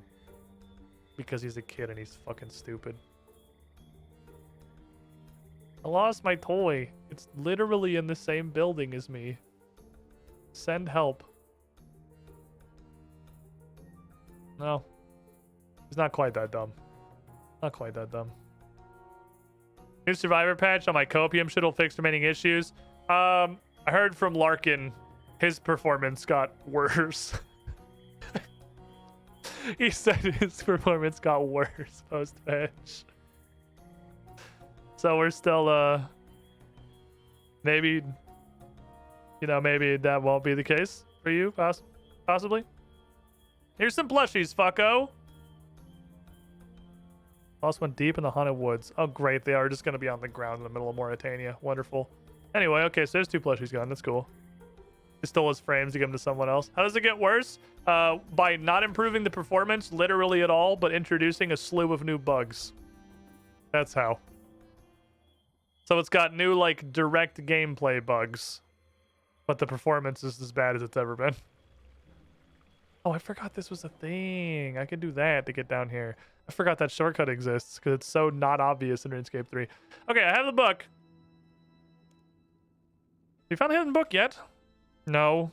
Because he's a kid and he's fucking stupid. I lost my toy. It's literally in the same building as me. Send help. No. He's not quite that dumb. Not quite that dumb. New survivor patch on my copium shit'll fix remaining issues. I heard from Larkin his performance got worse. He said his performance got worse post-patch. So we're still maybe, you know, maybe that won't be the case for you, possibly. Here's some plushies, fucko. Lost one deep in the haunted woods. Oh, great. They are just going to be on the ground in the middle of Mauritania. Wonderful. Anyway, okay, so there's 2 plushies gone. That's cool. He stole his frames to give them to someone else. How does it get worse? By not improving the performance literally at all, but introducing a slew of new bugs. That's how. So it's got new, like, direct gameplay bugs. But the performance is as bad as it's ever been. Oh, I forgot this was a thing. I could do that to get down here. I forgot that shortcut exists because it's so not obvious in RuneScape 3. Okay, I have the book. You found the hidden book yet? No.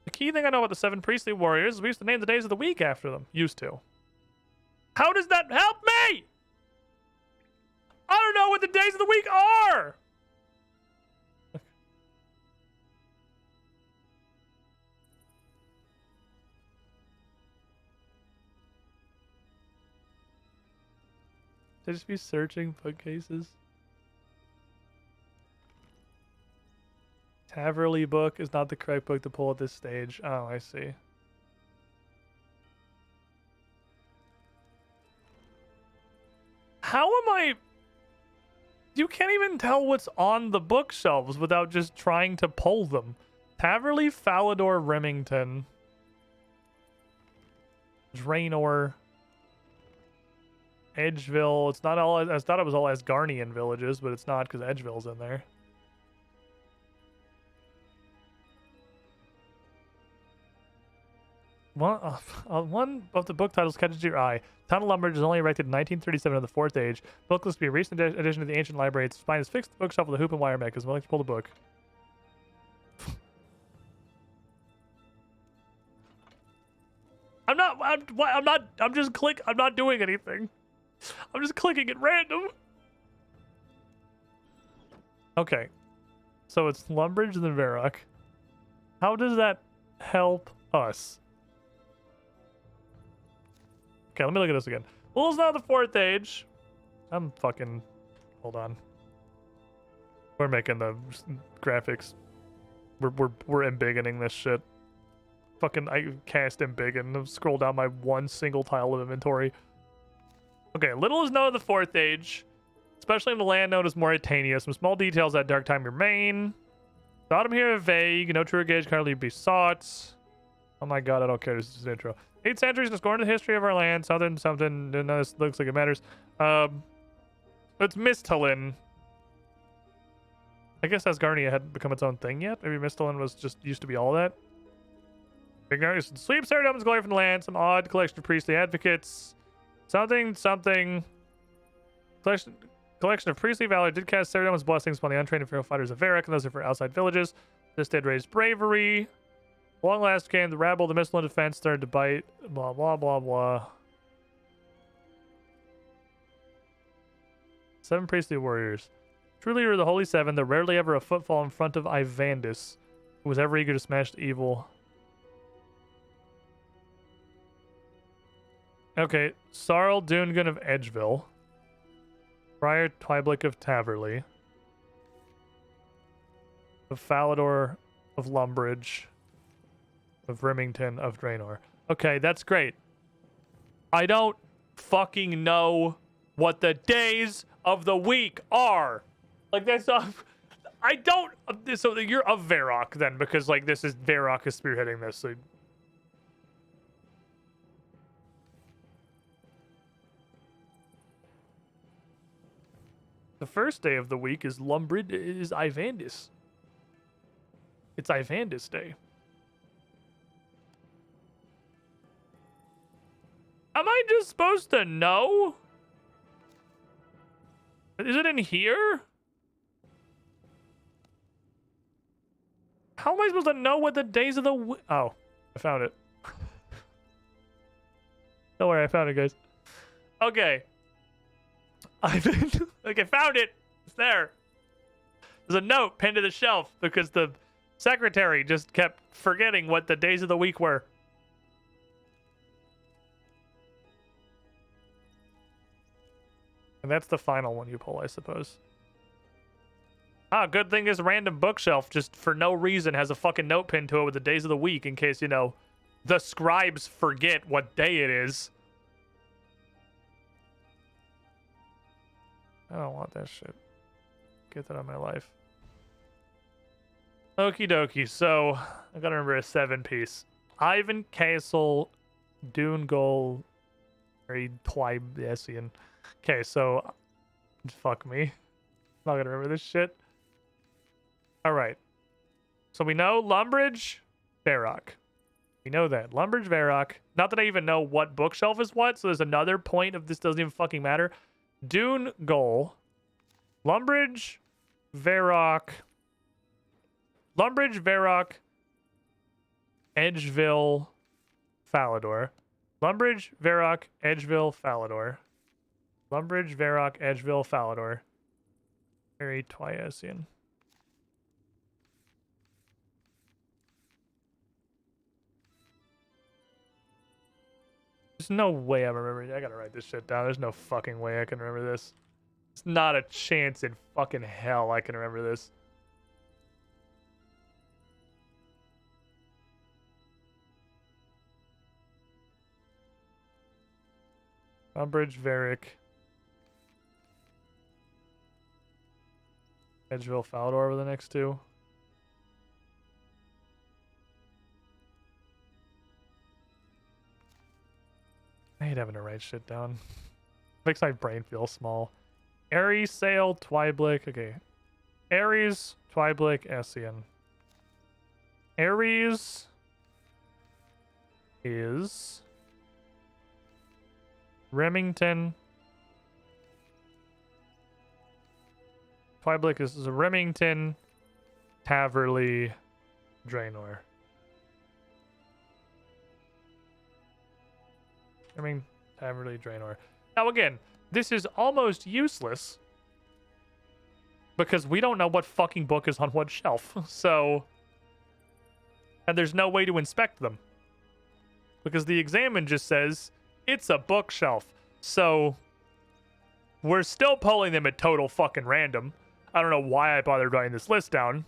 The key thing I know about the 7 priestly warriors is we used to name the days of the week after them. Used to. How does that help me? I don't know what the days of the week are. Should I just be searching bookcases? Taverley book is not the correct book to pull at this stage. Oh, I see. How am I... You can't even tell what's on the bookshelves without just trying to pull them. Taverley, Falador, Remington. Draenor. Edgeville. It's not all. I thought it was all Asgarnian villages, but it's not because Edgeville's in there. One of the book titles catches your eye. Town of Lumbridge was only erected in 1937 in the Fourth Age. The book looks to be a recent addition to the ancient library. Its spine is fixed to the bookshelf with a hoop and wire mechanism. I'd like to pull the book. I'm not doing anything. I'm just clicking at random. Okay. So it's Lumbridge and then Varrock. How does that help us? Okay, let me look at this again. Well, it's not the Fourth Age. I'm fucking... Hold on. We're making the graphics. We're embiggening this shit. Fucking, I cast embiggen. Scroll down my one single tile of inventory. Okay, little is known of the Fourth Age, especially in the land known as Mauritania. Some small details that dark time remain. The autumn here are vague. No true gauge currently be sought. Oh my god, I don't care. This is an intro. 8 centuries to score into the history of our land. Something. No, this looks like it matters. It's Mistalin. I guess Asgarnia hadn't become its own thing yet. Maybe Mistalin was just used to be all that. Ignorance. Sleep, Saradomin's glory from the land. Some odd collection of priestly advocates. Something. Collection of priestly valor did cast Saradomin's blessings upon the untrained imperial fighters of Varrock, and those are for outside villages. This did raise bravery. Long last came the rabble, the missile and defense started to bite. Blah, blah, blah, blah. 7 priestly warriors. Truly are the Holy Seven, though rarely ever a footfall in front of Ivandis, who was ever eager to smash the evil. Okay, Sarl Dungan of Edgeville. Friar Twyblick of Taverley. The Falador of Lumbridge. Of Rimington of Draenor. Okay, that's great. I don't fucking know what the days of the week are. Like, that's not... I don't... So you're of Varrock, then, because, like, this is... Varrock is spearheading this, so... The first day of the week is Lumbridge... is Ivandis. It's Ivandis Day. Am I just supposed to know? Is it in here? How am I supposed to know what the days of the oh, I found it. Don't worry, I found it, guys. Okay. Okay, found it. It's there. There's a note pinned to the shelf because the secretary just kept forgetting what the days of the week were. And that's the final one you pull, I suppose. Ah, good thing this random bookshelf just for no reason has a fucking note pinned to it with the days of the week in case, you know, the scribes forget what day it is. I don't want that shit. Get that out of my life. Okie dokie, so I gotta remember a 7-piece. Ivan Castle, Doongol, Twibesian. Okay, so fuck me. I'm not gonna remember this shit. Alright. So we know Lumbridge, Varrock. We know that. Lumbridge, Varrock. Not that I even know what bookshelf is what, so there's another point of this doesn't even fucking matter. Dune Goal. Lumbridge, Varrock. Lumbridge, Varrock. Edgeville, Falador. Lumbridge, Varrock, Edgeville, Falador. Lumbridge, Varrock, Edgeville, Falador. Very Twyesian. There's no way I'm remembering. I gotta write this shit down. There's no fucking way I can remember this. It's not a chance in fucking hell I can remember this. Lumbridge, Varric. Edgeville, Falador were the next two. I hate having to write shit down. Makes my brain feel small. Ares, Sail, Twyblick. Okay. Ares, Twyblick, Essien. Ares is Remington. Twyblick is Remington, Taverley, Draenor. Taverley, Draenor. Now again, this is almost useless because we don't know what fucking book is on what shelf. So, and there's no way to inspect them because the examine just says it's a bookshelf. So, we're still pulling them at total fucking random. I don't know why I bothered writing this list down.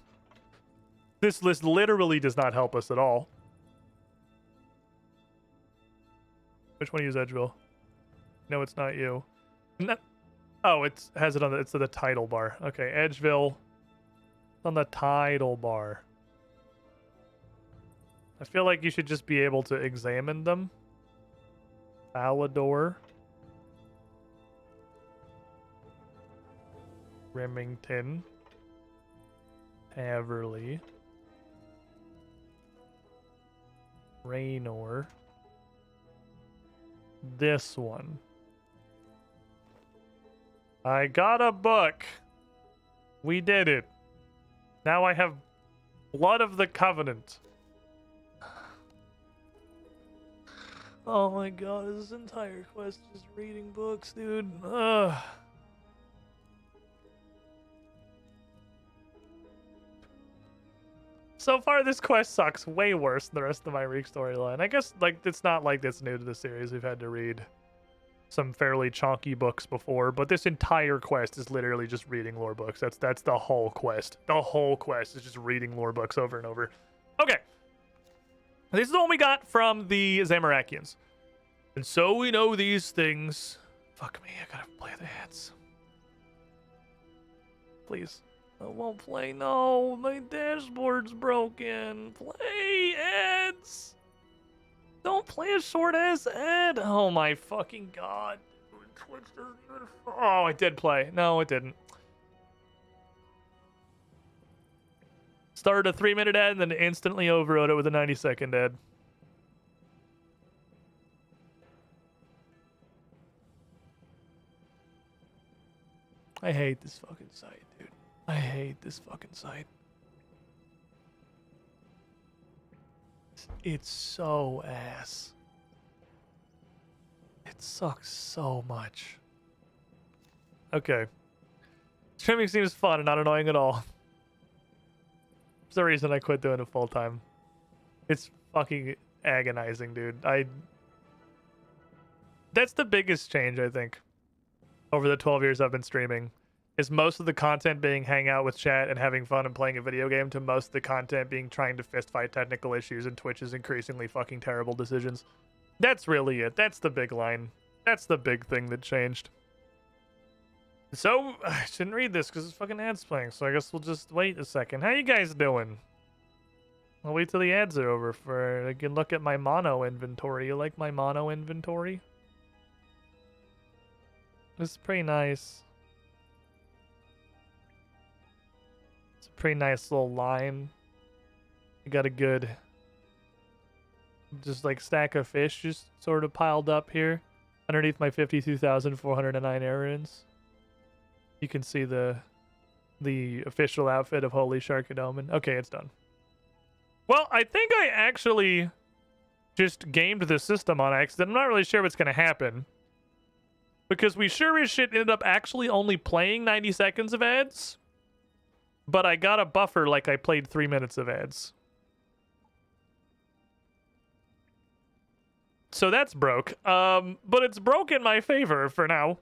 This list literally does not help us at all. Which one of you is Edgeville? No, it's not you. No. Oh, it has it on the, it's the title bar. Okay, Edgeville. It's on the title bar. I feel like you should just be able to examine them. Alador. Remington. Haverley. Raynor. This one. I got a book. We did it. Now I have Blood of the Covenant. Oh my god, this entire quest is just reading books, dude. Ugh. So far, this quest sucks way worse than the rest of my Reek storyline. I guess, like, it's not like it's new to the series. We've had to read some fairly chonky books before, but this entire quest is literally just reading lore books. That's the whole quest. The whole quest is just reading lore books over and over. Okay. This is the one we got from the Zamorakians. And so we know these things. Fuck me, I gotta play the ads. Please. I won't play. No, my dashboard's broken. Play ads. Don't play a short ass ad. Oh my fucking god. Twitch doesn't even. Oh, it did play. No, it didn't. Started a 3-minute ad and then instantly overrode it with a 90-second ad. I hate this fucking site, dude. I hate this fucking site. It's so ass. It sucks so much. Okay. Streaming seems fun and not annoying at all. It's the reason I quit doing it full time. It's fucking agonizing, dude. That's the biggest change, I think, over the 12 years I've been streaming. Is most of the content being hang out with chat and having fun and playing a video game to most of the content being trying to fist fight technical issues and Twitch's increasingly fucking terrible decisions. That's really it. That's the big line. That's the big thing that changed. So, I shouldn't read this because it's fucking ads playing, so I guess we'll just wait a second. How you guys doing? I'll wait till the ads are over for I can look at my mono inventory. You like my mono inventory? It's pretty nice. Pretty nice little line. You got a good just like stack of fish just sort of piled up here underneath my 52,409 errands. You can see the official outfit of Holy Sharkadoman. Okay, it's done. Well, I think I actually just gamed the system on accident. I'm not really sure what's gonna happen. Because we sure as shit ended up actually only playing 90 seconds of ads. But I got a buffer like I played 3 minutes of ads. So that's broke. But it's broke in my favor for now.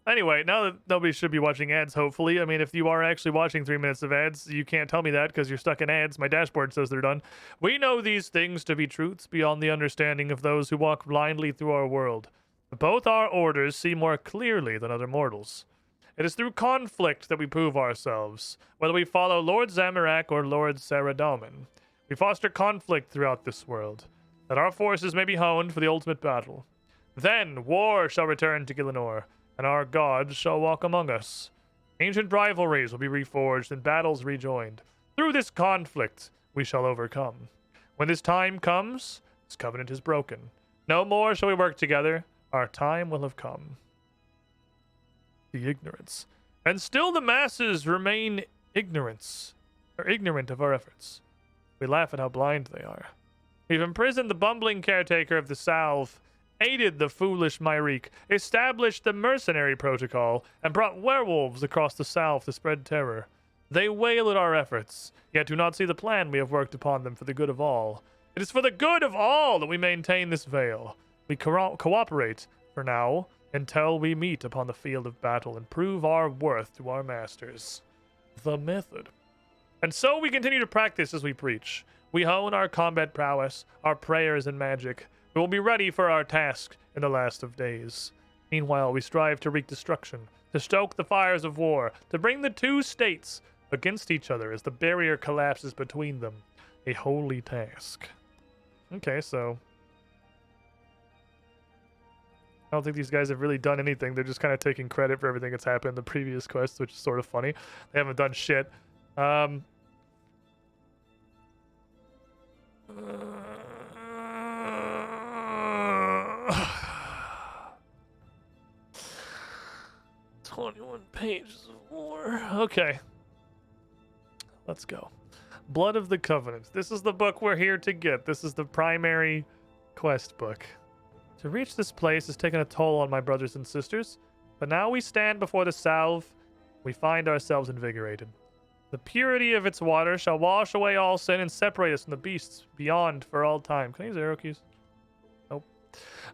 Anyway, now that nobody should be watching ads, hopefully. I mean, if you are actually watching 3 minutes of ads, you can't tell me that because you're stuck in ads. My dashboard says they're done. We know these things to be truths beyond the understanding of those who walk blindly through our world. Both our orders see more clearly than other mortals. It is through conflict that we prove ourselves, whether we follow Lord Zamorak or Lord Saradomin. We foster conflict throughout this world, that our forces may be honed for the ultimate battle. Then war shall return to Gielinor, and our gods shall walk among us. Ancient rivalries will be reforged and battles rejoined. Through this conflict we shall overcome. When this time comes, this covenant is broken. No more shall we work together. Our time will have come. The ignorance. And still the masses remain ignorant of our efforts. We laugh at how blind they are. We've imprisoned the bumbling caretaker of the South, aided the foolish Myrique, established the mercenary protocol, and brought werewolves across the South to spread terror. They wail at our efforts, yet do not see the plan we have worked upon them for the good of all. It is for the good of all that we maintain this veil. We cooperate, for now, until we meet upon the field of battle and prove our worth to our masters. The method. And so we continue to practice as we preach. We hone our combat prowess, our prayers and magic. We will be ready for our task in the last of days. Meanwhile, we strive to wreak destruction, to stoke the fires of war, to bring the two states against each other as the barrier collapses between them. A holy task. Okay, so I don't think these guys have really done anything. They're just kind of taking credit for everything that's happened in the previous quests, which is sort of funny. They haven't done shit. 21 pages of war. Okay. Let's go. Blood of the Covenant. This is the book we're here to get. This is the primary quest book. To reach this place has taken a toll on my brothers and sisters, but now we stand before the salve. We find ourselves invigorated. The purity of its water shall wash away all sin and separate us from the beasts beyond for all time. Can I use arrow keys? Nope.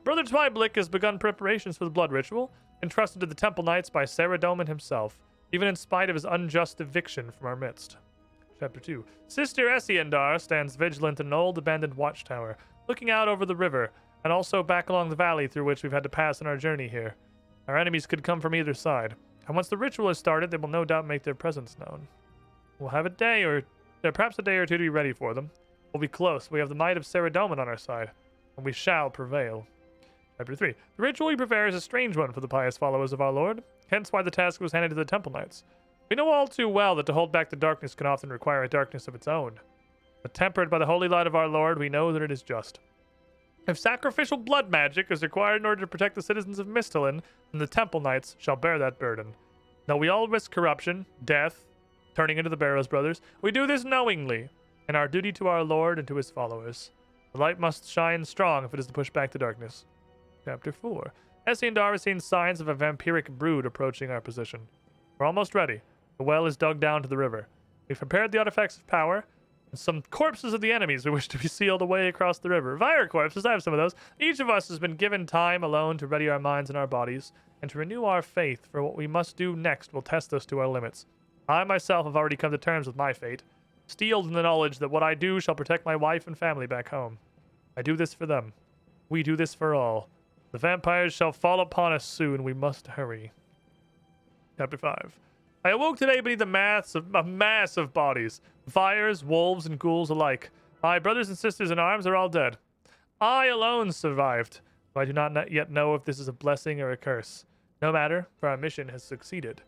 Brother Twyblick has begun preparations for the blood ritual, entrusted to the Temple Knights by Saradomin himself, even in spite of his unjust eviction from our midst. Chapter 2. Sister Essiendar stands vigilant in an old abandoned watchtower, looking out over the river, and also back along the valley through which we've had to pass on our journey here. Our enemies could come from either side, and once the ritual is started, they will no doubt make their presence known. We'll have perhaps a day or two to be ready for them. We'll be close. We have the might of Saradomin on our side, and we shall prevail. Chapter 3. The ritual we prepare is a strange one for the pious followers of our Lord, hence why the task was handed to the Temple Knights. We know all too well that to hold back the darkness can often require a darkness of its own. But tempered by the holy light of our Lord, we know that it is just. If sacrificial blood magic is required in order to protect the citizens of Mistalin, then the Temple Knights shall bear that burden. Though we all risk corruption, death, turning into the Barrows brothers, we do this knowingly, in our duty to our Lord and to his followers. The light must shine strong if it is to push back the darkness. Chapter 4. Essiendar has seen signs of a vampiric brood approaching our position. We're almost ready. The well is dug down to the river. We've prepared the artifacts of power, and some corpses of the enemies we wish to be sealed away across the river. Vire corpses, I have some of those. Each of us has been given time alone to ready our minds and our bodies, and to renew our faith, for what we must do next will test us to our limits. I myself have already come to terms with my fate, steeled in the knowledge that what I do shall protect my wife and family back home. I do this for them. We do this for all. The vampires shall fall upon us soon. We must hurry. Chapter 5. I awoke today beneath a mass of bodies. Fires, wolves, and ghouls alike. My brothers and sisters in arms are all dead. I alone survived, though I do not yet know if this is a blessing or a curse. No matter, for our mission has succeeded.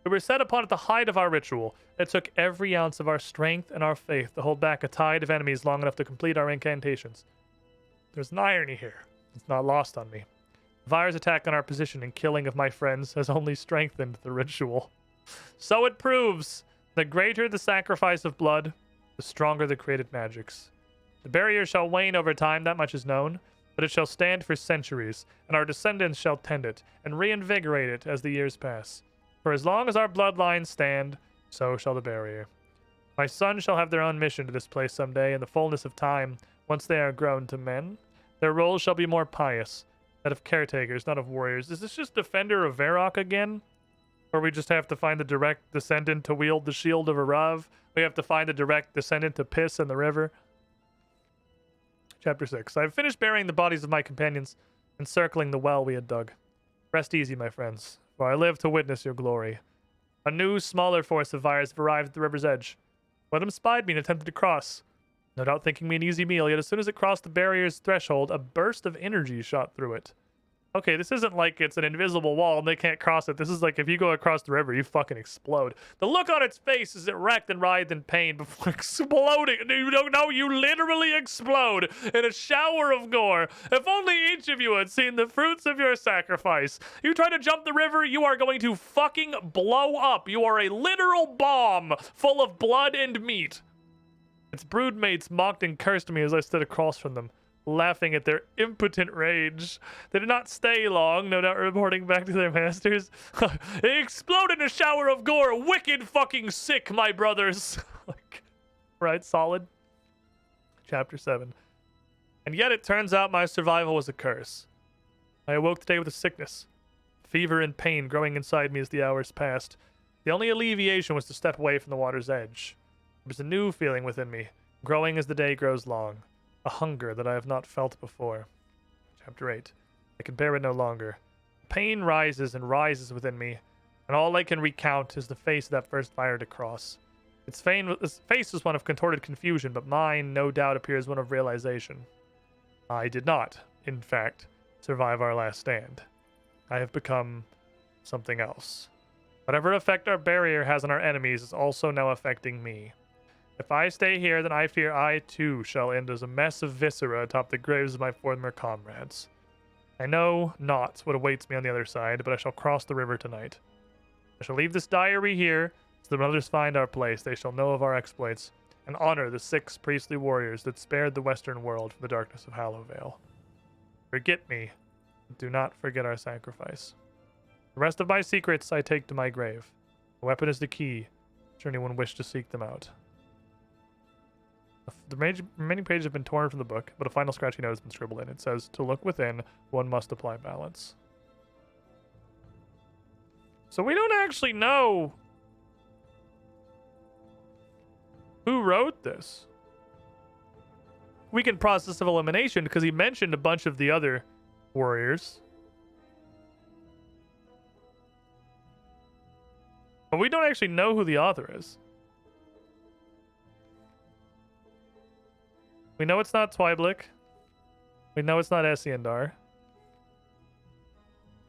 We were set upon at the height of our ritual. It took every ounce of our strength and our faith to hold back a tide of enemies long enough to complete our incantations. There's an irony here. It's not lost on me. Vire's attack on our position and killing of my friends has only strengthened the ritual. So it proves, the greater the sacrifice of blood, the stronger the created magics. The barrier shall wane over time, that much is known, but it shall stand for centuries, and our descendants shall tend it, and reinvigorate it as the years pass. For as long as our bloodlines stand, so shall the barrier. My sons shall have their own mission to this place someday, in the fullness of time, once they are grown to men. Their roles shall be more pious, that of caretakers, not of warriors. Is this just Defender of Varrock again? Or we just have to find the direct descendant to wield the shield of Arav? We have to find the direct descendant to piss in the river? Chapter 6. I have finished burying the bodies of my companions, encircling the well we had dug. Rest easy, my friends, for I live to witness your glory. A new, smaller force of Vires have arrived at the river's edge. One of them spied me and attempted to cross, no doubt thinking me an easy meal, yet as soon as it crossed the barrier's threshold, a burst of energy shot through it. Okay, this isn't like it's an invisible wall and they can't cross it. This is like if you go across the river, you fucking explode. The look on its face as it wrecked and writhed in pain before exploding. You don't know, you literally explode in a shower of gore. If only each of you had seen the fruits of your sacrifice. You try to jump the river, you are going to fucking blow up. You are a literal bomb full of blood and meat. Its broodmates mocked and cursed me as I stood across from them, laughing at their impotent rage. They did not stay long, no doubt reporting back to their masters. They exploded in a shower of gore. Wicked fucking sick, my brothers. Right, solid. Chapter 7. And yet it turns out my survival was a curse. I awoke today with a sickness, fever and pain growing inside me as the hours passed. The only alleviation was to step away from the water's edge. There was a new feeling within me, growing as the day grows long. A hunger that I have not felt before. Chapter 8. I can bear it no longer. Pain rises and rises within me, and all I can recount is the face of that first fire to cross. Its face was one of contorted confusion, but mine no doubt appears one of realization. I did not, in fact, survive our last stand. I have become something else. Whatever effect our barrier has on our enemies is also now affecting me. If I stay here, then I fear I too shall end as a mess of viscera atop the graves of my former comrades. I know not what awaits me on the other side, but I shall cross the river tonight. I shall leave this diary here, so that when others find our place, they shall know of our exploits, and honor the 6 priestly warriors that spared the western world from the darkness of Hallowvale. Forget me, but do not forget our sacrifice. The rest of my secrets I take to my grave. The weapon is the key, should anyone wish to seek them out. The remaining pages have been torn from the book, but a final scratchy note has been scribbled in. It says, to look within, one must apply balance. So we don't actually know who wrote this. We can process of elimination because he mentioned a bunch of the other warriors. But we don't actually know who the author is. We know it's not Twyblick. We know it's not Essiendar.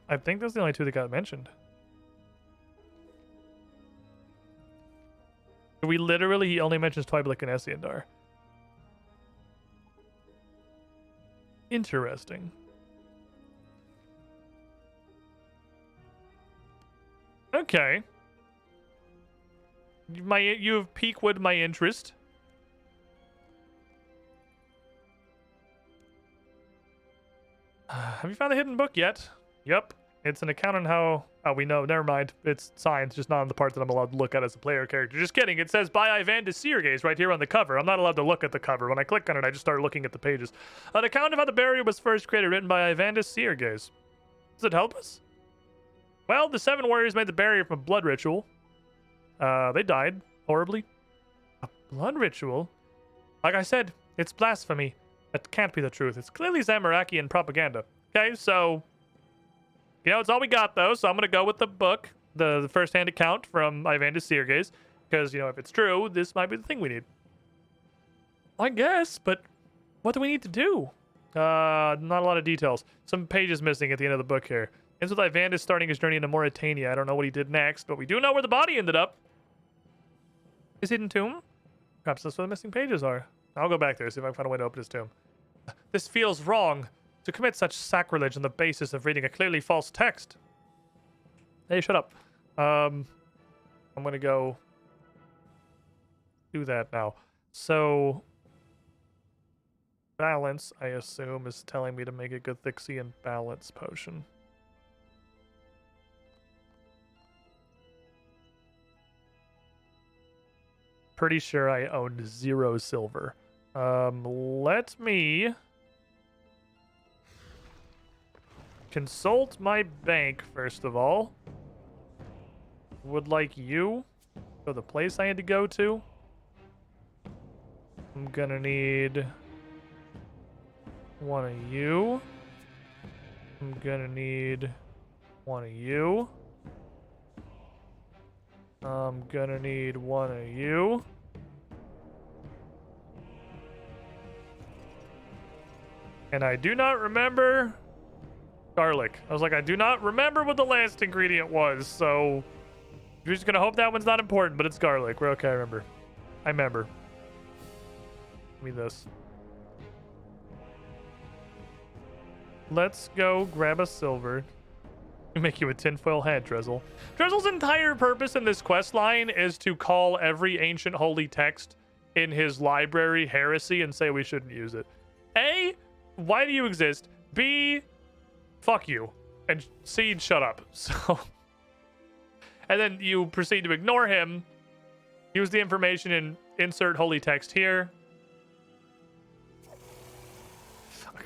I think that's the only 2 that got mentioned. He only mentions Twyblick and Essiendar. Interesting. Okay. You have piqued my interest. Have you found the hidden book yet? Yep. It's an account on how... Oh, we know. Never mind. It's signed, just not on the part that I'm allowed to look at as a player character. Just kidding. It says by Ivandis Seergaze right here on the cover. I'm not allowed to look at the cover. When I click on it, I just start looking at the pages. An account of how the barrier was first created, written by Ivandis Seergaze. Does it help us? Well, the 7 warriors made the barrier from a blood ritual. They died horribly. A blood ritual? Like I said, it's blasphemy. That can't be the truth. It's clearly Zamarakian propaganda. Okay, so... You know, it's all we got, though, so I'm going to go with the book, the first-hand account from Ivandis Seergaze, because, you know, if it's true, this might be the thing we need. I guess, but what do we need to do? Not a lot of details. Some pages missing at the end of the book here. Ends with Ivandis starting his journey into Mauritania. I don't know what he did next, but we do know where the body ended up. His hidden tomb? Perhaps that's where the missing pages are. I'll go back there, see if I can find a way to open his tomb. This feels wrong. To commit such sacrilege on the basis of reading a clearly false text. Hey, shut up. I'm gonna go do that now. So, balance, I assume, is telling me to make a Gothixian balance potion. Pretty sure I owned 0 silver. Let me consult my bank, first of all. Would like you go the place I had to go to. I'm gonna need 1 of you. I'm gonna need 1 of you. I'm gonna need 1 of you. And I do not remember Garlic. I was like, I do not remember what the last ingredient was, so we're just gonna hope that one's not important, but it's garlic. We're okay, I remember. I remember. Give me this. Let's go grab a silver. Make you a tinfoil hat, Drizzle. Drizzle's entire purpose in this quest line is to call every ancient holy text in his library heresy and say we shouldn't use it. A, why do you exist? B, fuck you. And C, shut up. So, and then you proceed to ignore him, use the information in insert holy text here. Fuck.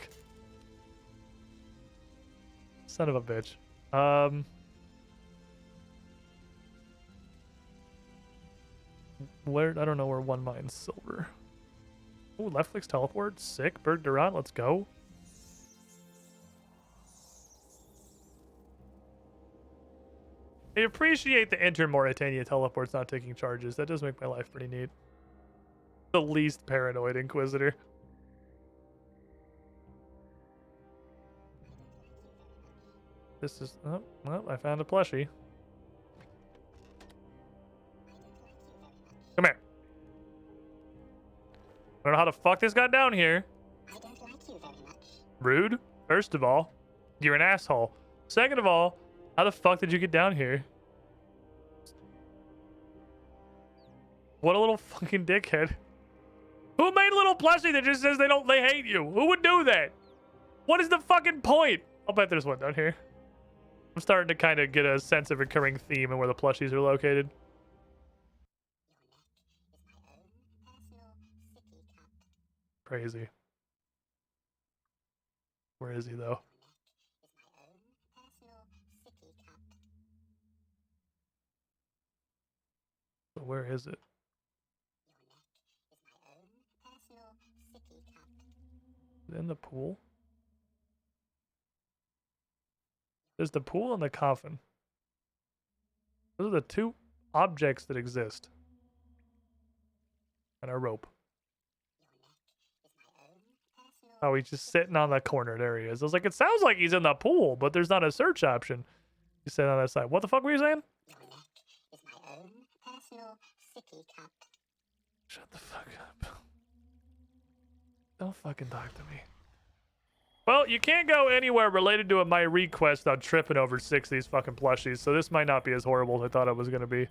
Son of a bitch. Where, I don't know where one mines silver. Ooh, left clicks teleport. Sick. Berg Durant, let's go. I appreciate the Enter Mauritania teleports not taking charges. That does make my life pretty neat. The least paranoid Inquisitor. This is... Oh, well, I found a plushie. Come here. I don't know how the fuck this got down here. I don't like you very much. Rude. First of all, you're an asshole. Second of all, how the fuck did you get down here? What a little fucking dickhead. Who made a little plushie that just says they hate you? Who would do that? What is the fucking point? I'll bet there's one down here. I'm starting to kind of get a sense of recurring theme and where the plushies are located. Crazy. Where is he though? So where is it? Is it in the pool? There's the pool and the coffin. Those are the two objects that exist. And a rope. Oh, he's just sitting on the corner. There he is. I was like, it sounds like he's in the pool, but there's not a search option. He's sitting on that side. What the fuck were you saying? Your neck is my own personal sippy cup. Shut the fuck up. Don't fucking talk to me. Well, you can't go anywhere related to my request without tripping over 6 of these fucking plushies, so this might not be as horrible as I thought it was going to be.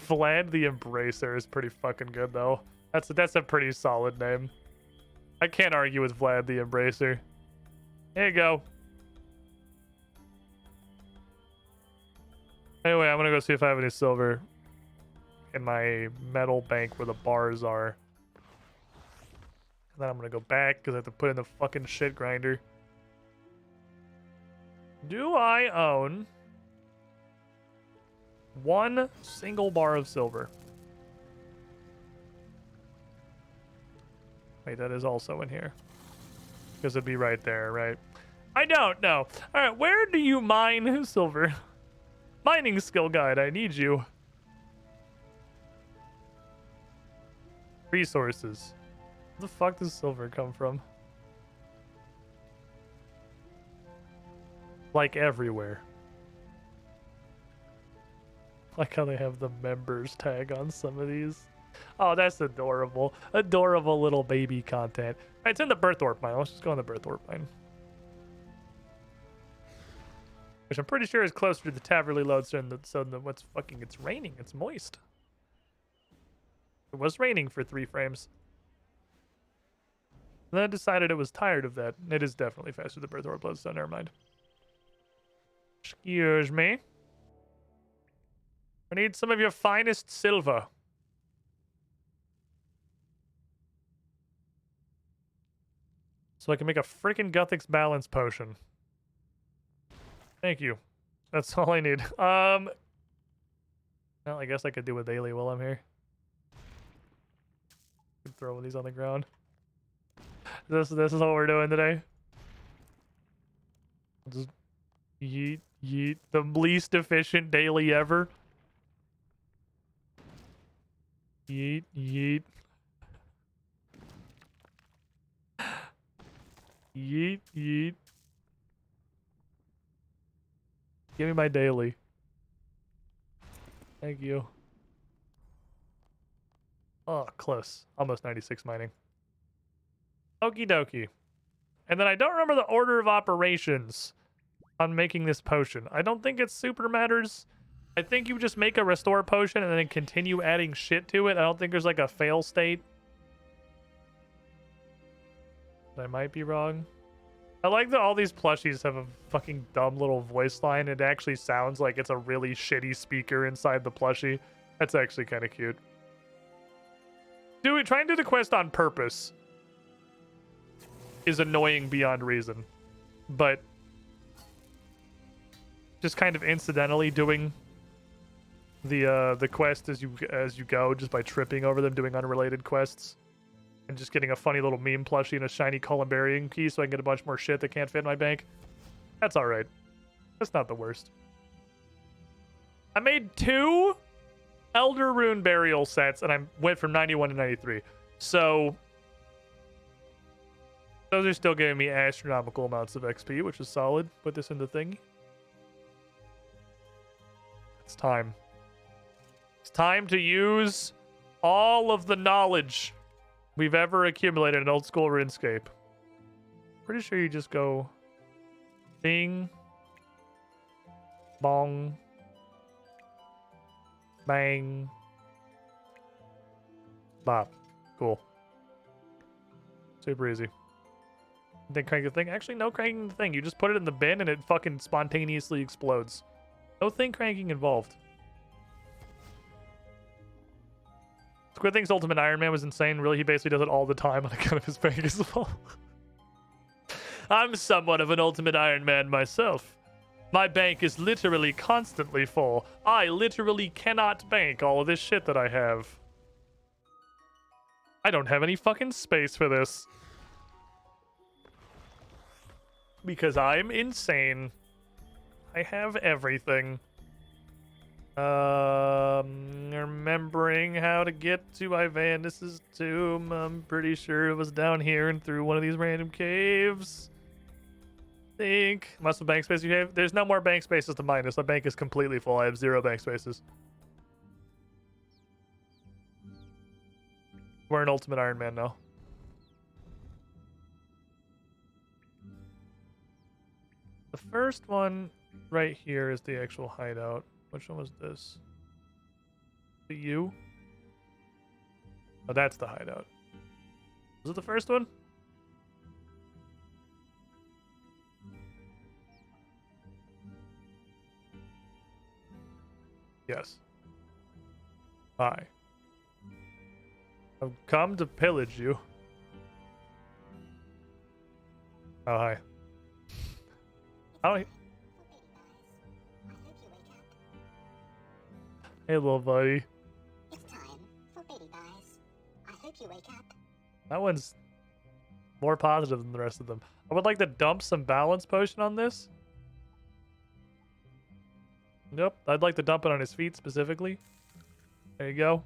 Vlad the Embracer is pretty fucking good, though. That's a pretty solid name. I can't argue with Vlad the Embracer. Here you go. Anyway, I'm gonna go see if I have any silver in my metal bank where the bars are. And then I'm gonna go back because I have to put in the fucking shit grinder. Do I own 1 single bar of silver? Wait, that is also in here. Because it'd be right there, right? I don't know. All right, where do you mine silver? Mining skill guide, I need you. Resources. Where the fuck does silver come from? Like everywhere. Like how they have the members tag on some of these. Oh, that's adorable. Adorable little baby content. Right, it's in the Birthorpe mine. Let's just go in the Birthorpe mine. Which I'm pretty sure is closer to the Taverley Lodestone than what's fucking... It's raining. It's moist. It was raining for 3 frames. And then I decided it was tired of that. It is definitely faster than Birthorpe Lodestone. Never mind. Excuse me. I need some of your finest silver. So I can make a freaking Guthix balance potion. Thank you. That's all I need. Well, I guess I could do a daily while I'm here. Throw one of these on the ground. This is what we're doing today. Just yeet, yeet. The least efficient daily ever. Yeet, yeet. Yeet, yeet. my daily. Thank you. Oh, close. Almost 96 mining. Okie dokie. And then I don't remember the order of operations on making this potion. I don't think it super matters. I think you just make a restore potion and then continue adding shit to it. I don't think there's like a fail state. I might be wrong. I like that all these plushies have a fucking dumb little voice line. It actually sounds like it's a really shitty speaker inside the plushie. That's actually kind of cute. Try and do the quest on purpose is annoying beyond reason, but just kind of incidentally doing the quest as you go, just by tripping over them, doing unrelated quests, and just getting a funny little meme plushie and a shiny columbarium key so I can get a bunch more shit that can't fit in my bank. That's all right. That's not the worst. I made 2 Elder Rune burial sets, and I went from 91 to 93. So those are still giving me astronomical amounts of XP, which is solid. Put this in the thing. It's time. It's time to use all of the knowledge we've ever accumulated in old school RuneScape. Pretty sure you just go bing, bong, bang, bop. Cool. Super easy. Then crank the thing. Actually, no cranking the thing. You just put it in the bin and it fucking spontaneously explodes. No thing cranking involved. Squid thinks Ultimate Iron Man was insane. Really, he basically does it all the time on account of his bank as well. I'm somewhat of an Ultimate Iron Man myself. My bank is literally constantly full. I literally cannot bank all of this shit that I have. I don't have any fucking space for this. Because I'm insane. I have everything. Remembering how to get to Ivandis' tomb. I'm pretty sure it was down here and through one of these random caves. Think. Muscle bank space you have? There's no more bank spaces to minus. My bank is completely full. I have 0 bank spaces. We're an Ultimate Iron Man now. The first one right here is the actual hideout. Which one was this? The U? Oh, that's the hideout. Was it the first one? Yes. Hi. I've come to pillage you. Oh, hi. I don't... Hey, little buddy. It's time for baby buys. I hope you wake up. That one's more positive than the rest of them. I would like to dump some balance potion on this. Nope. I'd like to dump it on his feet specifically. There you go.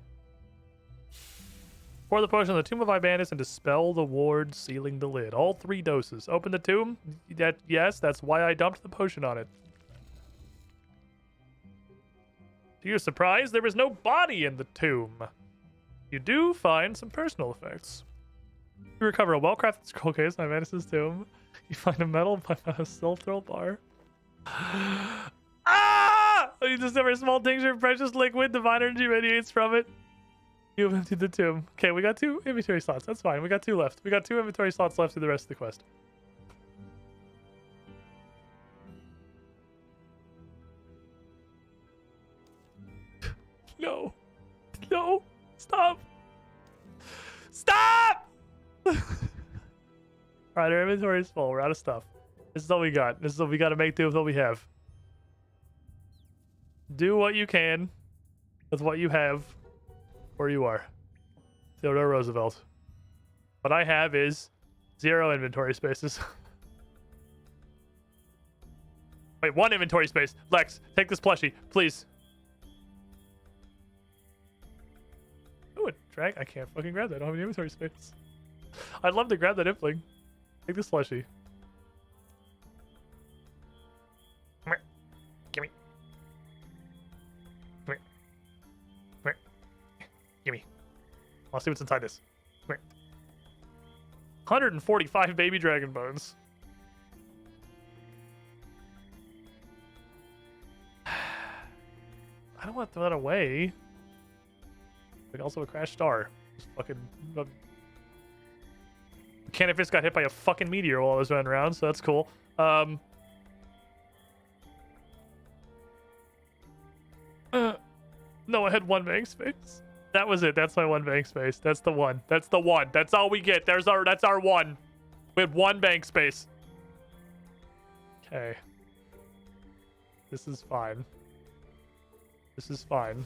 Pour the potion on the tomb of Ivandis and dispel the ward sealing the lid. All 3 doses. Open the tomb. Yes, that's why I dumped the potion on it. To your surprise, there is no body in the tomb. You do find some personal effects. You recover a well-crafted scroll case in Ivandis' tomb. You find a metal silver bar. Ah! You discover a small tincture of precious liquid. Divine energy radiates from it. You have emptied the tomb. Okay, we got 2 inventory slots. That's fine. We got 2 left. We got 2 inventory slots left through the rest of the quest. No. No. Stop. Stop! Alright, our inventory is full. We're out of stuff. This is all we got. This is what we got to make do with what we have. Do what you can with what you have where you are. Theodore Roosevelt. What I have is 0 inventory spaces. Wait, 1 inventory space. Lex, take this plushie, please. Oh, a drag. I can't fucking grab that. I don't have any inventory space. I'd love to grab that impling. Take this plushie. Gimme. I'll see what's inside this. Come here. 145 baby dragon bones. I don't want to throw that away. Like also a crash star. Just fucking. Canifist got hit by a fucking meteor while I was running around, so that's cool. No, I had one bank space. That was it. That's my one bank space. That's the one. That's the one. That's all we get. That's our one. We had one bank space. Okay. This is fine. This is fine.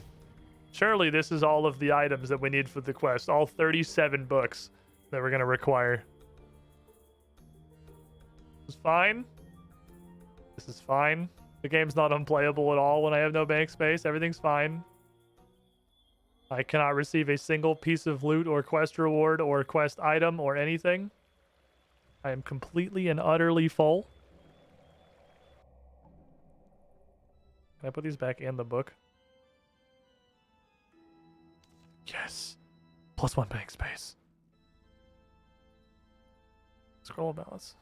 Surely this is all of the items that we need for the quest. All 37 books that we're going to require. This is fine. This is fine. The game's not unplayable at all when I have no bank space. Everything's fine. I cannot receive a single piece of loot or quest reward or quest item or anything. I am completely and utterly full. Can I put these back in the book? Yes. +1 bank space. Scroll balance.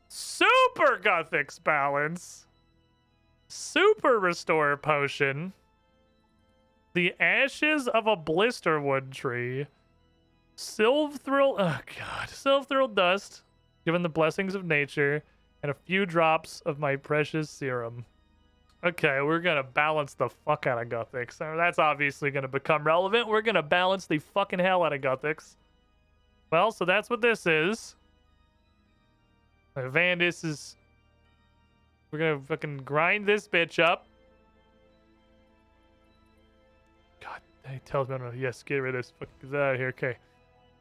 Super Gothic's balance. Super restore potion. The ashes of a blisterwood tree. Sylvthril. Oh god. Sylvthril dust. Given the blessings of nature. And a few drops of my precious serum. Okay, we're gonna balance the fuck out of Gothics. So that's obviously gonna become relevant. We're gonna balance the fucking hell out of Gothics. Well, so that's what this is. Vandis is... We're gonna fucking grind this bitch up. God, he tells me I'm gonna... Yes, get rid of this. Fuck, get that out of here. Okay.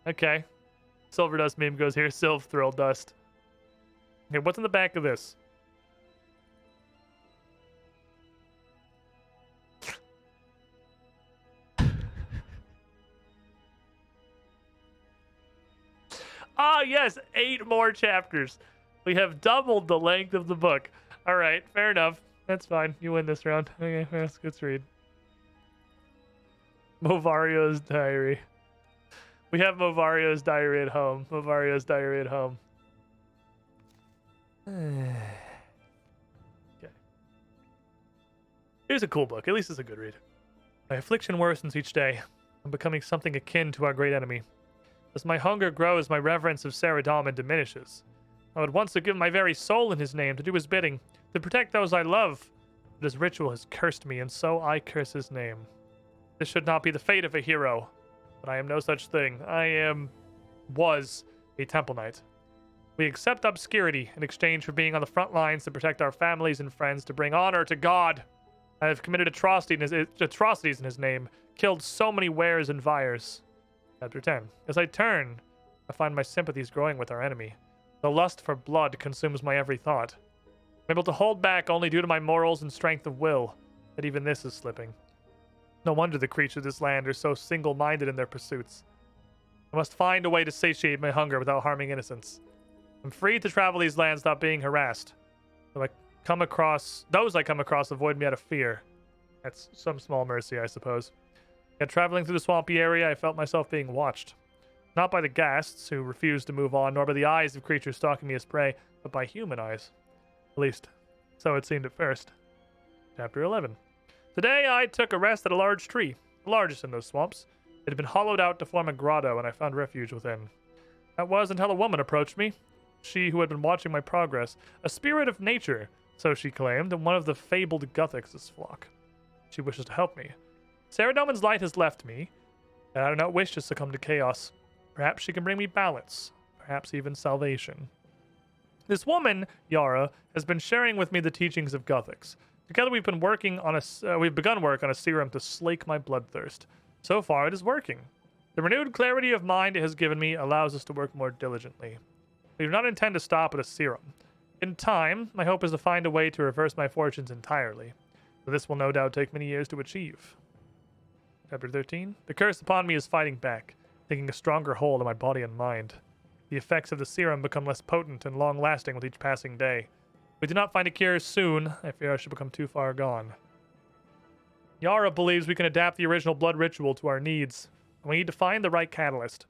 Okay. Silver dust meme goes here. Sylvthril dust. Okay, what's in the back of this? Ah, yes, 8 more chapters. We have doubled the length of the book. All right, fair enough. That's fine. You win this round. Okay, let's read. Movario's diary. We have Movario's diary at home. Movario's diary at home. Okay. Here's a cool book. At least it's a good read. My affliction worsens each day. I'm becoming something akin to our great enemy. As my hunger grows, my reverence of Saradomin diminishes. I would once have given my very soul in his name to do his bidding, to protect those I love. But his ritual has cursed me, and so I curse his name. This should not be the fate of a hero, but I am no such thing. Was a temple knight. We accept obscurity in exchange for being on the front lines to protect our families and friends, to bring honor to God. I have committed atrocities in his name, killed so many wares and vyres. Chapter 10. As I turn, I find my sympathies growing with our enemy. The lust for blood consumes my every thought. I'm able to hold back only due to my morals and strength of will, but even this is slipping. No wonder the creatures of this land are so single-minded in their pursuits. I must find a way to satiate my hunger without harming innocents. I'm free to travel these lands without being harassed. Those I come across avoid me out of fear. That's some small mercy, I suppose. Yet traveling through the swampy area, I felt myself being watched. Not by the ghasts, who refused to move on, nor by the eyes of creatures stalking me as prey, but by human eyes. At least, so it seemed at first. Chapter 11. Today I took a rest at a large tree, the largest in those swamps. It had been hollowed out to form a grotto, and I found refuge within. That was until a woman approached me, she who had been watching my progress, a spirit of nature, so she claimed, and one of the fabled Gothics' flock. She wishes to help me. Saradomin's light has left me, and I do not wish to succumb to chaos. Perhaps she can bring me balance, perhaps even salvation. This woman, Yara, has been sharing with me the teachings of Gothics. Together we've begun work on a serum to slake my bloodthirst. So far it is working. The renewed clarity of mind it has given me allows us to work more diligently. We do not intend to stop at a serum. In time, my hope is to find a way to reverse my fortunes entirely. But this will no doubt take many years to achieve. Chapter 13. The curse upon me is fighting back, taking a stronger hold on my body and mind. The effects of the serum become less potent and long-lasting with each passing day. If we do not find a cure soon, I fear I should become too far gone. Yara believes we can adapt the original blood ritual to our needs. We need to find the right catalyst.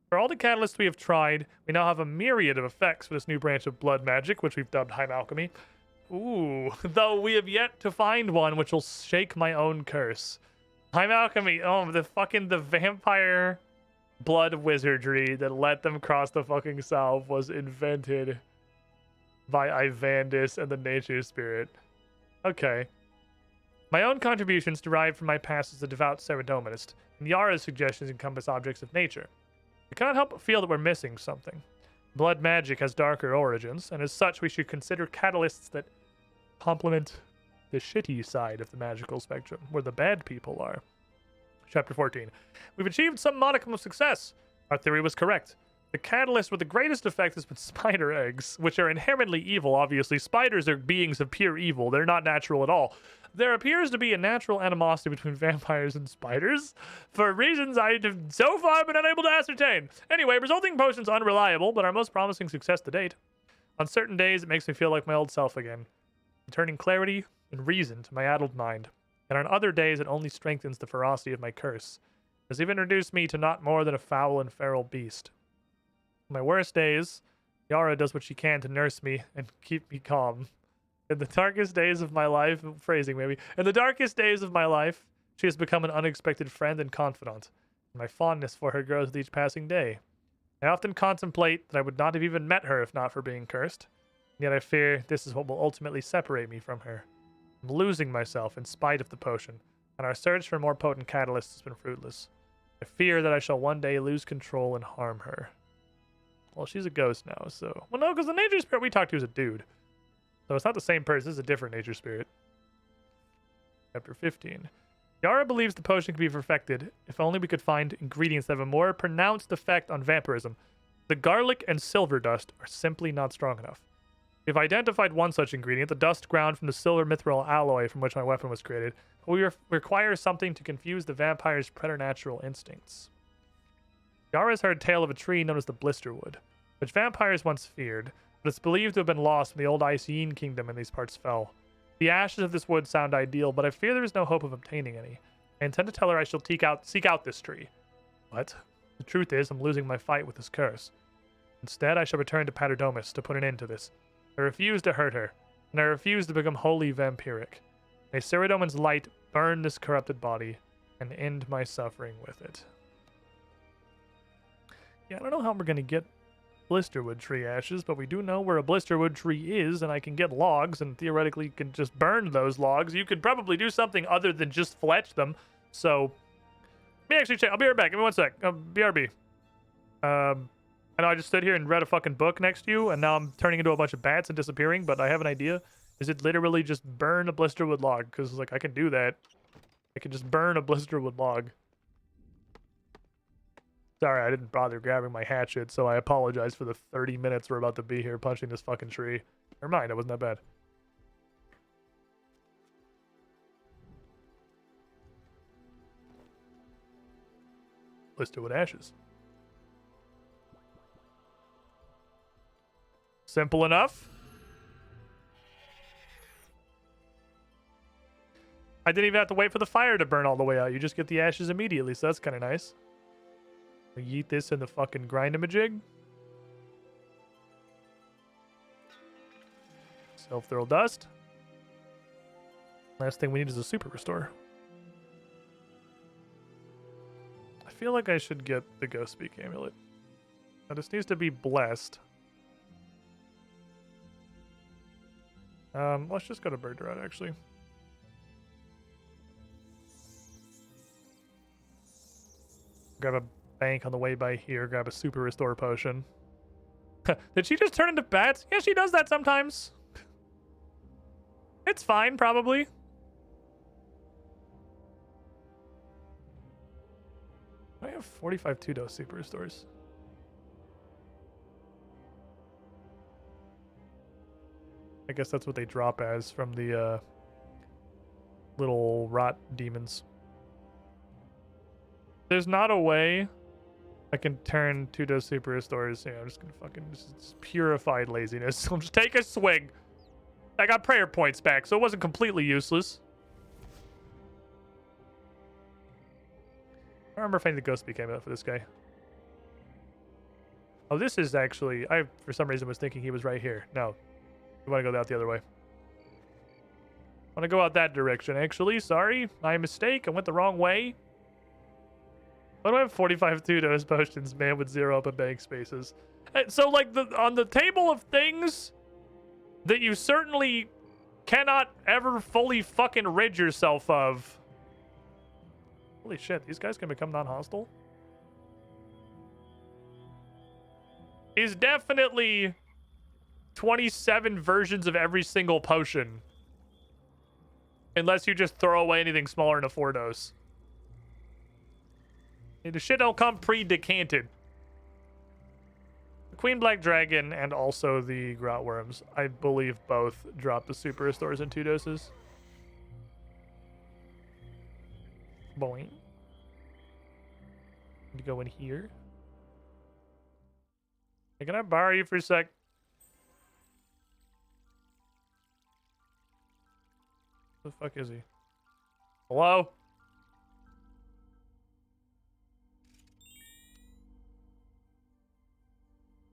For all the catalysts we have tried, we now have a myriad of effects for this new branch of blood magic, which we've dubbed High Alchemy. Ooh, though we have yet to find one which will shake my own curse. High Alchemy, oh, the vampire blood wizardry that let them cross the fucking salve was invented by Ivandis and the nature spirit. Okay. My own contributions derived from my past as a devout ceremoninist, and Yara's suggestions encompass objects of nature. I cannot help but feel that we're missing something. Blood magic has darker origins, and as such we should consider catalysts that complement the shitty side of the magical spectrum, where the bad people are. Chapter 14. We've achieved some modicum of success. Our theory was correct. The catalyst with the greatest effect has been spider eggs, which are inherently evil, obviously. Spiders are beings of pure evil. They're not natural at all. There appears to be a natural animosity between vampires and spiders, for reasons I have so far been unable to ascertain. Anyway, resulting potions unreliable, but our most promising success to date. On certain days, it makes me feel like my old self again, returning clarity and reason to my addled mind. And on other days, it only strengthens the ferocity of my curse. It has even reduced me to not more than a foul and feral beast. On my worst days, Yara does what she can to nurse me and keep me calm. In the darkest days of my life, in the darkest days of my life, she has become an unexpected friend and confidant, and my fondness for her grows with each passing day. I often contemplate that I would not have even met her if not for being cursed, and yet I fear this is what will ultimately separate me from her. I'm losing myself in spite of the potion, and our search for more potent catalysts has been fruitless. I fear that I shall one day lose control and harm her. Well, she's a ghost now, so... Well, no, because the nature spirit we talked to is a dude. So it's not the same person, this is a different nature spirit. Chapter 15. Yara believes the potion can be perfected if only we could find ingredients that have a more pronounced effect on vampirism. The garlic and silver dust are simply not strong enough. We've identified one such ingredient, the dust ground from the silver mithril alloy from which my weapon was created. But we require something to confuse the vampire's preternatural instincts. Yara has heard a tale of a tree known as the Blisterwood, which vampires once feared, but it's believed to have been lost when the old Icene kingdom in these parts fell. The ashes of this wood sound ideal, but I fear there is no hope of obtaining any. I intend to tell her I shall seek out this tree. What? The truth is, I'm losing my fight with this curse. Instead, I shall return to Paterdomus to put an end to this. I refuse to hurt her, and I refuse to become wholly vampiric. May Ceridoman's light burn this corrupted body, and end my suffering with it. Yeah, I don't know how we're going to get Blisterwood tree ashes, but we do know where a Blisterwood tree is, and I can get logs, and theoretically can just burn those logs. You could probably do something other than just fletch them, so... Let me actually check. I'll be right back. Give me one sec. BRB. I know I just stood here and read a fucking book next to you, and now I'm turning into a bunch of bats and disappearing, but I have an idea. Is it literally just burn a Blisterwood log? Because, like, I can do that. I can just burn a Blisterwood log. Sorry, I didn't bother grabbing my hatchet, so I apologize for the 30 minutes we're about to be here punching this fucking tree. Never mind, it wasn't that bad. Blisterwood ashes. Simple enough. I didn't even have to wait for the fire to burn all the way out. You just get the ashes immediately, so that's kind of nice. We yeet this in the fucking grind-a-majig. Self-throw dust. Last thing we need is a super restore. I feel like I should get the Ghost Speak amulet. Now this needs to be blessed. Let's just go to Bird Route, actually. Grab a bank on the way by here, grab a super restore potion. Did she just turn into bats? Yeah, she does that sometimes. It's fine, probably. I have 45 2-dose super restores. I guess that's what they drop as from the little rot demons. There's not a way I can turn 2-dose super restores. Yeah, I'm just gonna fucking... It's purified laziness. I'll just take a swig. I got prayer points back, so it wasn't completely useless. don't remember if I need the ghost became out for this guy. Oh, this is actually... I, for some reason, was thinking he was right here. No. We want to go out the other way. I want to go out that direction, actually. Sorry. My mistake. I went the wrong way. Why do I have 45 2-dose potions, man, with 0 open bank spaces? So, like, on the table of things that you certainly cannot ever fully fucking rid yourself of. Holy shit, these guys can become non-hostile? Is definitely 27 versions of every single potion. Unless you just throw away anything smaller than a 4-dose. The shit don't come pre-decanted. The Queen Black Dragon and also the Grot Worms, I believe both drop the super restores in 2 doses. Boing. Need to go in here. Hey, can I borrow you for a sec? Who the fuck is he? Hello?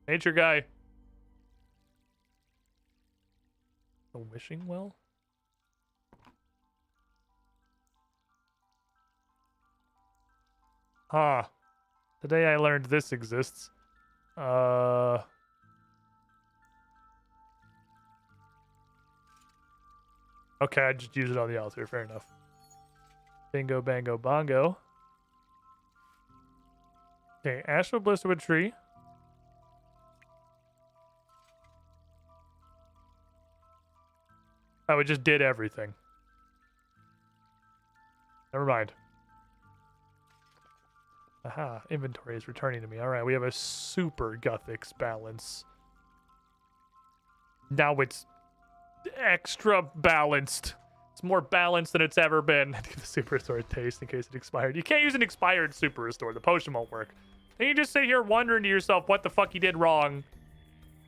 Nature guy. The wishing well? Huh. Today I learned this exists. Okay, I just use it on the altar. Fair enough. Bingo, bango, bongo. Okay, Asheville Blisterwood Tree. Oh, it just did everything. Never mind. Aha, inventory is returning to me. All right, we have a super Guthix balance. Now it's extra balanced. It's more balanced than it's ever been. The super restore taste in case it expired. You can't use an expired super restore. The potion won't work. Then you just sit here wondering to yourself what the fuck you did wrong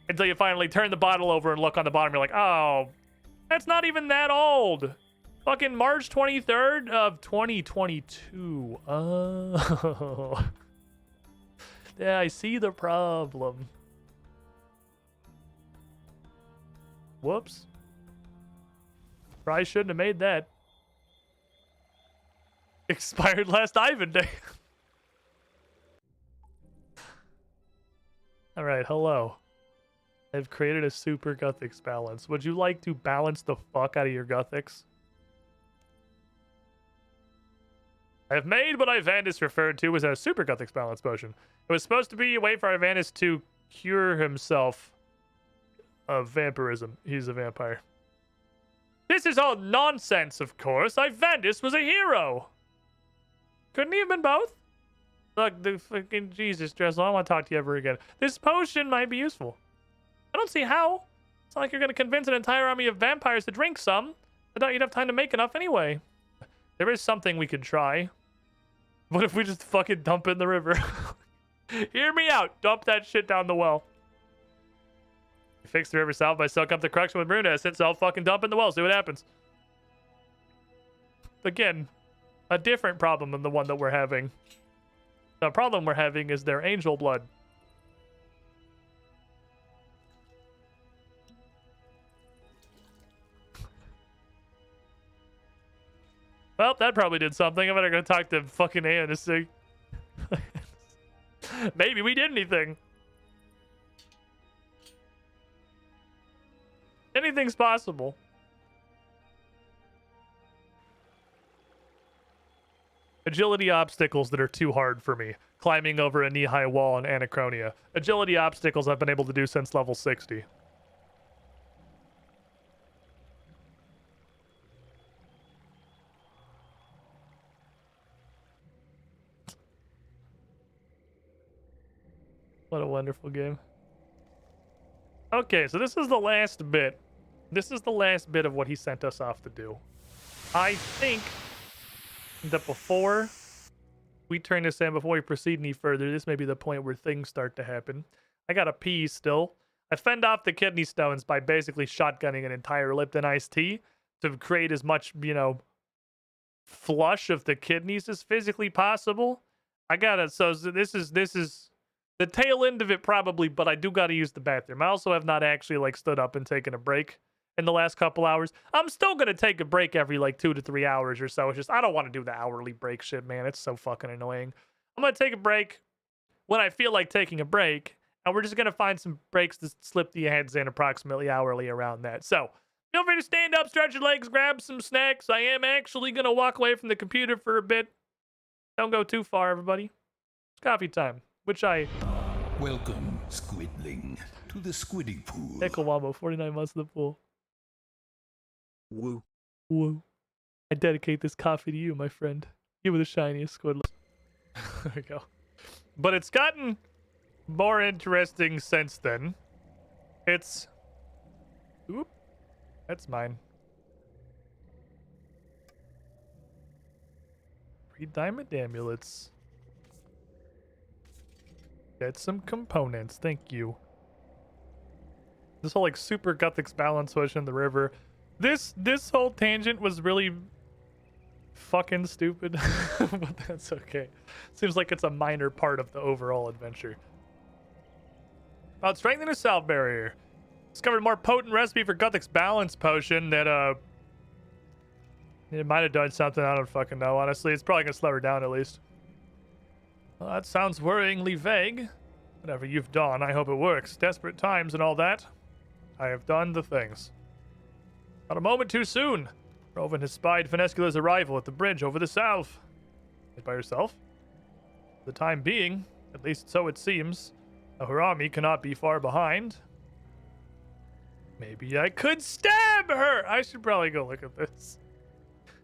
until you finally turn the bottle over and look on the bottom. You're like, oh, that's not even that old. Fucking March 23rd of 2022. Oh. Yeah, I see the problem. Whoops. Probably shouldn't have made that. Expired last Ivan Day. Alright, hello. I've created a super Guthix balance. Would you like to balance the fuck out of your Guthix? I have made what Ivandis referred to as a super Guthix balance potion. It was supposed to be a way for Ivandis to cure himself of vampirism. He's a vampire. This is all nonsense, of course. Ivandis was a hero. Couldn't he have been both? Look, the fucking Jesus, Dressel, I don't want to talk to you ever again. This potion might be useful. I don't see how. It's not like you're going to convince an entire army of vampires to drink some. I thought you'd have time to make enough anyway. There is something we could try. What if we just fucking dump it in the river? Hear me out. Dump that shit down the well. You fix the river south by soaking up the corruption with rune essence. I'll fucking dump in the well. See what happens. Again, a different problem than the one that we're having. The problem we're having is their angel blood. Well, that probably did something. I better go talk to fucking Anna to see. Maybe we did anything. Anything's possible. Agility obstacles that are too hard for me. Climbing over a knee-high wall in Anachronia. Agility obstacles I've been able to do since level 60. What a wonderful game. Okay, so this is the last bit. This is the last bit of what he sent us off to do. I think that before we turn this in, before we proceed any further, this may be the point where things start to happen. I got a pee still. I fend off the kidney stones by basically shotgunning an entire Lipton iced tea to create as much, you know, flush of the kidneys as physically possible. I gotta. So this is the tail end of it probably, but I do gotta use the bathroom. I also have not actually like stood up and taken a break in the last couple hours. I'm still gonna take a break every like 2 to 3 hours or so. It's just I don't want to do the hourly break shit, man. It's so fucking annoying. I'm gonna take a break when I feel like taking a break, and we're just gonna find some breaks to slip the heads in approximately hourly around that. So feel free to stand up, stretch your legs, grab some snacks. I am actually gonna walk away from the computer for a bit. Don't go too far, everybody. It's coffee time, which I Welcome, Squidling, to the Squiddy Pool. Echo Wombo, 49 months in the pool. Woo. Woo. I dedicate this coffee to you, my friend. You were the shiniest squid. There we go. But it's gotten more interesting since then. It's... Oop. That's mine. 3 diamond amulets. Get some components. Thank you. This whole like super Guthix balance push in the river. This whole tangent was really fucking stupid, but that's okay. Seems like it's a minor part of the overall adventure. About strengthening the south barrier. Discovered a more potent recipe for Guthix balance potion that it might have done something. I don't fucking know. Honestly, it's probably gonna slow her down at least. Well, that sounds worryingly vague. Whatever you've done, I hope it works. Desperate times and all that. I have done the things. Not a moment too soon. Rovan has spied Finescula's arrival at the bridge over the south. By herself? For the time being, at least so it seems. Her army cannot be far behind. Maybe I could stab her! I should probably go look at this.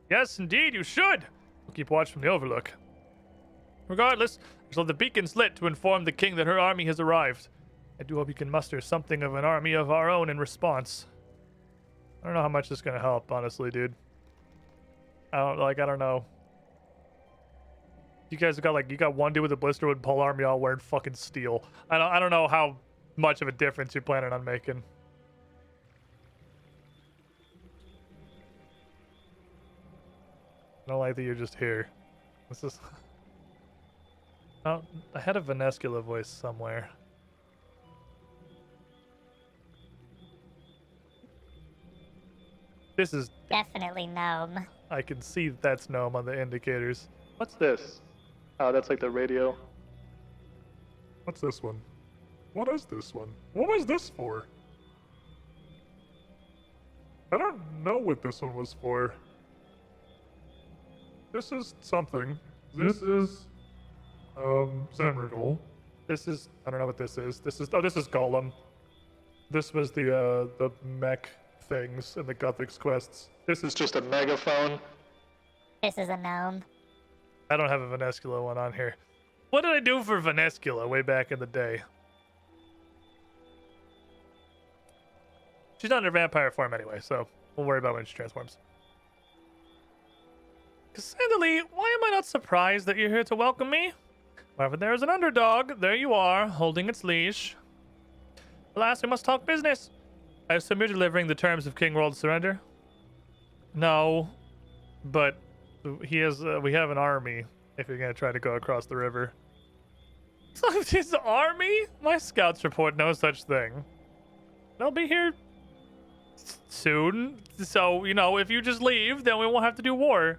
Yes, indeed, you should! We'll keep watch from the overlook. Regardless, I shall have the beacons lit to inform the king that her army has arrived. I do hope you can muster something of an army of our own in response. I don't know how much this is gonna help, honestly, dude. I don't know. You guys got you got one dude with a blisterwood pole army all wearing fucking steel. I don't know how much of a difference you're planning on making. I don't like that you're just here. This is... Oh, I had a Venescula voice somewhere. This is... Definitely gnome. I can see that's gnome on the indicators. What's this? Oh, that's like the radio. What's this one? What is this one? What was this for? I don't know what this one was for. This is something. This is, Zemrigal. This is... I don't know what this is. This is... Oh, this is Golem. This was the mech things in the Guthix quests. This is just a megaphone. This is a gnome. I don't have a Venescula one on here. What did I do for Venescula way back in the day? She's not in her vampire form anyway, so we'll worry about when she transforms. Cassandra, why am I not surprised that you're here to welcome me? Wherever there is an underdog, there you are, holding its leash. Alas, we must talk business. I assume you're delivering the terms of King World's surrender? No, but he has. We have an army. If you're gonna try to go across the river. So his army? My scouts report no such thing. They'll be here soon. So if you just leave, then we won't have to do war.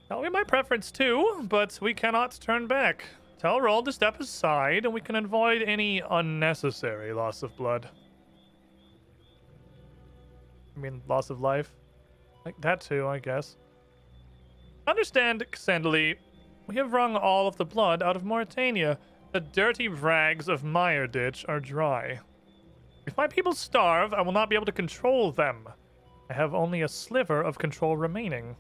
That'll be my preference too, but we cannot turn back. Tell Roll to step aside, and we can avoid any unnecessary loss of blood. I mean, loss of life. Like that too, I guess. Understand, Cassandra, we have wrung all of the blood out of Mauritania. The dirty rags of Meyerditch are dry. If my people starve, I will not be able to control them. I have only a sliver of control remaining.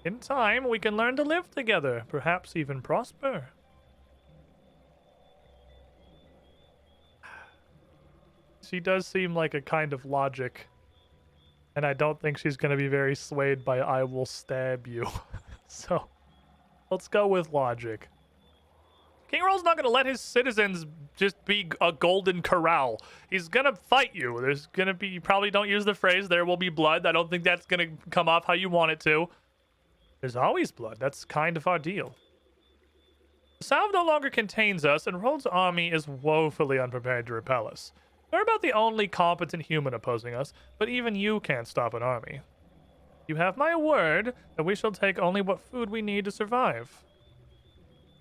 In time, we can learn to live together, perhaps even prosper. She does seem like a kind of logic. And I don't think she's going to be very swayed by I will stab you. So, let's go with logic. King Roll's not going to let his citizens just be a golden corral. He's going to fight you. There's going to be... You probably don't use the phrase, there will be blood. I don't think that's going to come off how you want it to. There's always blood. That's kind of our deal. Salve no longer contains us, and Rold's army is woefully unprepared to repel us. They're about the only competent human opposing us, but even you can't stop an army. You have my word that we shall take only what food we need to survive.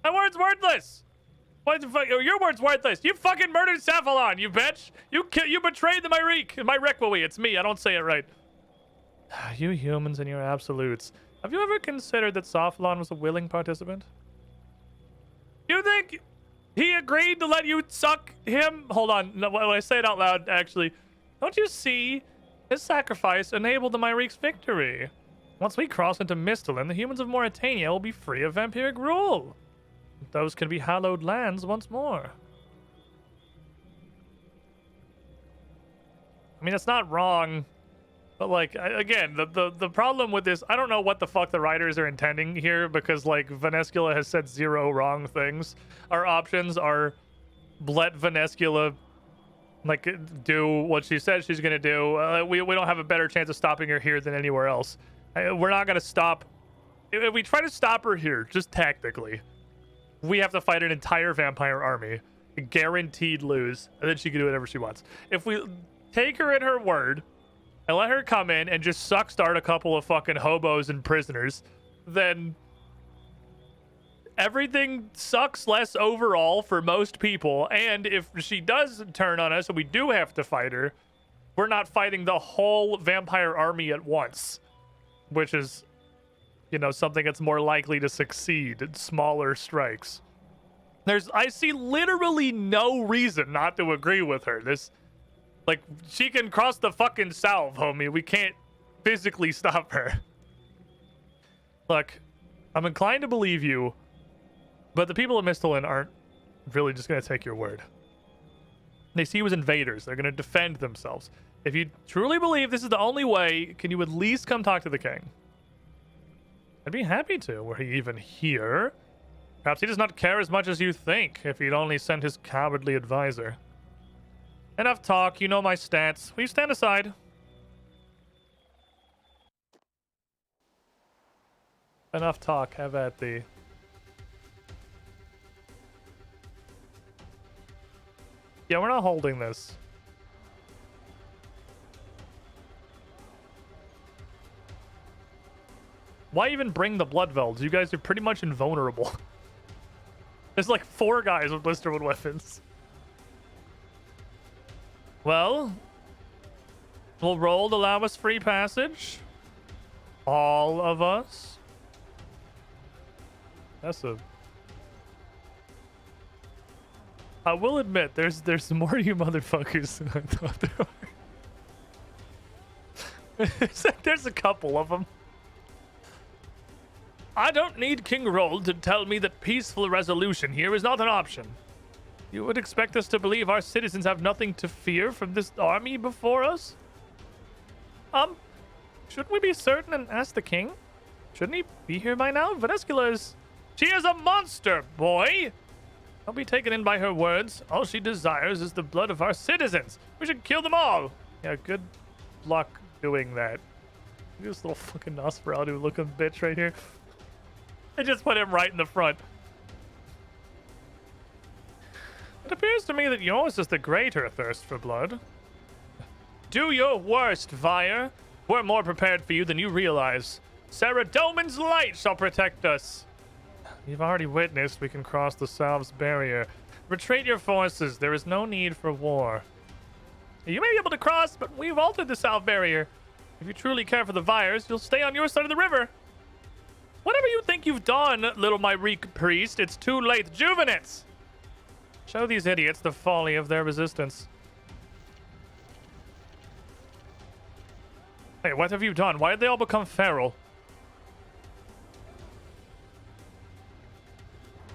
My word's worthless! What the fuck? Your word's worthless! You fucking murdered Cephalon, you bitch! You betrayed the my Requiem. It's me, I don't say it right. You humans and your absolutes. Have you ever considered that Cephalon was a willing participant? You think he agreed to let you suck him? Hold on, no, when I say it out loud, actually. Don't you see? His sacrifice enabled the Myrique's victory. Once we cross into Misthalin, the humans of Mauritania will be free of vampiric rule. Those can be hallowed lands once more. I mean, it's not wrong. But, like, again, the problem with this, I don't know what the fuck the writers are intending here, because, like, Vanescula has said 0 wrong things. Our options are let Vanescula, like, do what she said she's going to do. We don't have a better chance of stopping her here than anywhere else. We're not going to stop. If we try to stop her here, just tactically, we have to fight an entire vampire army. Guaranteed lose. And then she can do whatever she wants. If we take her at her word and let her come in and just suck start a couple of fucking hobos and prisoners, then everything sucks less overall for most people. And if she does turn on us and we do have to fight her, we're not fighting the whole vampire army at once, which is, you know, something that's more likely to succeed in smaller strikes. I see literally no reason not to agree with her. Like, she can cross the fucking salve, homie. We can't physically stop her. Look, I'm inclined to believe you, but the people of Misthalin aren't really just going to take your word. They see you as invaders. They're going to defend themselves. If you truly believe this is the only way, can you at least come talk to the king? I'd be happy to. Were he even here? Perhaps he does not care as much as you think, if he'd only sent his cowardly advisor. Enough talk, you know my stance. Will you stand aside? Enough talk, have at thee. Yeah, we're not holding this. Why even bring the Bloodvelds? You guys are pretty much invulnerable. There's like 4 guys with blisterwood weapons. Well, will Rold allow us free passage? All of us? That's a... I will admit, there's more of you motherfuckers than I thought there were. There's a couple of them. I don't need King Rold to tell me that peaceful resolution here is not an option. You would expect us to believe our citizens have nothing to fear from this army before us? Shouldn't we be certain and ask the king? Shouldn't he be here by now? Vanescula is... She is a monster, boy! Don't be taken in by her words. All she desires is the blood of our citizens. We should kill them all. Yeah, good luck doing that. This little fucking Nosferatu looking bitch right here. I just put him right in the front. It appears to me that yours is the greater thirst for blood. Do your worst, Vire. We're more prepared for you than you realize. Sarah Doman's light shall protect us. You've already witnessed we can cross the Salve's barrier. Retreat your forces. There is no need for war. You may be able to cross, but we've altered the Salve barrier. If you truly care for the Vires, you'll stay on your side of the river. Whatever you think you've done, little Myrique priest, it's too late. Juvenants! Show these idiots the folly of their resistance. Hey, what have you done? Why did they all become feral?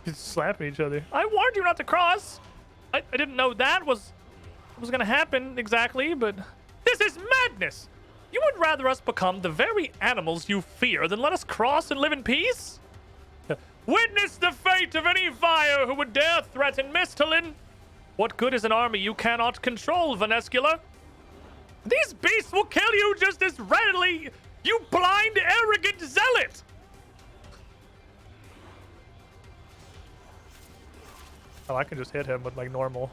Just slapping each other. I warned you not to cross! I didn't know that was gonna happen exactly, but... This is madness! You would rather us become the very animals you fear than let us cross and live in peace? Witness the fate of any Vire who would dare threaten Misthalin! What good is an army you cannot control, Vanescula? These beasts will kill you just as readily, you blind, arrogant zealot! Oh, I can just hit him with like normal.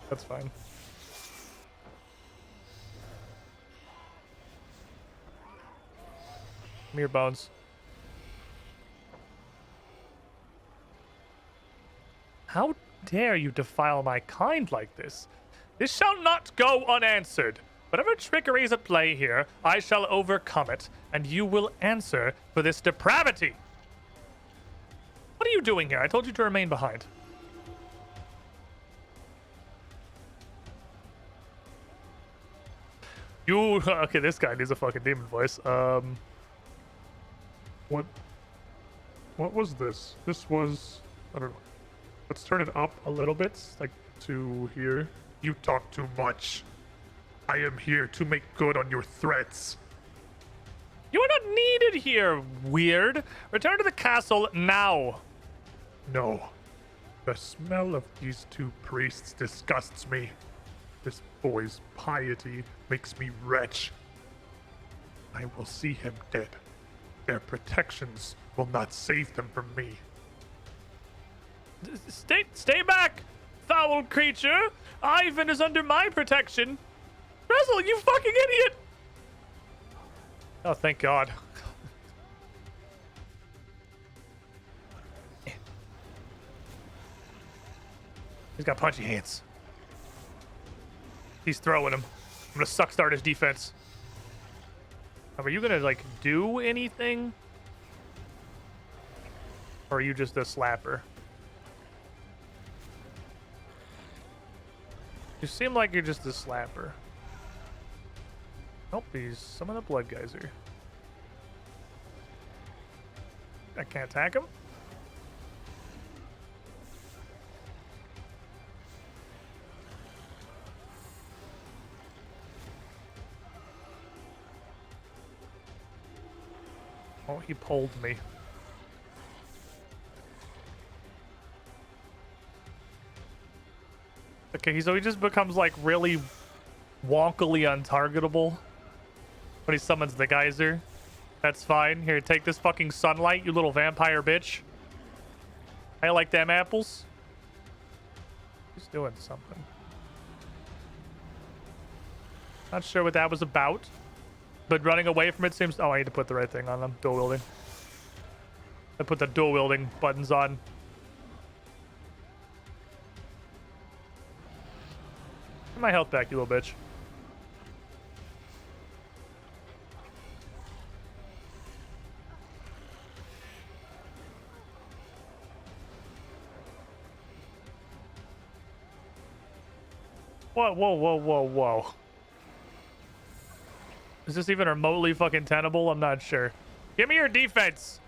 That's fine. Give me your bones. How dare you defile my kind like this? This shall not go unanswered. Whatever trickery is at play here, I shall overcome it, and you will answer for this depravity. What are you doing here? I told you to remain behind. You okay? This guy needs a fucking demon voice. What was this? This was, I don't know. Let's turn it up a little bit, like to here. You talk too much. I am here to make good on your threats. You are not needed here, weird. Return to the castle now. No. The smell of these two priests disgusts me. This boy's piety makes me wretch. I will see him dead. Their protections will not save them from me. Stay back, foul creature. Ivan is under my protection. Drizzle, you fucking idiot. Oh, thank God. He's got punchy hands. He's throwing him. I'm gonna suck start his defense. Are you gonna like do anything? Or are you just a slapper? You seem like you're just a slapper. Nope, he's summon a blood geyser. I can't attack him. Oh, he pulled me. Okay, so he just becomes like really wonkily untargetable when he summons the geyser. That's fine. Here, take this fucking sunlight, you little vampire bitch. I like them apples. He's doing something. Not sure what that was about. But running away from it seems... Oh, I need to put the right thing on them. Dual wielding. I put the dual wielding buttons on. Get my health back, you little bitch. Whoa, whoa, whoa, whoa, whoa. Is this even remotely fucking tenable? I'm not sure. Give me your defense.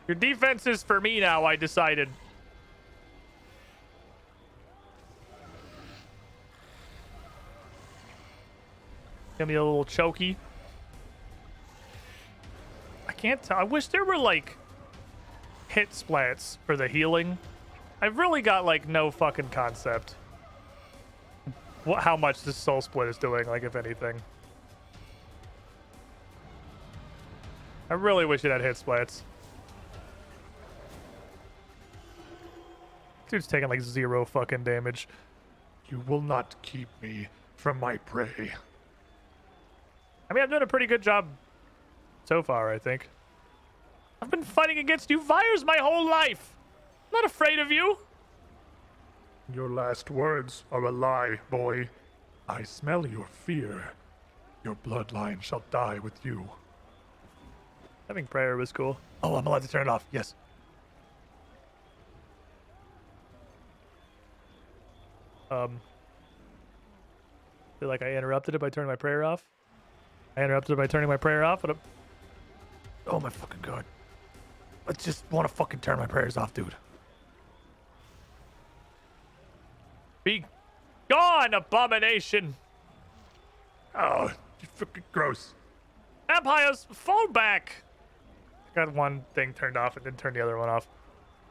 Your defense is for me now, I decided. Give me a little chokey. I can't tell. I wish there were like hit splats for the healing. I've really got like no fucking concept how much this soul split is doing, like if anything. I really wish it had hit splats. Dude's taking like 0 fucking damage. You will not keep me from my prey. I mean, I've done a pretty good job so far, I think. I've been fighting against you fires my whole life. I'm not afraid of you. Your last words are a lie, boy. I smell your fear. Your bloodline shall die with you. Having prayer was cool. Oh, I'm allowed to turn it off. Yes. Feel like I interrupted it by turning my prayer off. I interrupted it by turning my prayer off. But oh my fucking God. I just want to fucking turn my prayers off, dude. Be gone, abomination! Oh, you're fucking gross. Vampires, fall back! I got one thing turned off and then turned the other one off.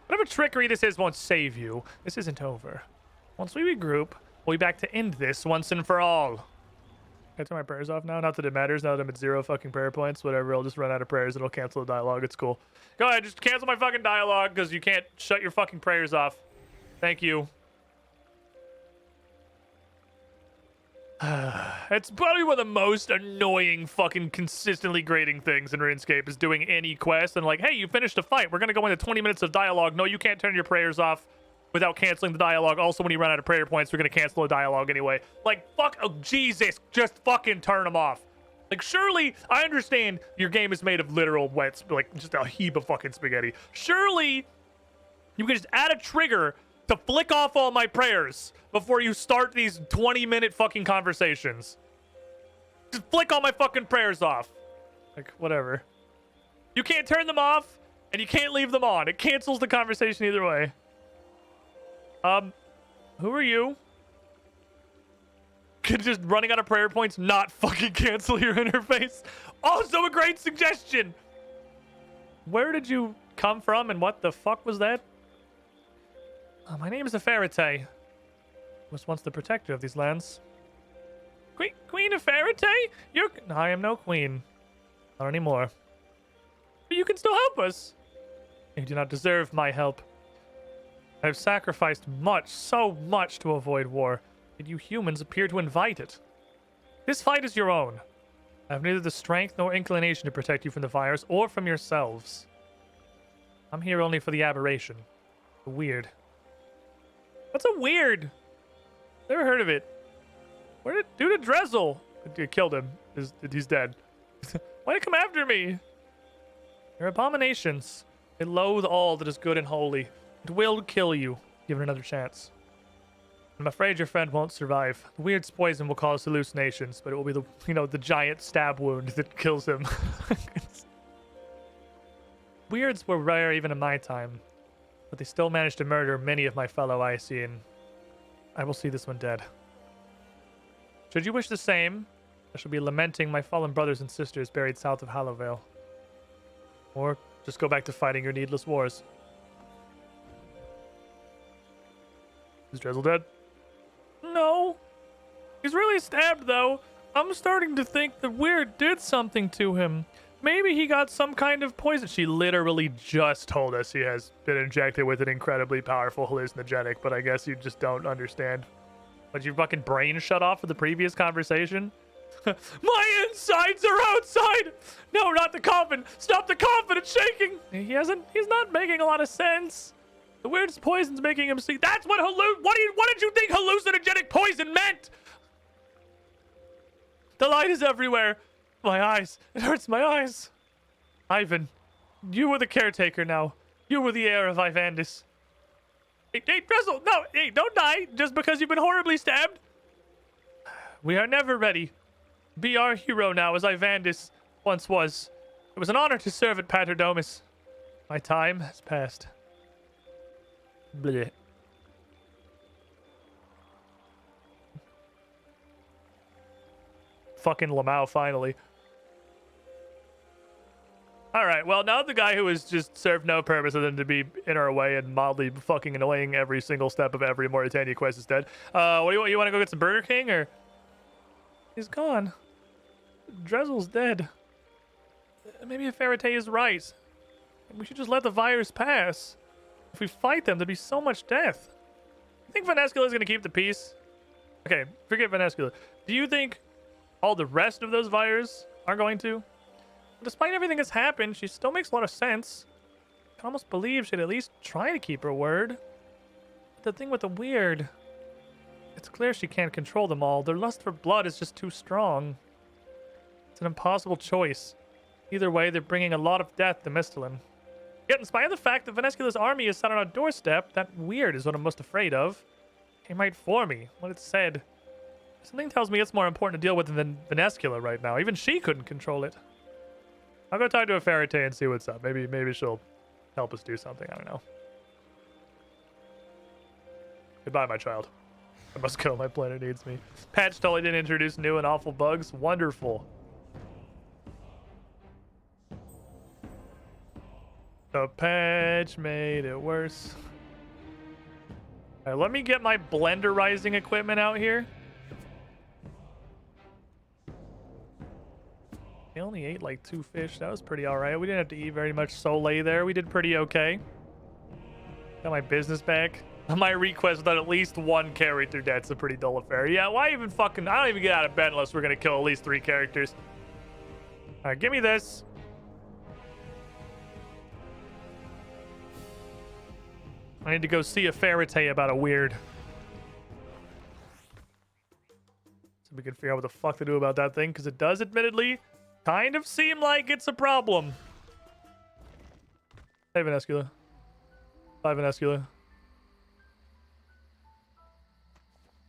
Whatever trickery this is won't save you. This isn't over. Once we regroup, we'll be back to end this once and for all. Can I turn my prayers off now? Not that it matters now that I'm at 0 fucking prayer points. Whatever, I'll just run out of prayers and it'll cancel the dialogue. It's cool. Go ahead, just cancel my fucking dialogue because you can't shut your fucking prayers off. Thank you. It's probably one of the most annoying fucking consistently grading things in RuneScape is doing any quest and like, hey, you finished a fight. We're gonna go into 20 minutes of dialogue. No, you can't turn your prayers off without canceling the dialogue. Also, when you run out of prayer points, we're gonna cancel the dialogue anyway. Like, fuck, oh Jesus, just fucking turn them off. Like, surely, I understand your game is made of literal wet, like just a heap of fucking spaghetti. Surely, you can just add a trigger to flick off all my prayers before you start these 20-minute fucking conversations. Just flick all my fucking prayers off. Like, whatever. You can't turn them off, and you can't leave them on. It cancels the conversation either way. Who are you? Could just running out of prayer points not fucking cancel your interface? Also a great suggestion! Where did you come from, and what the fuck was that? My name is Euphemism. Was once the protector of these lands. Queen Euphemism? I am no queen. Not anymore. But you can still help us. You do not deserve my help. I have sacrificed much, so much to avoid war, yet you humans appear to invite it. This fight is your own. I have neither the strength nor inclination to protect you from the virus or from yourselves. I'm here only for the aberration. The weird. What's a weird? Never heard of it. Where did dude Drizzle? It killed him. He's dead. Why did it come after me? You're abominations. They loathe all that is good and holy. It will kill you, given another chance. I'm afraid your friend won't survive. The weird's poison will cause hallucinations, but it will be the giant stab wound that kills him. Weirds were rare even in my time, but they still managed to murder many of my fellow Icene. I will see this one dead. Should you wish the same, I shall be lamenting my fallen brothers and sisters buried south of Hallowvale. Or just go back to fighting your needless wars. Is Drizzle dead? No. He's really stabbed, though. I'm starting to think the weird did something to him. Maybe he got some kind of poison. She literally just told us he has been injected with an incredibly powerful hallucinogenic, but I guess you just don't understand. But your fucking brain shut off for the previous conversation? My insides are outside! No, not the coffin! Stop the coffin! It's shaking! He's not making a lot of sense. The weird's poison's making him see. That's what what did you think hallucinogenic poison meant? The light is everywhere. My eyes. It hurts my eyes. Ivan, you were the caretaker now. You were the heir of Ivandis. Hey, Drizzle, no, hey, don't die just because you've been horribly stabbed. We are never ready. Be our hero now as Ivandis once was. It was an honor to serve at Paterdomus. My time has passed. Blech. Fucking Lamau, finally. Alright, well, now the guy who has just served no purpose other than to be in our way and mildly fucking annoying every single step of every Mauritania quest is dead. What do you want? You want to go get some Burger King, or? He's gone. Drizzle's dead. Maybe Euphemism is right. We should just let the virus pass. If we fight them, there'd be so much death. You think Vanescula's gonna keep the peace? Okay, forget Vanescula. Do you think all the rest of those viruses are going to? Despite everything that's happened, she still makes a lot of sense. I can almost believe she'd at least try to keep her word. But the thing with the weird, it's clear she can't control them all. Their lust for blood is just too strong. It's an impossible choice. Either way, they're bringing a lot of death to Mistalin. Yet, in spite of the fact that Vanescula's army is set on our doorstep, that weird is what I'm most afraid of. Came right for me. What it said. Something tells me it's more important to deal with than Vanescula right now. Even she couldn't control it. I'll go talk to Euphemism and see what's up. Maybe she'll help us do something. I don't know. Goodbye, my child. I must go. My planet needs me. Patch totally didn't introduce new and awful bugs. Wonderful. The patch made it worse. All right, let me get my blenderizing equipment out here. ate like 2 fish. That was pretty alright. We didn't have to eat very much Soleil there. We did pretty okay. Got my business back. My request without at least 1 character death's a pretty dull affair. Yeah, why even fucking... I don't even get out of bed unless we're gonna kill at least 3 characters. Alright, give me this. I need to go see a Faraday about a weird. So we can figure out what the fuck to do about that thing, because it does admittedly kind of seem like it's a problem. Hey, Venescula. Bye, Venescula.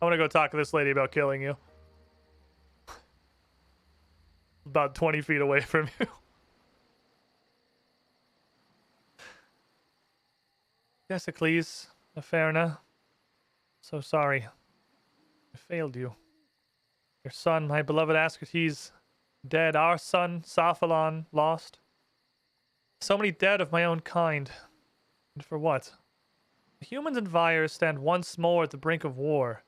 I want to go talk to this lady about killing you. About 20 feet away from you. Jessicles, Neferna. So sorry. I failed you. Your son, my beloved Askertes, dead. Our son, Saphalon, lost. So many dead of my own kind. And for what? The humans and Vyres stand once more at the brink of war.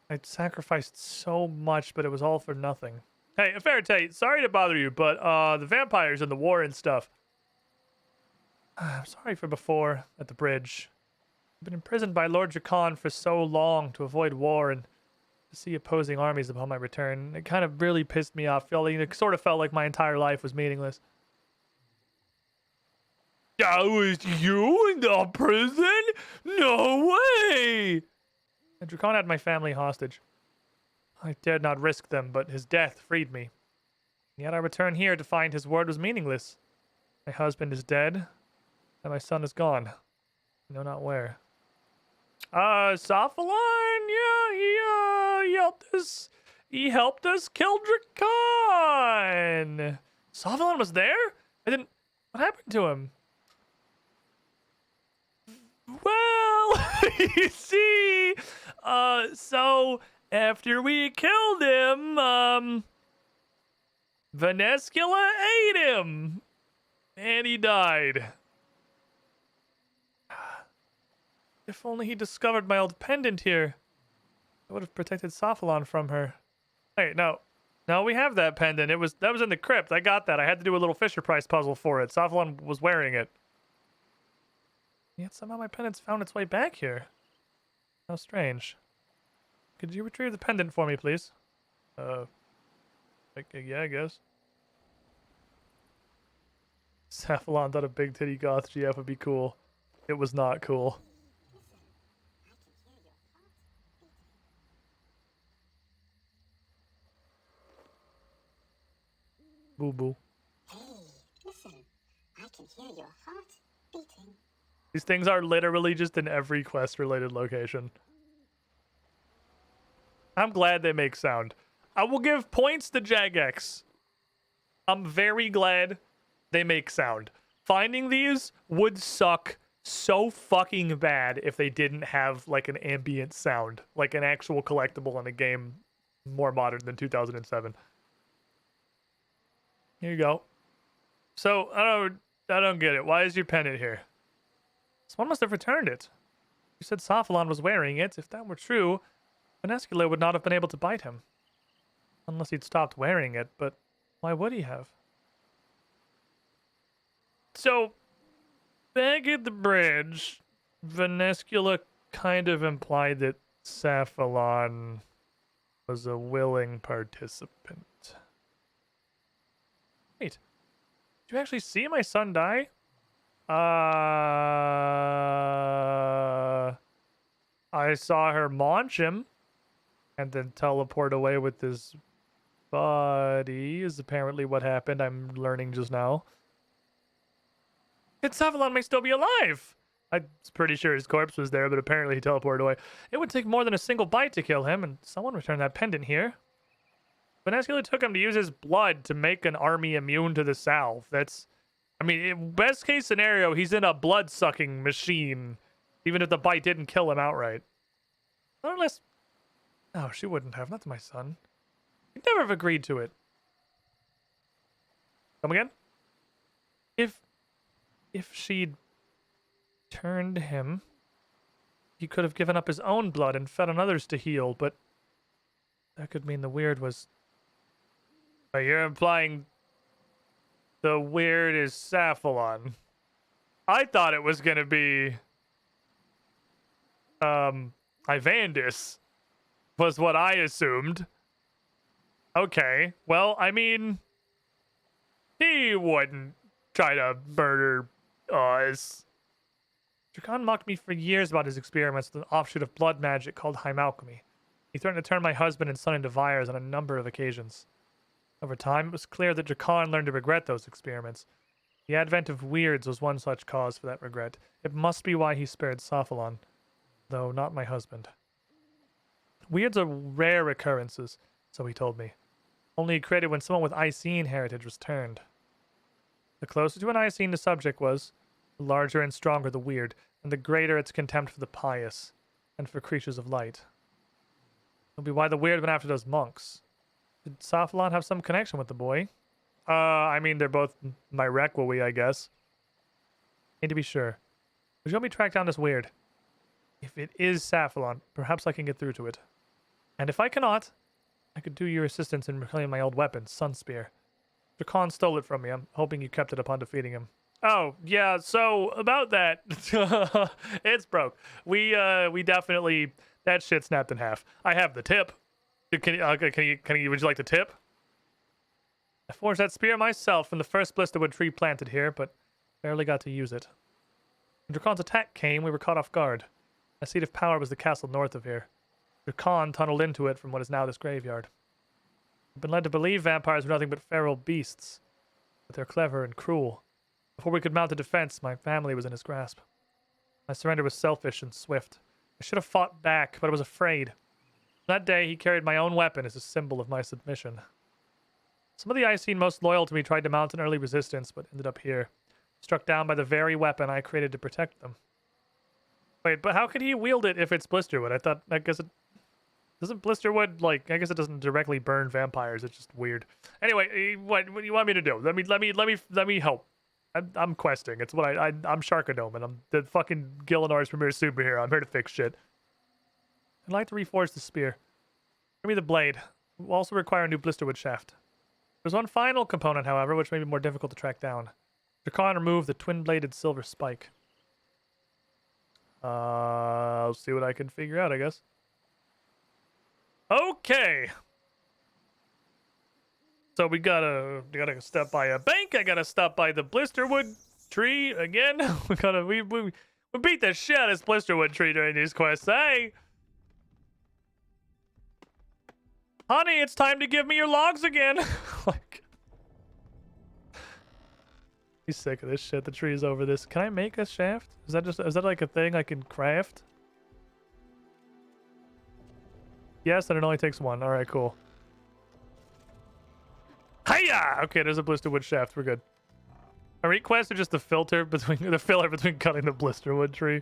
I'd sacrificed so much, but it was all for nothing. Hey, Faraday, sorry to bother you, but the vampires and the war and stuff. I'm sorry for before at the bridge. I've been imprisoned by Lord Drakon for so long to avoid war and to see opposing armies upon my return. It kind of really pissed me off, feeling it sort of felt like my entire life was meaningless. That was you in the prison? No way! And Drakon had my family hostage. I dared not risk them, but his death freed me. And yet I return here to find his word was meaningless. My husband is dead, and my son is gone. I know not where. Saphalon, yeah, he helped us. He helped us kill Drakon. Saphalon was there? What happened to him? Well, you see, so after we killed him, Venescula ate him, and he died. If only he discovered my old pendant here, I would have protected Saphalon from her. Hey, no, we have that pendant. That was in the crypt. I got that. I had to do a little Fisher Price puzzle for it. Saphalon was wearing it. Yet somehow my pendant's found its way back here. How strange. Could you retrieve the pendant for me, please? Yeah, I guess. Saphalon thought a big titty goth GF would be cool. It was not cool. Boo boo. Hey, listen. I can hear your heart beating. These things are literally just in every quest-related location. I'm glad they make sound. I will give points to Jagex. I'm very glad they make sound. Finding these would suck so fucking bad if they didn't have like an ambient sound, like an actual collectible in a game more modern than 2007. Here you go. So I don't get it. Why is your pendant here? Someone must have returned it. You said Saphalon was wearing it. If that were true, Venescula would not have been able to bite him. Unless he'd stopped wearing it, but why would he have? So, back at the bridge, Venescula kind of implied that Saphalon was a willing participant. Wait, did you actually see my son die? I saw her launch him and then teleport away with his body is apparently what happened. I'm learning just now. And Saphalon may still be alive. I was pretty sure his corpse was there, but apparently he teleported away. It would take more than a single bite to kill him, and someone returned that pendant here. Venescula took him to use his blood to make an army immune to the salve. That's... I mean, best case scenario, he's in a blood-sucking machine, even if the bite didn't kill him outright. Unless... Oh, she wouldn't have. That's my son. He'd never have agreed to it. Come again? If she'd turned him, he could have given up his own blood and fed on others to heal, but that could mean the weird was... You're implying The weird is Sapphilon. I thought it was gonna be Ivandis was what I assumed. Okay, well, I mean, he wouldn't try to murder us. Drakan mocked me for years about his experiments with an offshoot of blood magic called Hymalchemy. He threatened to turn my husband and son into Vyres on a number of occasions. Over time, it was clear that Drakan learned to regret those experiments. The advent of weirds was one such cause for that regret. It must be why he spared Sapphilon, though not my husband. Weirds are rare occurrences, so he told me. Only created when someone with Icene heritage was turned. The closer to an Icene the subject was, the larger and stronger the weird, and the greater its contempt for the pious, and for creatures of light. It'll be why the weird went after those monks. Did Sapphilon have some connection with the boy? I mean, they're both my Requiem, I guess. Need to be sure. Would you help me track down this weird? If it is Sapphilon, perhaps I can get through to it. And if I cannot, I could do your assistance in reclaiming my old weapon, Sunspear. Drakan stole it from me. I'm hoping you kept it upon defeating him. Oh, yeah, so about that. It's broke. We definitely, that shit snapped in half. I have the tip. Would you like the tip? I forged that spear myself from the first blisterwood tree planted here, but barely got to use it. When Drakan's attack came, we were caught off guard. My seat of power was the castle north of here. Drakan tunneled into it from what is now this graveyard. I've been led to believe vampires were nothing but feral beasts, but they're clever and cruel. Before we could mount a defense, my family was in his grasp. My surrender was selfish and swift. I should have fought back, but I was afraid. That day, he carried my own weapon as a symbol of my submission. Some of the Icene most loyal to me tried to mount an early resistance, but ended up here, struck down by the very weapon I created to protect them. Wait, but how can he wield it if it's Blisterwood? I guess it... Doesn't Blisterwood, like, I guess it doesn't directly burn vampires. It's just weird. Anyway, what do you want me to do? Let me help. I'm questing. It's what I'm Sharkadome, and I'm the fucking Gillinor's premier superhero. I'm here to fix shit. I'd like to reforge the spear. Give me the blade. We'll also require a new Blisterwood shaft. There's one final component, however, which may be more difficult to track down. Drakan removed the twin-bladed silver spike. I'll see what I can figure out, I guess. Okay. So we gotta stop by a bank. I gotta stop by the Blisterwood tree again. we beat the shit out of this Blisterwood tree during these quests. Hey, honey, it's time to give me your logs again. Like, he's sick of this shit. The tree's over this. Can I make a shaft? Is that like a thing I can craft? Yes, and it only takes one. All right, cool. Hiya! Okay, there's a Blisterwood shaft. We're good. Our requests are just the filler between cutting the Blisterwood tree.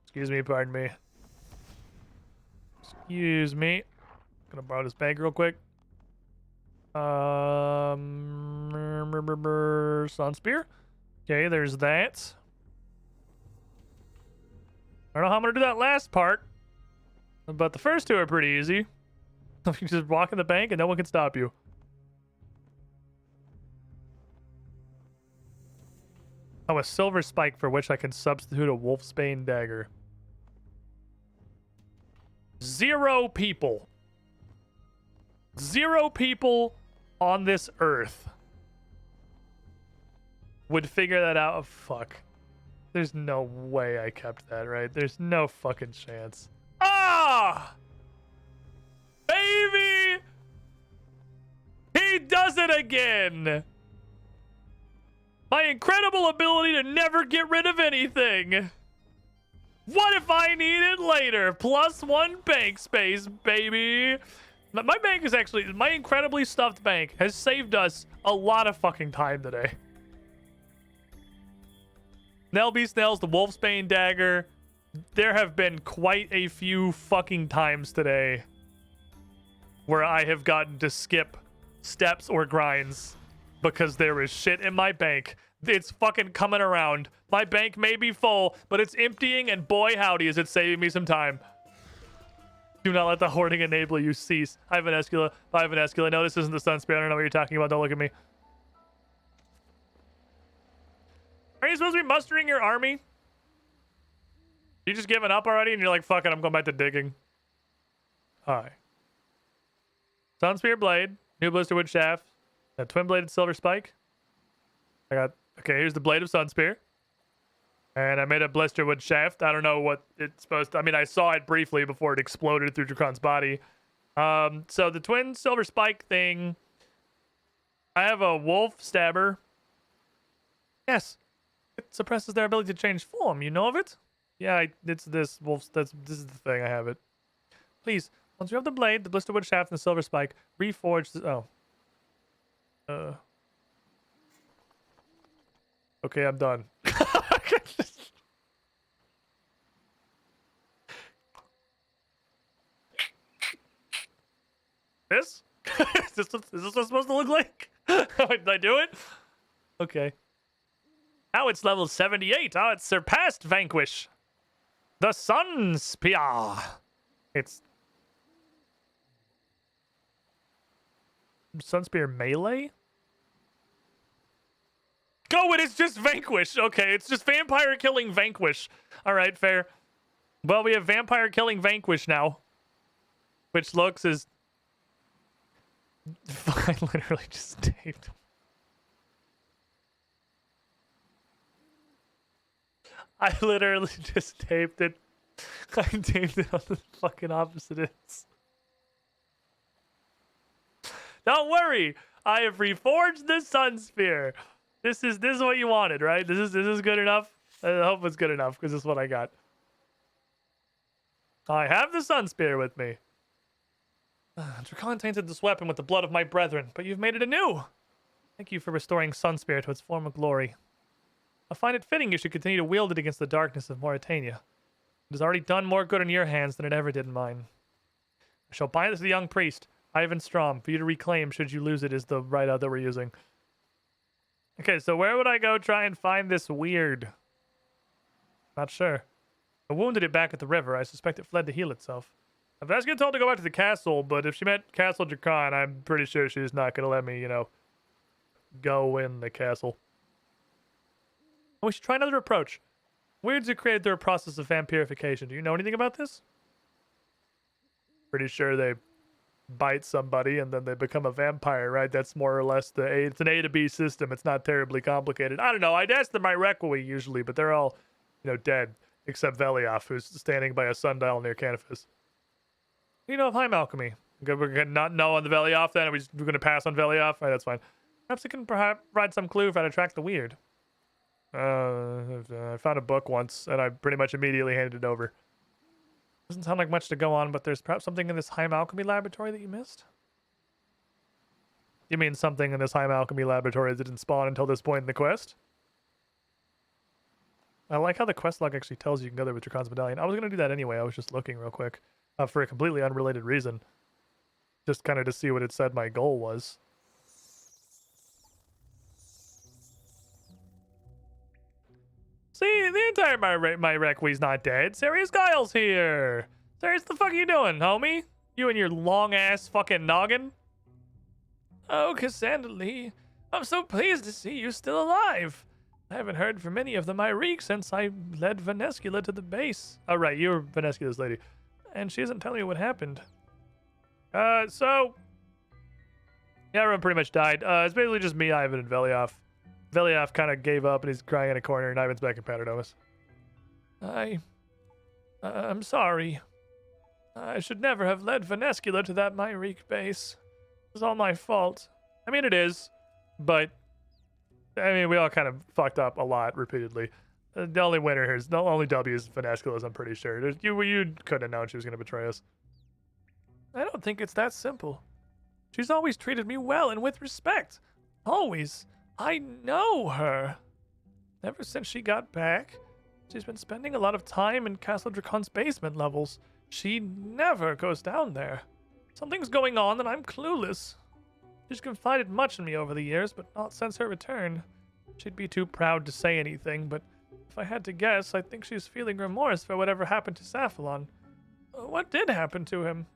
Excuse me, pardon me. Excuse me. Gonna borrow this bag real quick. Sunspear. Okay, there's that. I don't know how I'm gonna do that last part, but the first two are pretty easy. You just walk in the bank and no one can stop you. Oh, a silver spike for which I can substitute a wolfsbane dagger. 0 people. 0 people on this earth would figure that out. Oh, fuck. There's no way I kept that, right? There's no fucking chance. Ah! Baby! He does it again! My incredible ability to never get rid of anything. What if I need it later? +1 bank space, baby. My bank is actually... My incredibly stuffed bank has saved us a lot of fucking time today. Nelby Snells, the Wolfsbane dagger. There have been quite a few fucking times today where I have gotten to skip steps or grinds because there is shit in my bank. It's fucking coming around. My bank may be full, but it's emptying, and boy howdy is it saving me some time. Do not let the hoarding enable you cease. Hi, Venescula. Bye, Venescula. No, this isn't the Sun Spirit. I don't know what you're talking about. Don't look at me. Are you supposed to be mustering your army? You just giving up already and you're like, fuck it, I'm going back to digging. Hi. Sun Spear Blade, new Blisterwood Shaft, a twin-bladed Silver Spike. Okay, here's the Blade of Sun Spear. And I made a Blisterwood Shaft. I don't know what it's supposed to... I mean, I saw it briefly before it exploded through Dracon's body. So the twin Silver Spike thing... I have a Wolf Stabber. Yes. It suppresses their ability to change form. You know of it? Yeah, it's this wolf. This is the thing. I have it. Please, once you have the blade, the Blisterwood Shaft, and the Silver Spike, reforge the... Oh. Okay, I'm done. This? Is this what it's supposed to look like? Did I do it? Okay. Now it's level 78. Oh, it's surpassed Vanquish. The Sun Spear. It's Sun Spear melee? Go, it is just Vanquish. Okay, it's just Vampire Killing Vanquish. All right, fair. Well, we have Vampire Killing Vanquish now. Which looks as... I literally just taped. I literally just taped it. I taped it on the fucking opposite ends. Don't worry, I have reforged the Sun Spear. This is what you wanted, right? This is good enough. I hope it's good enough because this is what I got. I have the Sun Spear with me. Dracon tainted this weapon with the blood of my brethren, but you've made it anew. Thank you for restoring Sun Spear to its former glory. I find it fitting you should continue to wield it against the darkness of Mauritania. It has already done more good in your hands than it ever did in mine. I shall bind it to the young priest, Ivan Strom, for you to reclaim should you lose it is the write-out that we're using. Okay, so where would I go try and find this weird? Not sure. I wounded it back at the river. I suspect it fled to heal itself. I've asked told to go back to the castle, but if she met Castle Dracon, I'm pretty sure she's not going to let me, you know, go in the castle. We should try another approach. Weirds are created through a process of vampirification. Do you know anything about this? Pretty sure they bite somebody and then they become a vampire, right? That's more or less it's an A to B system. It's not terribly complicated. I don't know. I'd ask them my Requiem usually, but they're all, you know, dead except Velioff, who's standing by a sundial near Canifis. You know of Heim Alchemy. We're gonna not know on the Velioff then. We're going to pass on Velioff. Right, that's fine. Perhaps it can provide some clue for how to track the weird. I found a book once, and I pretty much immediately handed it over. Doesn't sound like much to go on, but there's perhaps something in this Heim Alchemy laboratory that you missed? You mean something in this Heim Alchemy laboratory that didn't spawn until this point in the quest? I like how the quest log actually tells you can go there with Dracon's Medallion. I was going to do that anyway. I was just looking real quick for a completely unrelated reason. Just kind of to see what it said my goal was. See, the entire my Requiem's not dead. Serious Guile's here. Serious, the fuck are you doing, homie? You and your long-ass fucking noggin? Oh, Cassandra Lee. I'm so pleased to see you still alive. I haven't heard from any of the Myrique since I led Venescula to the base. Oh, right, you're Venescula's lady. And she isn't telling me what happened. So... yeah, everyone pretty much died. It's basically just me, Ivan, and Velioff. Velioff kind of gave up and he's crying in a corner, and Ivan's back in Paternomus. I'm sorry. I should never have led Venescula to that Myrique base. It was all my fault. I mean, it is, but I mean, we all kind of fucked up a lot repeatedly. The only winner here is the only W is Venescula's, I'm pretty sure. You could have known she was going to betray us. I don't think it's that simple. She's always treated me well and with respect. Always. I know her. Ever since she got back, she's been spending a lot of time in Castle Dracon's basement levels. She never goes down there. Something's going on and I'm clueless. She's confided much in me over the years, but not since her return. She'd be too proud to say anything, but if I had to guess, I think she's feeling remorse for whatever happened to Sapphilon. What did happen to him?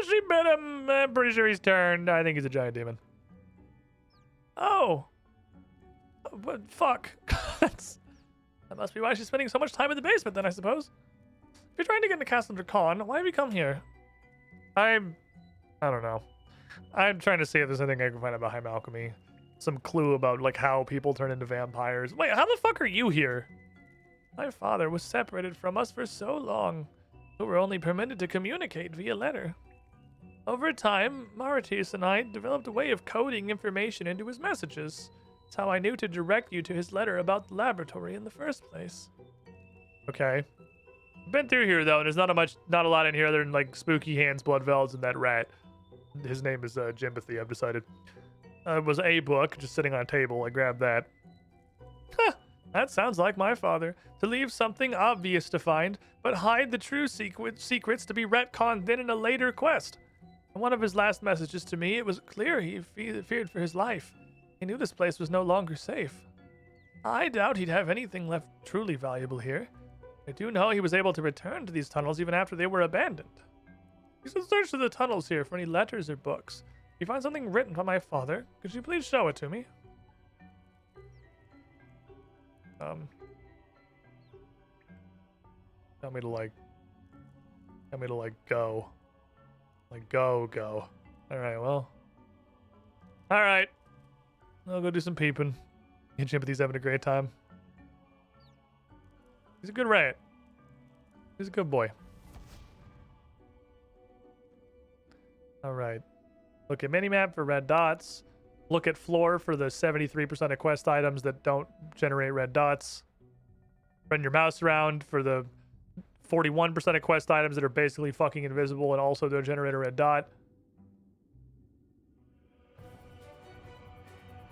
She bit him. I'm pretty sure he's turned. I think he's a giant demon. Oh. What? Fuck. That must be why she's spending so much time in the basement then, I suppose. If you're trying to get into Castle Dracon, why have you come here? I don't know. I'm trying to see if there's anything I can find about Heim Alchemy. Some clue about, like, how people turn into vampires. Wait, how the fuck are you here? My father was separated from us for so long. We were only permitted to communicate via letter. Over time, Maritis and I developed a way of coding information into his messages. That's how I knew to direct you to his letter about the laboratory in the first place. Okay. Been through here though, and there's not a lot in here other than like spooky hands, blood velds, and that rat. His name is Jimpathy, I've decided. It was a book just sitting on a table. I grabbed that. Huh, that sounds like my father. To leave something obvious to find, but hide the true secrets to be retconned then in a later quest. In one of his last messages to me, it was clear he feared for his life. He knew this place was no longer safe. I doubt he'd have anything left truly valuable here. I do know he was able to return to these tunnels even after they were abandoned. You should search through the tunnels here for any letters or books. If you find something written by my father, could you please show it to me? Tell me to go. Like, go. Alright, well. Alright. I'll go do some peeping. Jimpathy's having a great time. He's a good rat. He's a good boy. Alright. Look at minimap for red dots. Look at floor for the 73% of quest items that don't generate red dots. Run your mouse around for the 41% of quest items that are basically fucking invisible and also don't generate a red dot.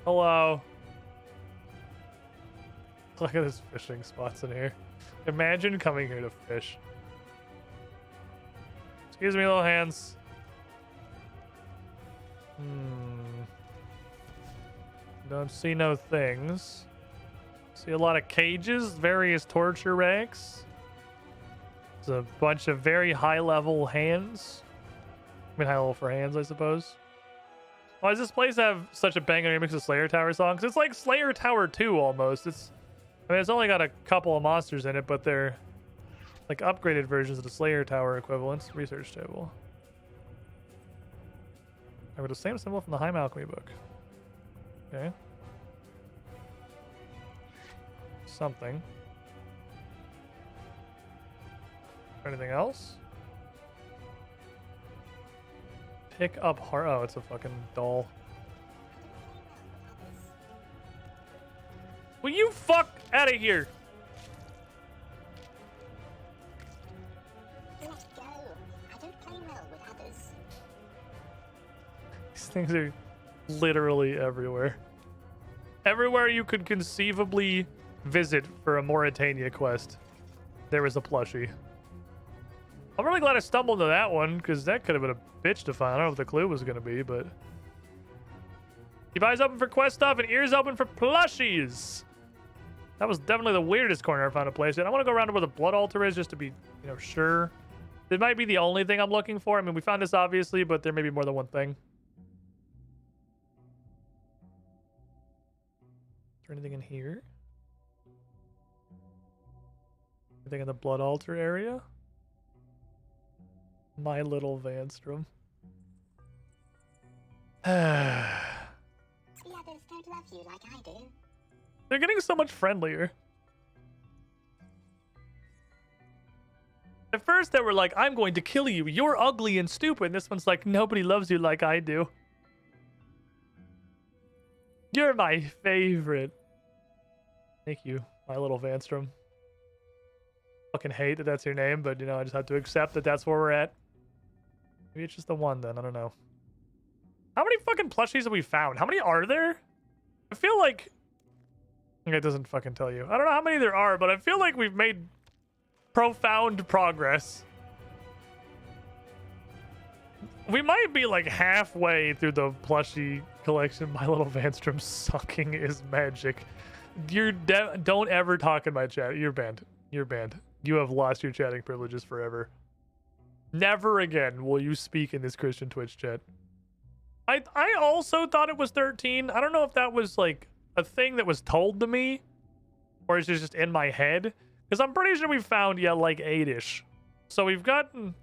Hello. Look at this fishing spots in here. Imagine coming here to fish. Excuse me, little hands. Don't see no things. See a lot of cages, various torture racks. There's a bunch of very high-level hands. I mean, high-level for hands, I suppose. Why does this place have such a banger remix of Slayer Tower songs? It's like Slayer Tower 2 almost. I mean, it's only got a couple of monsters in it, but they're like upgraded versions of the Slayer Tower equivalents. Research table. I got the same symbol from the Heim Alchemy book. Okay. Something. Anything else? Pick up heart. Oh, it's a fucking doll. Will you fuck out of here? Let go. I don't play well with others. These things are literally everywhere. Everywhere you could conceivably visit for a Mauritania quest, there was a plushie. I'm really glad I stumbled into that one, because that could have been a bitch to find. I don't know what the clue was going to be, but... Keep eyes open for quest stuff and ears open for plushies! That was definitely the weirdest corner I found a place in. I want to go around to where the blood altar is, just to be, sure. It might be the only thing I'm looking for. I mean, we found this obviously, but there may be more than one thing. Is there anything in here? Anything in the blood altar area? My little Vanstrom. The others don't love you like I do. They're getting so much friendlier. At first they were like, I'm going to kill you. You're ugly and stupid. And this one's like, nobody loves you like I do. You're my favorite. Thank you, my little Vanstrom. Fucking hate that that's your name, but I just have to accept that that's where we're at. Maybe it's just the one then, I don't know. How many fucking plushies have we found? How many are there? I feel like... It doesn't fucking tell you. I don't know how many there are, but I feel like we've made profound progress. We might be like halfway through the plushie collection. My little Vanstrom sucking is magic. Don't ever talk in my chat. You're banned. You're banned. You have lost your chatting privileges forever. Never again will you speak in this Christian Twitch chat. I also thought it was 13. I don't know if that was like a thing that was told to me or is it just in my head? Because I'm pretty sure we found, yeah, like 8-ish. So we've gotten,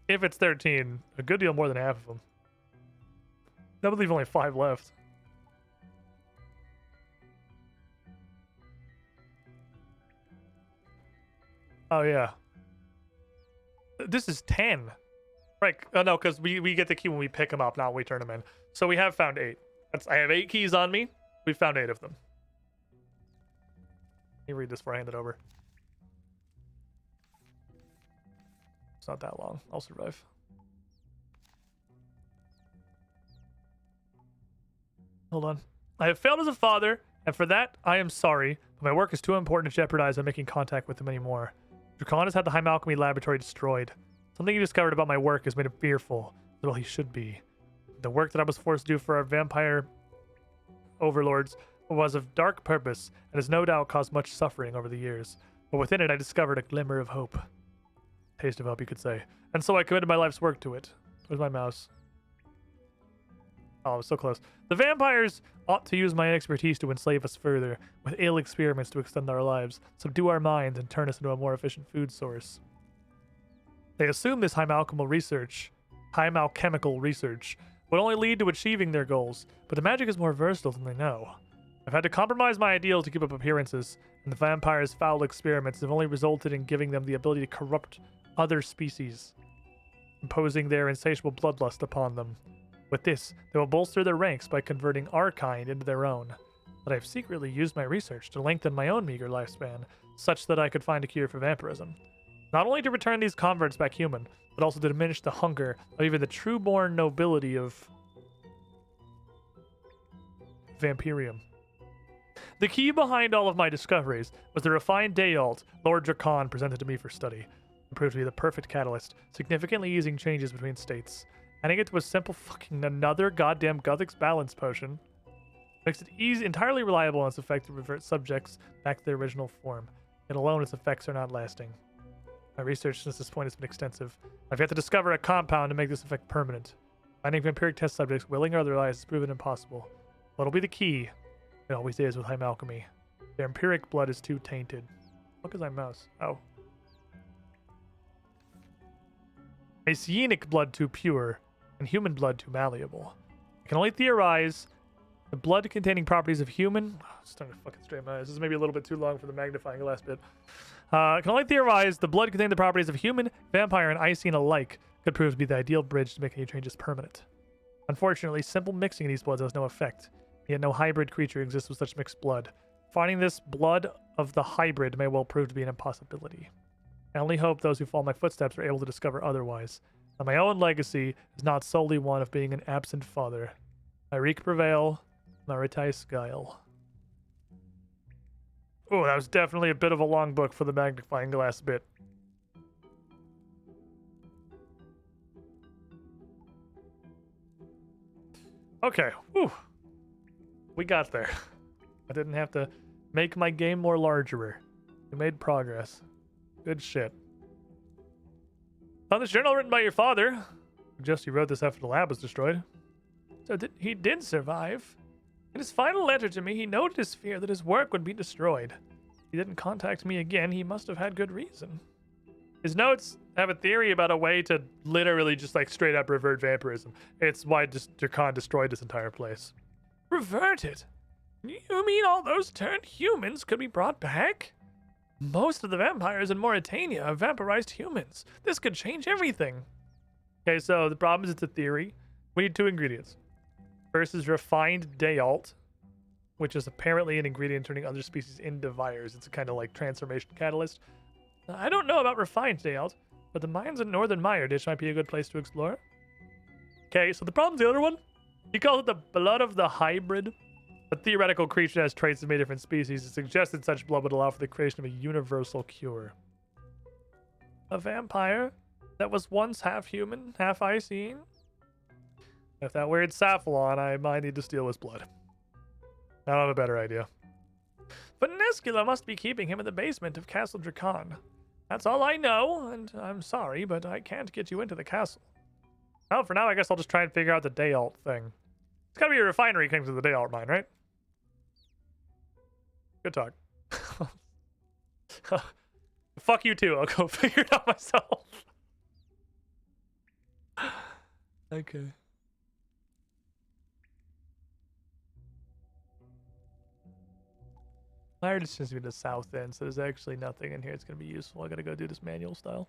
if it's 13, a good deal more than half of them. I believe only 5 left. Oh, yeah. This is 10. Right. Oh, no, because we get the key when we pick them up, not when we turn them in. So we have found 8. I have 8 keys on me. We found 8 of them. Let me read this before I hand it over. It's not that long. I'll survive. Hold on. I have failed as a father, and for that, I am sorry, but my work is too important to jeopardize by making contact with him anymore. Dracan has had the Heim Alchemy Laboratory destroyed. Something he discovered about my work has made him fearful, as well he should be. The work that I was forced to do for our vampire overlords was of dark purpose, and has no doubt caused much suffering over the years. But within it, I discovered a glimmer of hope. Taste of hope, you could say. And so I committed my life's work to it. Where's my mouse? Oh, I was so close. The vampires ought to use my expertise to enslave us further, with ill experiments to extend our lives, subdue our minds, and turn us into a more efficient food source. They assume this Heim alchemical research would only lead to achieving their goals, but the magic is more versatile than they know. I've had to compromise my ideals to keep up appearances, and the vampires' foul experiments have only resulted in giving them the ability to corrupt other species, imposing their insatiable bloodlust upon them. With this, they will bolster their ranks by converting our kind into their own. But I've secretly used my research to lengthen my own meager lifespan, such that I could find a cure for vampirism. Not only to return these converts back human, but also to diminish the hunger of even the true-born nobility of vampirium. The key behind all of my discoveries was the refined Dayalt Lord Dracan presented to me for study. It proved to be the perfect catalyst, significantly easing changes between states. Adding it to a simple fucking another goddamn Guthix balance potion makes it entirely reliable in its effect to revert subjects back to their original form. Yet alone, its effects are not lasting. My research since this point has been extensive. I've yet to discover a compound to make this effect permanent. Finding vampiric test subjects, willing or otherwise, has proven impossible. What'll be the key? It always is with Heim alchemy. Their empiric blood is too tainted. Look at my mouse. Oh. Messianic blood too pure, and human blood too malleable. I can only theorize the blood containing properties of human. Oh, it's starting to fucking strain my eyes. This is maybe a little bit too long for the magnifying glass bit. I can only theorize the blood containing the properties of human, vampire, and Icene alike could prove to be the ideal bridge to make any changes permanent. Unfortunately, simple mixing of these bloods has no effect, yet no hybrid creature exists with such mixed blood. Finding this blood of the hybrid may well prove to be an impossibility. I only hope those who follow my footsteps are able to discover otherwise. That my own legacy is not solely one of being an absent father. Myrique prevail, Maritais guile. Oh, that was definitely a bit of a long book for the magnifying glass bit. Okay, whew. We got there. I didn't have to make my game more larger. We made progress. Good shit. Found this journal written by your father. Suggest you wrote this after the lab was destroyed. So he did survive. In his final letter to me, he noted his fear that his work would be destroyed. He didn't contact me again. He must have had good reason. His notes have a theory about a way to literally just like straight up revert vampirism. It's why Dracan destroyed this entire place. Revert it? You mean all those turned humans could be brought back? Most of the vampires in Mauritania have vampirized humans. This could change everything. Okay, so the problem is it's a theory. We need 2 ingredients. First is refined Dayalt, which is apparently an ingredient turning other species into vires. It's a kind of like transformation catalyst. I don't know about refined Dayalt, but the mines in northern Meyerdish might be a good place to explore. Okay, so the problem's the other one. He calls it the blood of the hybrid. A theoretical creature that has traits of many different species. It suggested such blood would allow for the creation of a universal cure. A vampire that was once half human, half Icene? If that weird Cephalon, I might need to steal his blood. I don't have a better idea. But Nescula must be keeping him in the basement of Castle Dracan. That's all I know, and I'm sorry, but I can't get you into the castle. Well, for now, I guess I'll just try and figure out the day alt thing. It's gotta be a refinery connected to the day alt mine, right? Good talk. Fuck you too. I'll go figure it out myself. Okay. Fire just seems to be the south end, so there's actually nothing in here that's gonna be useful. I gotta go do this manual style.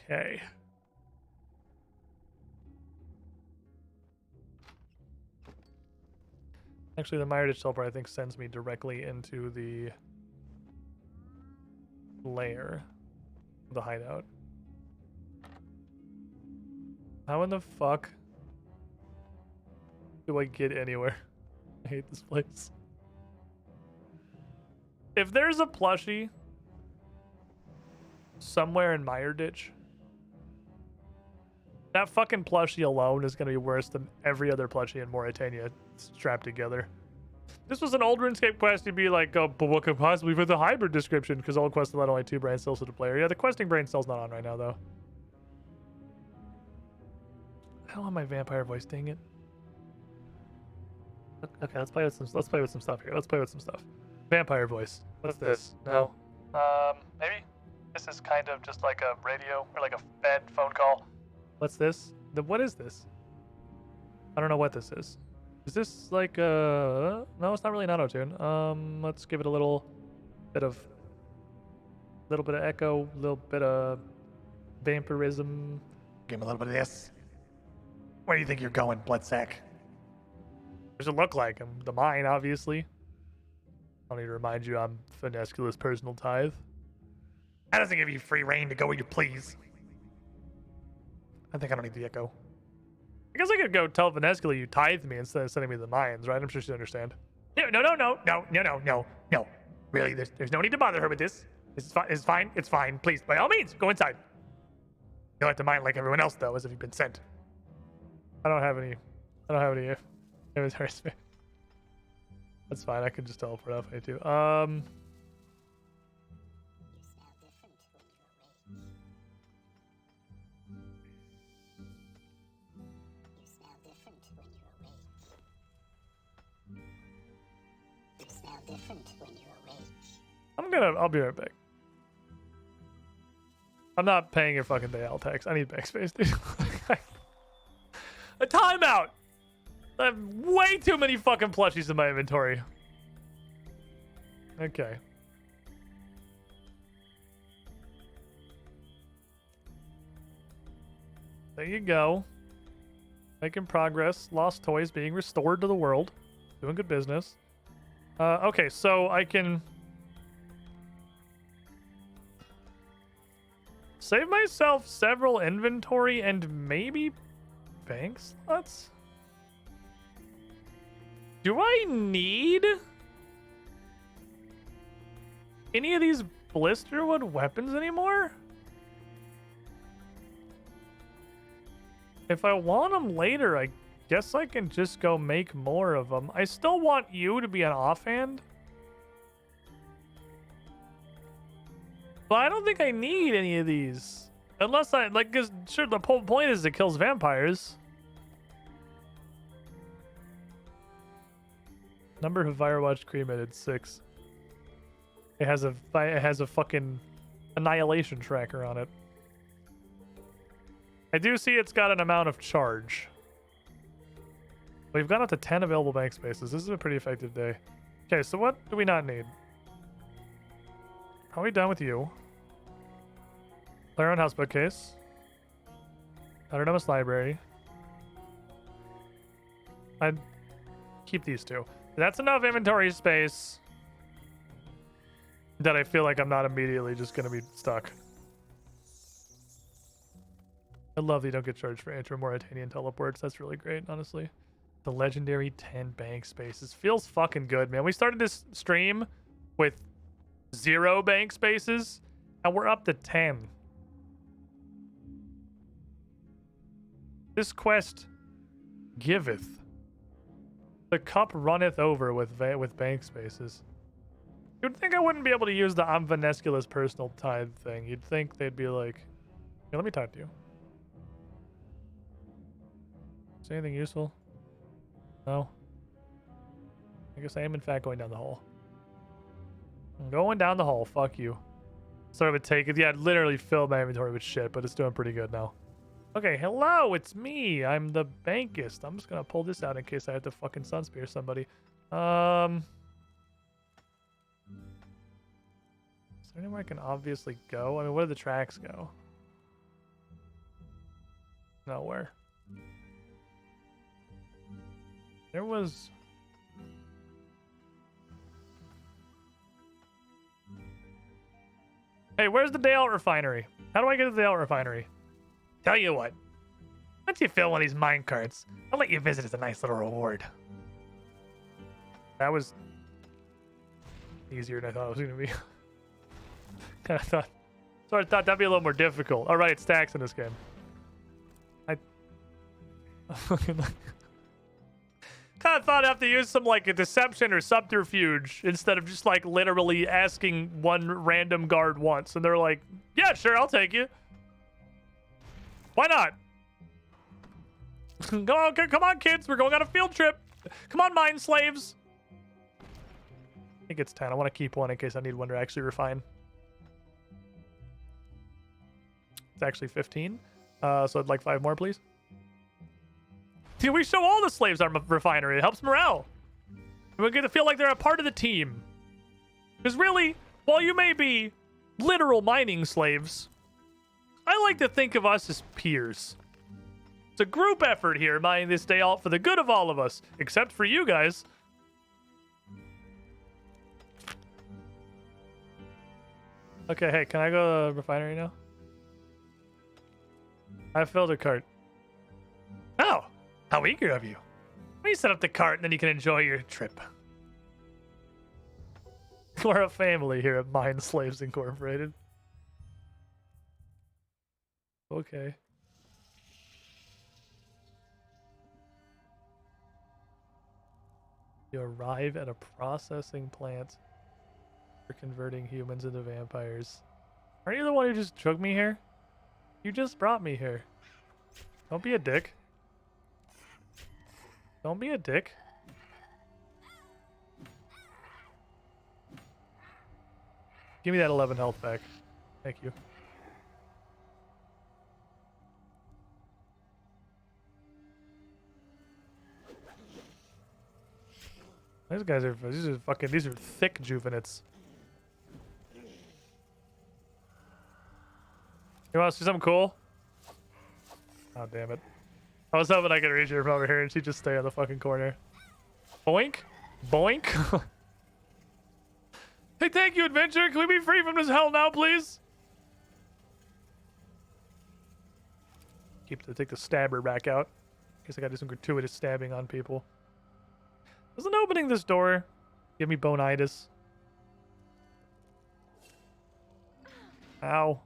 Okay. Actually, the Mire Ditch teleport, I think, sends me directly into the lair, the hideout. How in the fuck do I get anywhere? I hate this place. If there's a plushie somewhere in Mire Ditch, that fucking plushie alone is going to be worse than every other plushie in Mauritania strapped together. This was an old RuneScape quest. You'd be like, oh, but what could possibly be the hybrid description? Because old quests allowed only 2 brain cells to the player. Yeah, the questing brain cell's not on right now, though. I don't want my vampire voice, dang it. Okay, let's play with some stuff here. Let's play with some stuff. Vampire voice. What's this? No. Maybe? This is kind of just like a radio or like a fed phone call. What's this? What is this? I don't know what this is. Is this like no, it's not really an auto-tune. Let's give it a little bit of echo, a little bit of vampirism. Give him a little bit of this. Where do you think you're going, Bloodsack? What does it look like? I'm the mine, obviously. I don't need to remind you I'm Finescula's personal tithe. That doesn't give you free reign to go where you please. I think I don't need the echo. I guess I could go tell Finescula you tithe me instead of sending me to the mines, right? I'm sure she'd understand. No. Really, there's no need to bother her with this. It's fine. It's fine. Please, by all means, go inside. You'll have to mine like everyone else, though, as if you've been sent. I don't have any inventory space. That's fine. I can just teleport out if I need to. You smell different when you're awake. You smell different when you're awake. I'll be right back. I'm not paying your fucking day out tax. I need bank space, dude. A timeout! I have way too many fucking plushies in my inventory. Okay. There you go. Making progress. Lost toys being restored to the world. Doing good business. Okay, so I can save myself several inventory and maybe bank slots? Do I need any of these blisterwood weapons anymore? If I want them later, I guess I can just go make more of them. I still want you to be an offhand. But I don't think I need any of these. Unless I, like, cause sure, the whole point is it kills vampires. Number of Firewatch cremated, 6. It has a fucking annihilation tracker on it. I do see it's got an amount of charge. We've gone up to 10 available bank spaces. This is a pretty effective day. Okay, so what do we not need? Are we done with you? Player on house bookcase. Autonomous library. I'd keep these two. That's enough inventory space that I feel like I'm not immediately just going to be stuck. I love that you don't get charged for intra-Mauritanian teleports. That's really great, honestly. The legendary 10 bank spaces. Feels fucking good, man. We started this stream with 0 bank spaces, and we're up to 10. This quest giveth. The cup runneth over with bank spaces. You'd think I wouldn't be able to use the Omvanesculus personal tithe thing. You'd think they'd be like, "Hey, let me talk to you. Is there anything useful? No. I guess I am in fact going down the hole. I'm going down the hole. Fuck you. Sort of would take it. Yeah, I'd literally fill my inventory with shit, but it's doing pretty good now. Okay, hello, it's me. I'm the bankist. I'm just gonna pull this out in case I have to fucking sunspear somebody. Is there anywhere I can obviously go? I mean, where do the tracks go? Nowhere. There was... Hey, where's the Dale refinery? How do I get to the Dale refinery? Tell you what. Once you fill one of these mine carts, I'll let you visit as a nice little reward. That was easier than I thought it was going to be. Kind of thought... Sort of thought that'd be a little more difficult. Alright, it's tax in this game. I fucking... kind of thought I'd have to use some like a deception or subterfuge instead of just like literally asking one random guard once and they're like, yeah, sure, I'll take you. Why not? Come on, kids, we're going on a field trip. Come on, mine slaves. I think it's 10. I want to keep one in case I need one to actually refine. It's actually 15. So I'd like 5 more, please. See, we show all the slaves our refinery. It helps morale. We get to feel like they're a part of the team. Because really, while you may be literal mining slaves, I like to think of us as peers. It's a group effort here, mining this day out for the good of all of us, except for you guys. Okay, hey, can I go to the refinery now? I filled a cart. Oh! How eager of you. Let me set up the cart and then you can enjoy your trip. We're a family here at Mine Slaves Incorporated. Okay. You arrive at a processing plant for converting humans into vampires. Aren't you the one who just took me here? You just brought me here. Don't be a dick. Don't be a dick. Give me that 11 health back. Thank you. These guys are, these are thick juvenites. You want to see something cool? Oh, damn it. I was hoping I could reach her from over here and she'd just stay on the fucking corner. Boink. Boink. Hey, thank you, adventure. Can we be free from this hell now, please? Take the stabber back out. Guess I gotta do some gratuitous stabbing on people. Doesn't opening this door give me bonitis? Ow.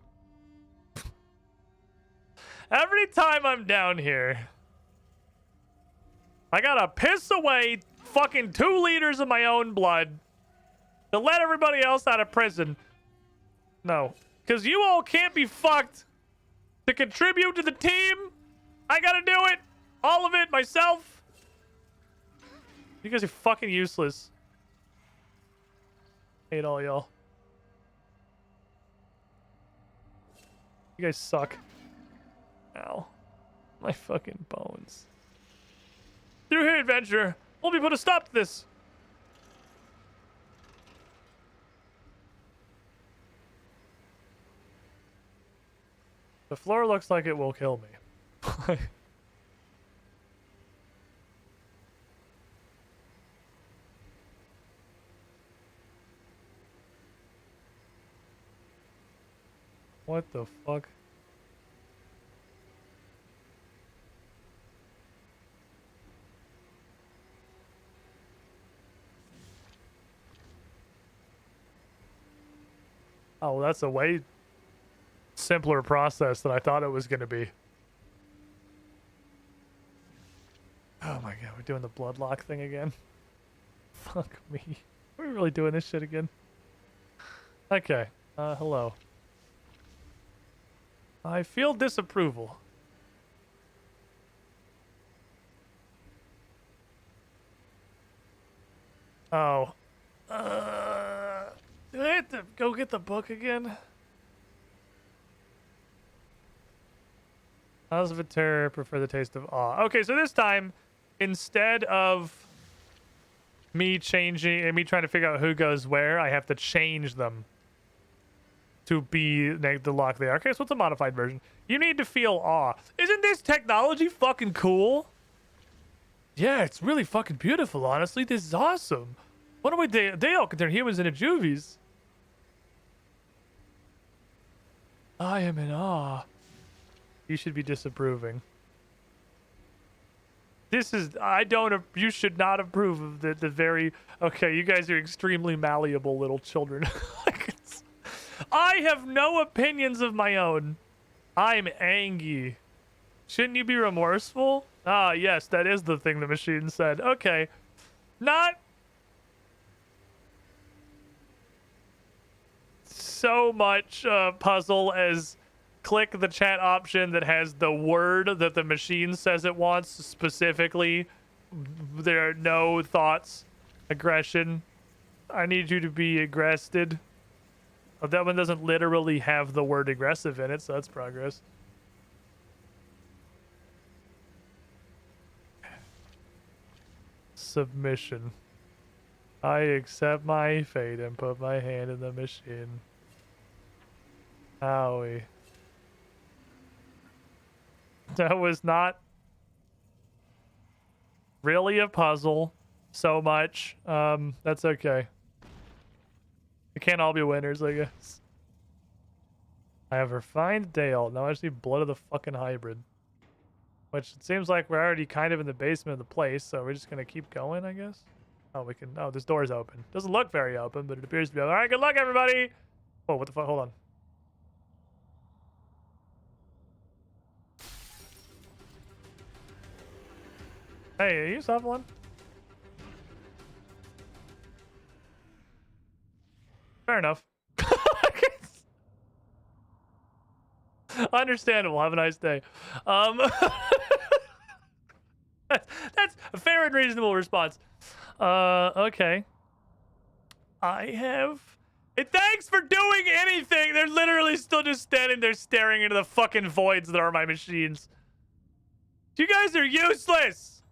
Every time I'm down here, I gotta piss away fucking 2 liters of my own blood to let everybody else out of prison. No. Because you all can't be fucked to contribute to the team. I gotta do it. All of it myself. You guys are fucking useless. Hate all y'all. You guys suck. Ow. My fucking bones. Through here, adventurer. We'll be put a stop to this. The floor looks like it will kill me. What the fuck? Oh, that's a way simpler process than I thought it was going to be. Oh my god, we're doing the bloodlock thing again. Fuck me. Are we really doing this shit again? Okay. Hello. I feel disapproval. Oh. Do I have to go get the book again? House of a Terror, prefer the taste of awe. Okay, so this time, instead of me trying to figure out who goes where, I have to change them to be the lock they are. Okay, so it's a modified version. You need to feel awe. Isn't this technology fucking cool? Yeah, it's really fucking beautiful, honestly. This is awesome. What do they all can turn humans into juvies? I am in awe. You should be disapproving. This is, you should not approve of the very, okay, you guys are extremely malleable little children. I have no opinions of my own. I'm angry. Shouldn't you be remorseful? Ah, yes, that is the thing the machine said. Okay. Not so much puzzle as click the chat option that has the word that the machine says it wants specifically. There are no thoughts. Aggression. I need you to be aggressed. Oh, that one doesn't literally have the word aggressive in it, so that's progress. Submission. I accept my fate and put my hand in the machine. Owie. That was not really a puzzle so much. That's okay. We can't all be winners, I guess. I have refined Dale. Now I just need blood of the fucking hybrid. Which it seems like we're already kind of in the basement of the place, so we're just gonna keep going, I guess. Oh, we can. Oh, this door's open. Doesn't look very open, but it appears to be open. All right, good luck, everybody. Oh, what the fuck? Hold on. Hey, are you Cephalon? Fair enough. Understandable. Have a nice day. That's a fair and reasonable response. Okay. I have... thanks for doing anything! They're literally still just standing there staring into the fucking voids that are my machines. You guys are useless!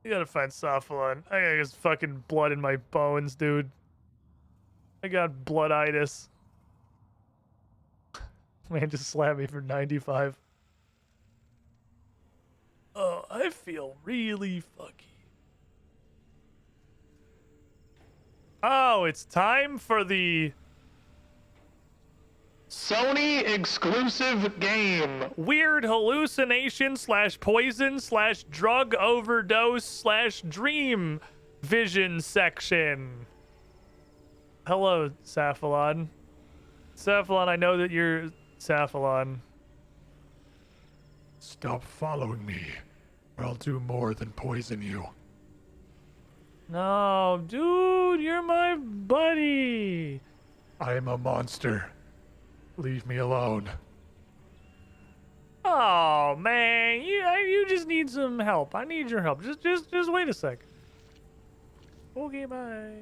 You gotta find Cephalon. I got this fucking blood in my bones, dude. I got blooditis. Man just slapped me for 95. Oh, I feel really fucky. Oh, it's time for the Sony exclusive game. Weird hallucination / poison / drug overdose / dream vision section. Hello, Cephalon. Cephalon, I know that you're Cephalon. Stop following me, or I'll do more than poison you. No, dude, you're my buddy. I am a monster. Leave me alone. Oh man, you just need some help. I need your help. Just wait a sec. Okay, bye.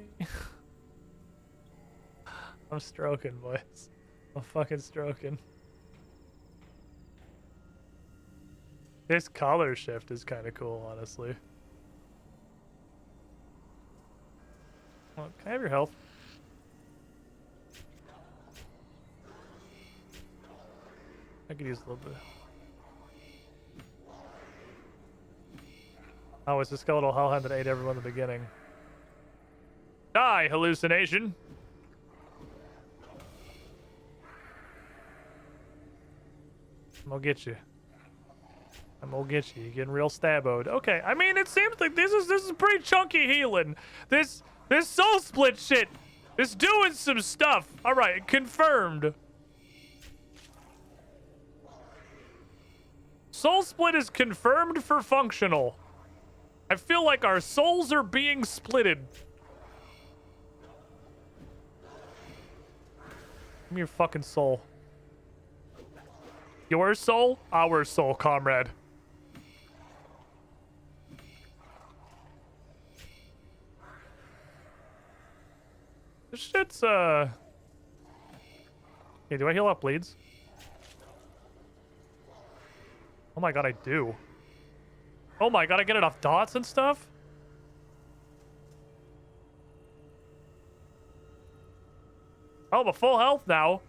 I'm stroking, boys. I'm fucking stroking. This color shift is kind of cool, honestly. Well, can I have your health? I could use a little bit. Oh, it's the skeletal hellhound that ate everyone in the beginning. Die, hallucination! I'm gonna get you. I'm gonna get you. You're getting real stab-o'd. Okay, I mean, it seems like this is pretty chunky healing. This soul split shit is doing some stuff. All right, confirmed. Soul split is confirmed for functional. I feel like our souls are being splitted. me your fucking soul. Your soul? Our soul, comrade. This shit's, Okay, do I heal up bleeds? Oh my god, I do. Oh my god, I get enough dots and stuff? Oh, I'm a full health now.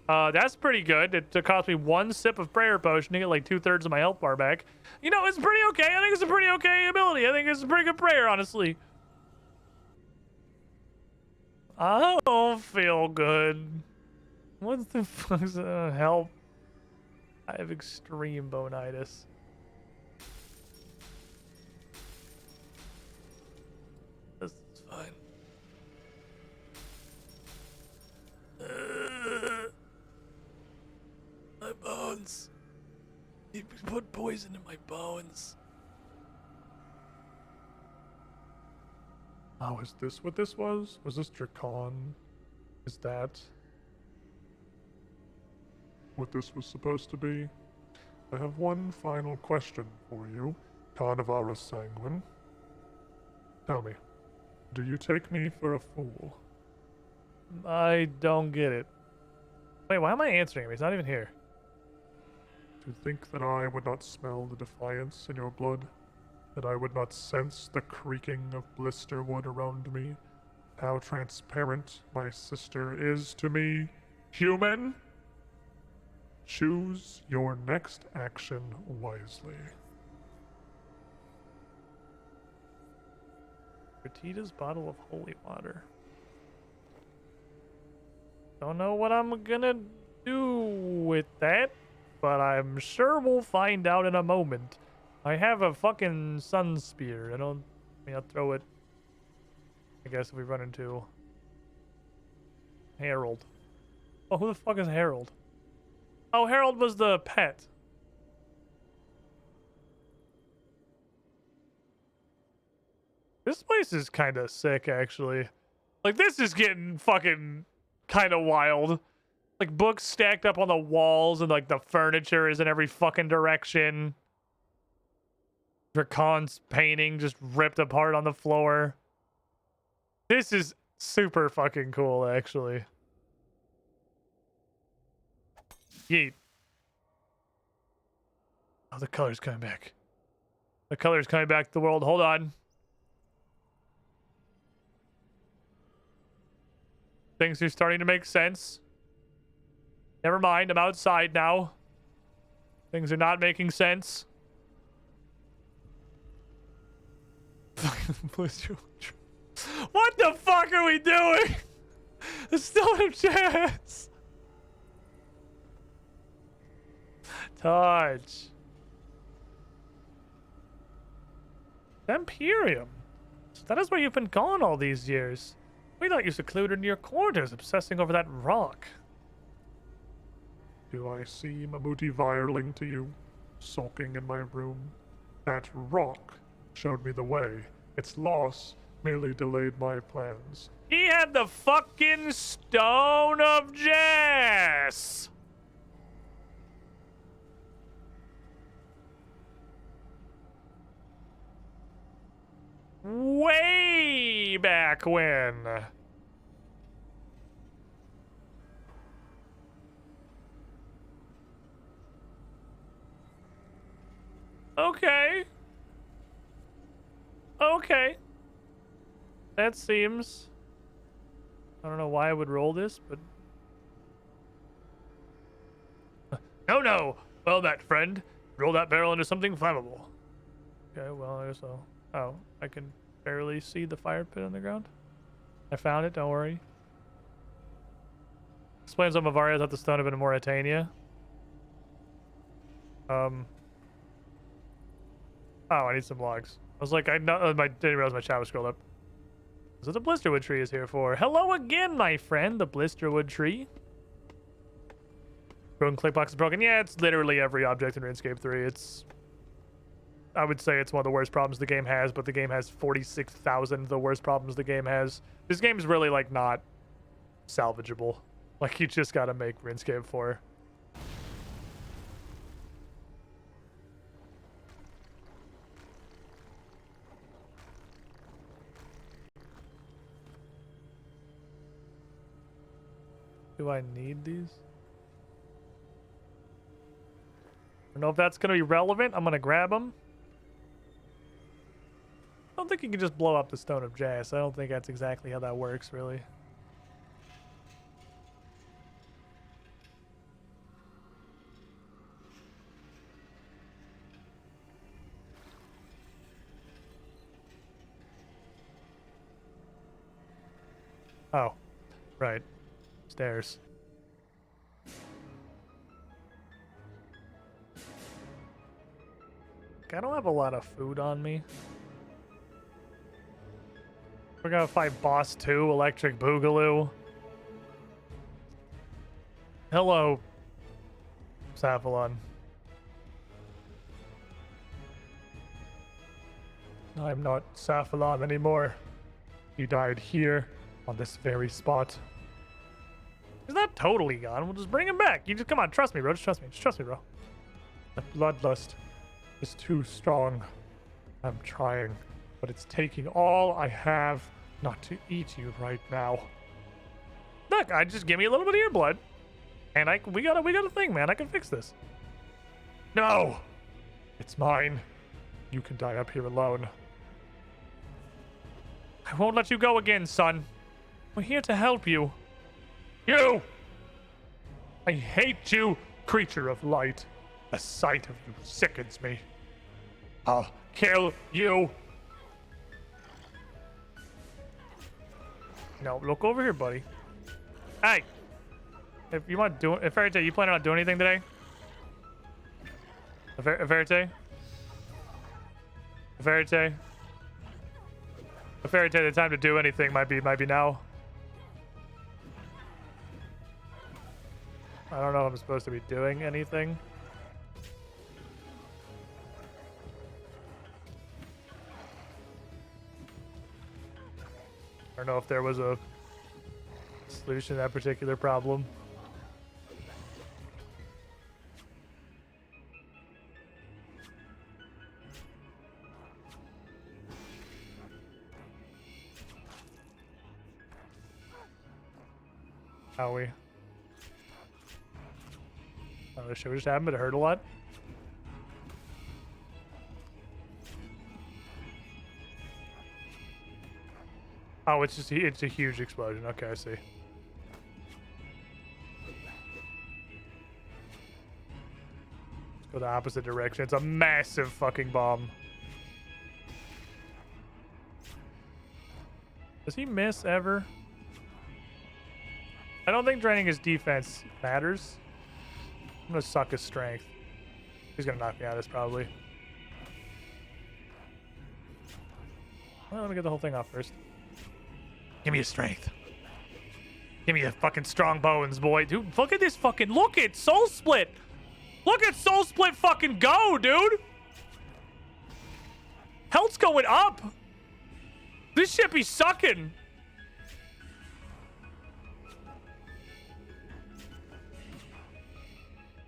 That's pretty good. It cost me 1 sip of prayer potion to get like 2/3 of my health bar back. You know, it's pretty okay. I think it's a pretty okay ability. I think it's a pretty good prayer, honestly. I don't feel good. What the fuck's help? I have extreme bonitis. This is fine. My bones. He put poison in my bones. Oh, is this what this was? Was this Dracon? Is that what this was supposed to be? I have one final question for you, Carnivara Sanguine. Tell me, do you take me for a fool? I don't get it. Wait, why am I answering him? He's not even here. To think that I would not smell the defiance in your blood? That I would not sense the creaking of blister wood around me? How transparent my sister is to me? Human? Choose your next action wisely. Bertita's bottle of holy water. Don't know what I'm gonna do with that, but I'm sure we'll find out in a moment. I have a fucking sun spear. I'll throw it. I guess if we run into Harold. Oh, who the fuck is Harold? Oh, Harold was the pet. This place is kind of sick, actually. Like, this is getting fucking kind of wild. Like, books stacked up on the walls, and, like, the furniture is in every fucking direction. Dracon's painting just ripped apart on the floor. This is super fucking cool, actually. Yeet. Oh, the color's coming back. The color's coming back to the world. Hold on. Things are starting to make sense. Never mind, I'm outside now. Things are not making sense. What the fuck are we doing? There's still a chance. Touch. Imperium. So that is where you've been gone all these years. We thought you secluded in your quarters, obsessing over that rock. Do I seem a moody vireling to you, sulking in my room? That rock showed me the way. Its loss merely delayed my plans. He had the fucking Stone of Jess! Way back when. Okay. Okay. That seems... I don't know why I would roll this, but... No! Well, that friend. Roll that barrel into something flammable. Okay, well, I guess I'll... Oh, I can barely see the fire pit on the ground. I found it, don't worry. Explains why Mavaria's at the Stone of Mauritania. Oh, I need some logs. I was like, I didn't realize my chat was scrolled up. This is what the Blisterwood tree is here for. Hello again, my friend, the Blisterwood tree. Broken click box is broken. Yeah, it's literally every object in RuneScape 3. I would say it's one of the worst problems the game has, but the game has 46,000 of the worst problems the game has. This game is really, like, not salvageable. Like, you just gotta make RuneScape 4. Do I need these? I don't know if that's gonna be relevant. I'm gonna grab them. I don't think you can just blow up the Stone of Jas. I don't think that's exactly how that works, really. Oh, right. Stairs. I don't have a lot of food on me. We're gonna fight Boss 2, Electric Boogaloo. Hello, Saphalon. I'm not Saphalon anymore. He died here, on this very spot. He's not totally gone. We'll just bring him back. You just, come on, trust me, bro. Just trust me. Just trust me, bro. The bloodlust is too strong. I'm trying, but it's taking all I have not to eat you right now. Look, I just give me a little bit of your blood, and we got a thing, man. I can fix this. No, it's mine. You can die up here alone. I won't let you go again, son. We're here to help you. You! I hate you, creature of light. The sight of you sickens me. I'll kill you. No, look over here, buddy. Hey! If you want to do it, Verite, you planning on doing anything today? Verite? Verite? Verite, the time to do anything might be now. I don't know if I'm supposed to be doing anything. I don't know if there was a solution to that particular problem. How we? Oh, this shit just happened, but it hurt a lot. Oh, it's a huge explosion. Okay, I see. Let's go the opposite direction. It's a massive fucking bomb. Does he miss ever? I don't think draining his defense matters. I'm gonna suck his strength. He's gonna knock me out of this probably. Well, let me get the whole thing off first. Give me a strength. Give me a fucking strong bones, boy. Dude, look at this fucking, look at Soul Split. Look at Soul Split fucking go, dude. Health's going up. This shit be sucking.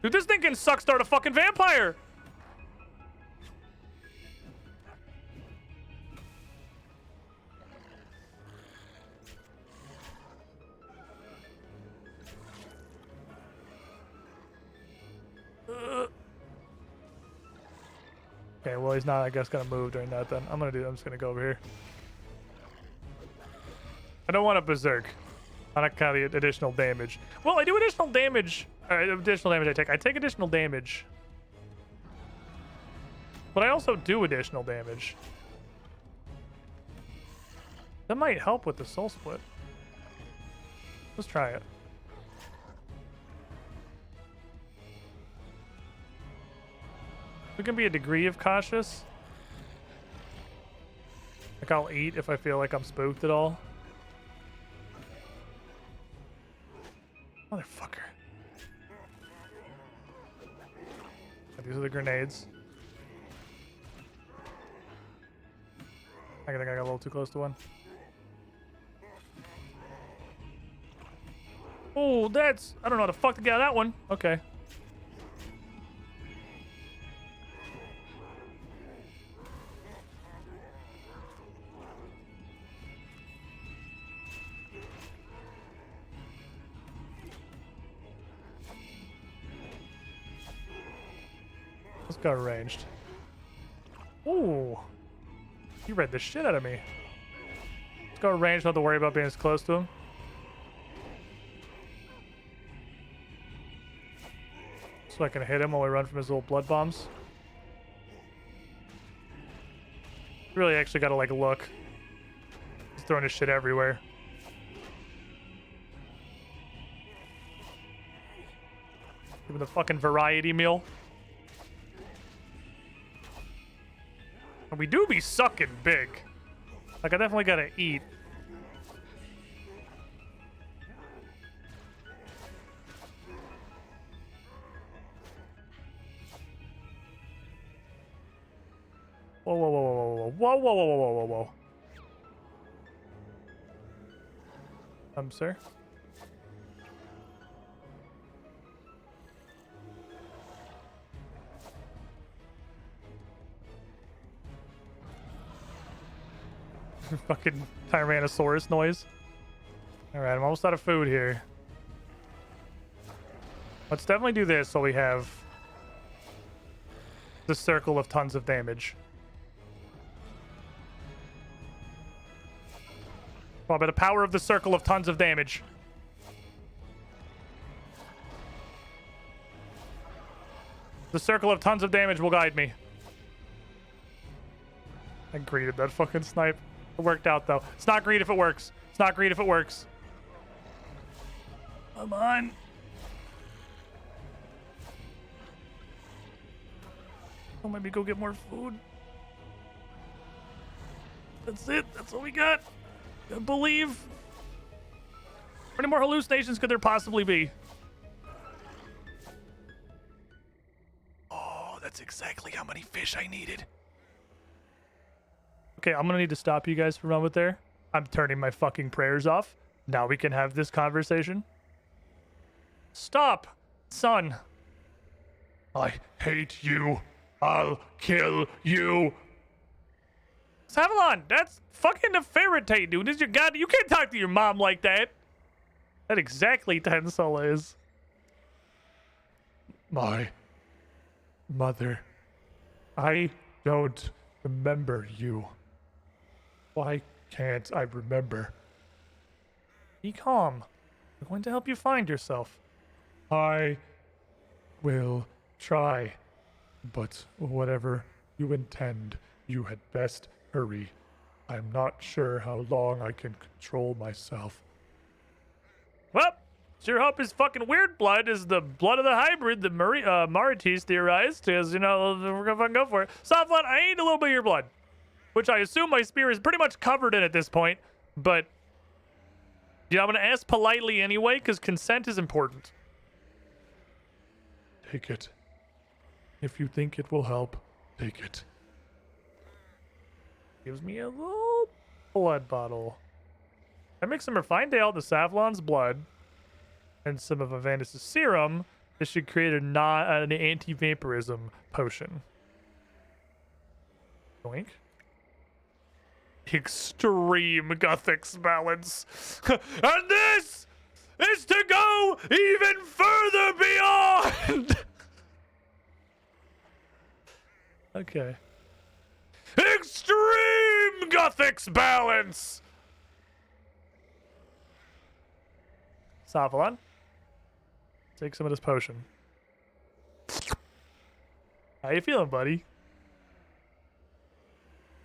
Dude, this thing can suck start a fucking vampire. Okay, well, he's not, I guess, gonna move during that then. I'm just gonna go over here. I don't want a berserk. I don't count the additional damage. Well, I do additional damage. Additional damage I take. I take additional damage. But I also do additional damage. That might help with the soul split. Let's try it. We can be a degree of cautious. Like, I'll eat if I feel like I'm spooked at all. Motherfucker. These are the grenades. I think I got a little too close to one. Oh, that's... I don't know how the fuck to get out of that one. Okay. Let's go ranged. Ooh. You read the shit out of me. Let's go ranged, not to worry about being as close to him. So I can hit him while we run from his little blood bombs. Really actually gotta like look. He's throwing his shit everywhere. Give him the fucking variety meal. And we do be sucking big. Like I definitely gotta eat. Whoa, whoa, whoa, whoa, whoa, whoa, whoa, whoa, whoa, whoa, whoa. Sir? Fucking Tyrannosaurus noise. Alright, I'm almost out of food here. Let's definitely do this so we have the circle of tons of damage. Oh, by the power of the circle of tons of damage. The circle of tons of damage will guide me. I greeted that fucking snipe. It worked out though. It's not greed if it works. It's not greed if it works. Come on. Oh, maybe go get more food. That's it. That's all we got. I believe. How many more hallucinations could there possibly be? Oh, that's exactly how many fish I needed. Okay, I'm gonna need to stop you guys from a moment there. I'm turning my fucking prayers off. Now we can have this conversation. Stop, son. I hate you. I'll kill you. Savalon, that's fucking a ferret, dude. Is your god? You can't talk to your mom like that. That exactly Tensol is. My mother. I don't remember you. Why can't I remember? Be calm. I'm going to help you find yourself. I will try, but whatever you intend, you had best hurry. I'm not sure how long I can control myself. Well, sure hope his fucking weird blood is the blood of the hybrid that Marites theorized, because, you know, we're gonna fucking go for it. Savalon, I need a little bit of your blood, which I assume my spear is pretty much covered in at this point, but yeah, I'm gonna ask politely anyway, because consent is important. Take it. If you think it will help, take it. Gives me a little blood bottle. I mix some refined ale, the Savalon's blood, and some of Avandis' serum. This should create an anti-vampirism potion. Doink. Extreme Guthix balance. And this is to go even further beyond! Okay. Extreme Guthix balance! Savalon, take some of this potion. How you feeling, buddy?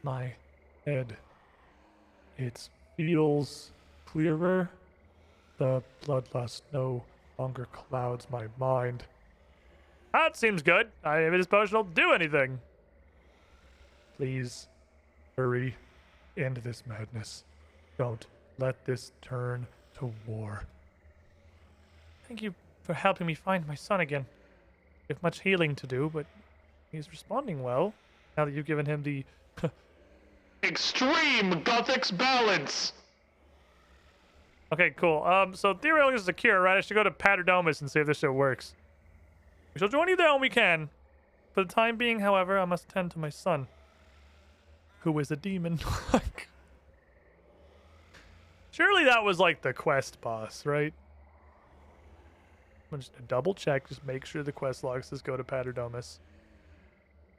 My head. It feels clearer. The bloodlust no longer clouds my mind. That seems good. If this potion will do anything. Please, hurry. End this madness. Don't let this turn to war. Thank you for helping me find my son again. We have much healing to do, but he's responding well. Now that you've given him the Extreme Guthix balance! Okay, cool. So theoretically this is a cure, right? I should go to Paternomus and see if this shit works. We shall join you there when we can. For the time being, however, I must tend to my son, who is a demon. Surely that was like the quest boss, right? I'm just gonna double check, just make sure the quest log says go to Paternomus.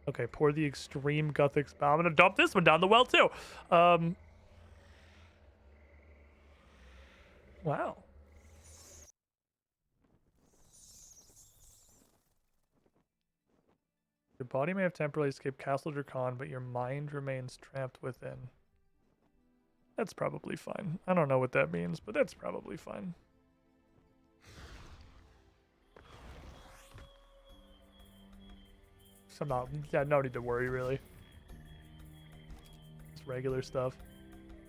Okay, pour the extreme Gothic spell. I'm gonna dump this one down the well too. Wow. Your body may have temporarily escaped Castle Dracan, but your mind remains trapped within. That's probably fine. I don't know what that means, but that's probably fine. So not, yeah, no need to worry, really. Just regular stuff.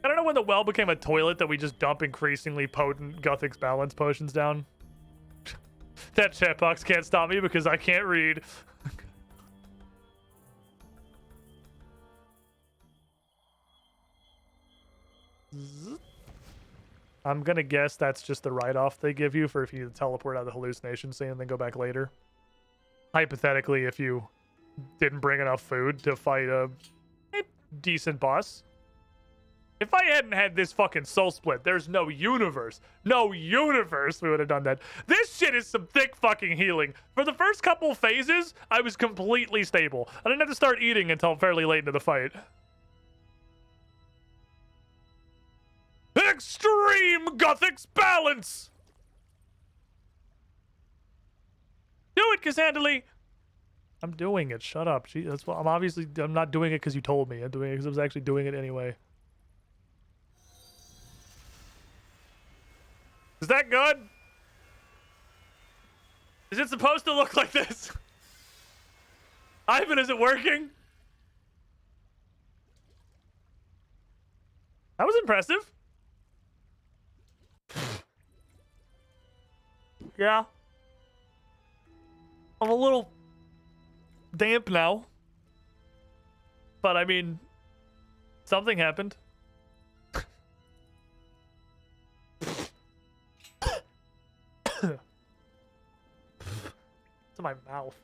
I don't know when the well became a toilet that we just dump increasingly potent Gothic's balance potions down. That chat box can't stop me because I can't read. I'm gonna guess that's just the write-off they give you for if you teleport out of the hallucination scene and then go back later. Hypothetically, if you didn't bring enough food to fight a decent boss. If I hadn't had this fucking soul split, there's no universe we would have done that. This shit is some thick fucking healing. For the first couple phases, I was completely stable. I didn't have to start eating until fairly late into the fight. Extreme Gothic's balance! Do it, Cassandra! I'm doing it. Shut up. Gee, that's what I'm not doing it because you told me. I'm doing it because I was actually doing it anyway. Is that good? Is it supposed to look like this? Ivan, is it working? That was impressive. Yeah. I'm a little damp now. But I mean, something happened. To my mouth.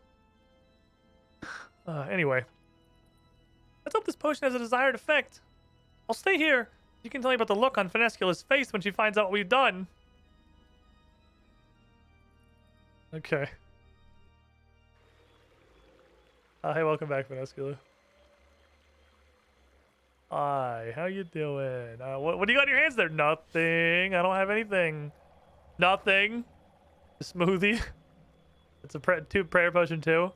Anyway. Let's hope this potion has a desired effect. I'll stay here. You can tell me about the look on Finescula's face when she finds out what we've done. Okay. Hey, welcome back, Finescula. Hi, how you doing? What do you got in your hands there? Nothing. I don't have anything. Nothing. A smoothie. It's a prayer potion too.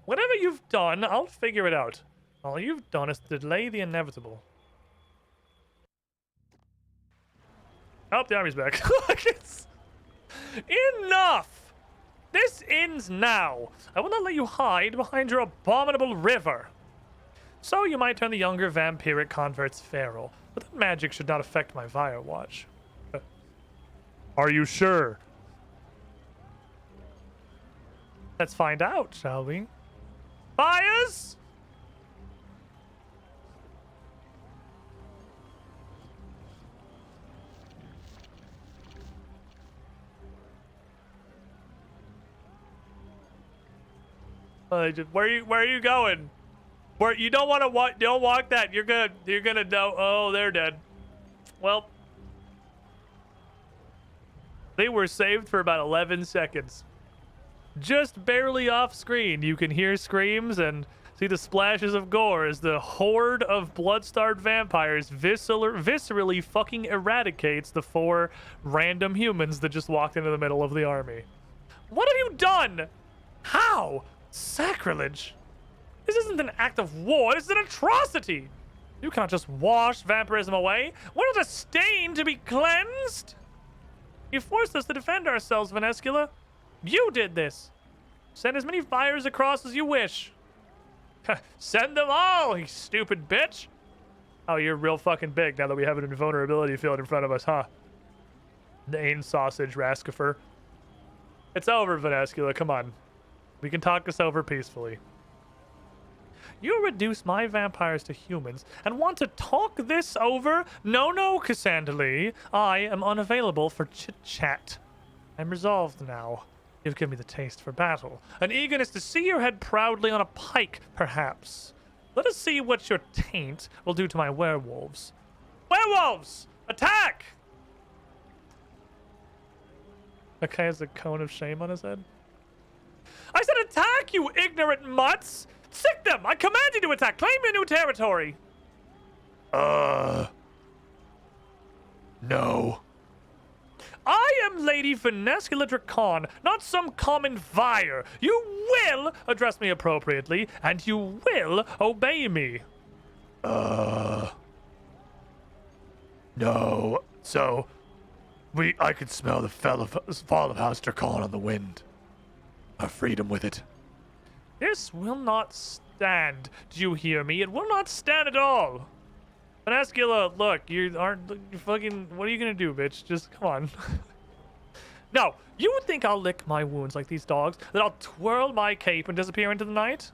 Whatever you've done, I'll figure it out. All you've done is delay the inevitable. Oh, the army's back. Enough! This ends now. I will not let you hide behind your abominable river. So you might turn the younger vampiric converts feral, but that magic should not affect my Fire Watch. Are you sure? Let's find out, shall we? Fires! Where are you going? Where you don't want to walk? Don't walk that. You're gonna know. Oh, they're dead. Well, they were saved for about 11 seconds. Just barely off screen, you can hear screams and see the splashes of gore as the horde of blood-starved vampires viscerally fucking eradicates the 4 random humans that just walked into the middle of the army. What have you done? How? Sacrilege. This isn't an act of war, this is an atrocity. You cannot just wash vampirism away. What is a stain to be cleansed? You forced us to defend ourselves, Vanescula. You did this. Send as many fires across as you wish. Send them all, you stupid bitch. Oh, you're real fucking big now that we have an invulnerability field in front of us, huh? Nain sausage, Raskifer. It's over, Vanescula. Come on. We can talk this over peacefully. You reduce my vampires to humans and want to talk this over? No, Cassandra. I am unavailable for chit-chat. I'm resolved now. You've given me the taste for battle. An eagerness to see your head proudly on a pike, perhaps. Let us see what your taint will do to my werewolves. Werewolves! Attack! Okay, has a cone of shame on his head. I said attack, you ignorant mutts! Sick them! I command you to attack! Claim your new territory! No. I am Lady Venescula Dracon, not some common fire. You will address me appropriately, and you will obey me. No. So, I could smell the fall of House Dracon on the wind. Our freedom with it. This will not stand. Do you hear me? It will not stand at all. Venescula, look, you fucking. What are you gonna do, bitch? Just come on. No, you would think I'll lick my wounds like these dogs, that I'll twirl my cape and disappear into the night?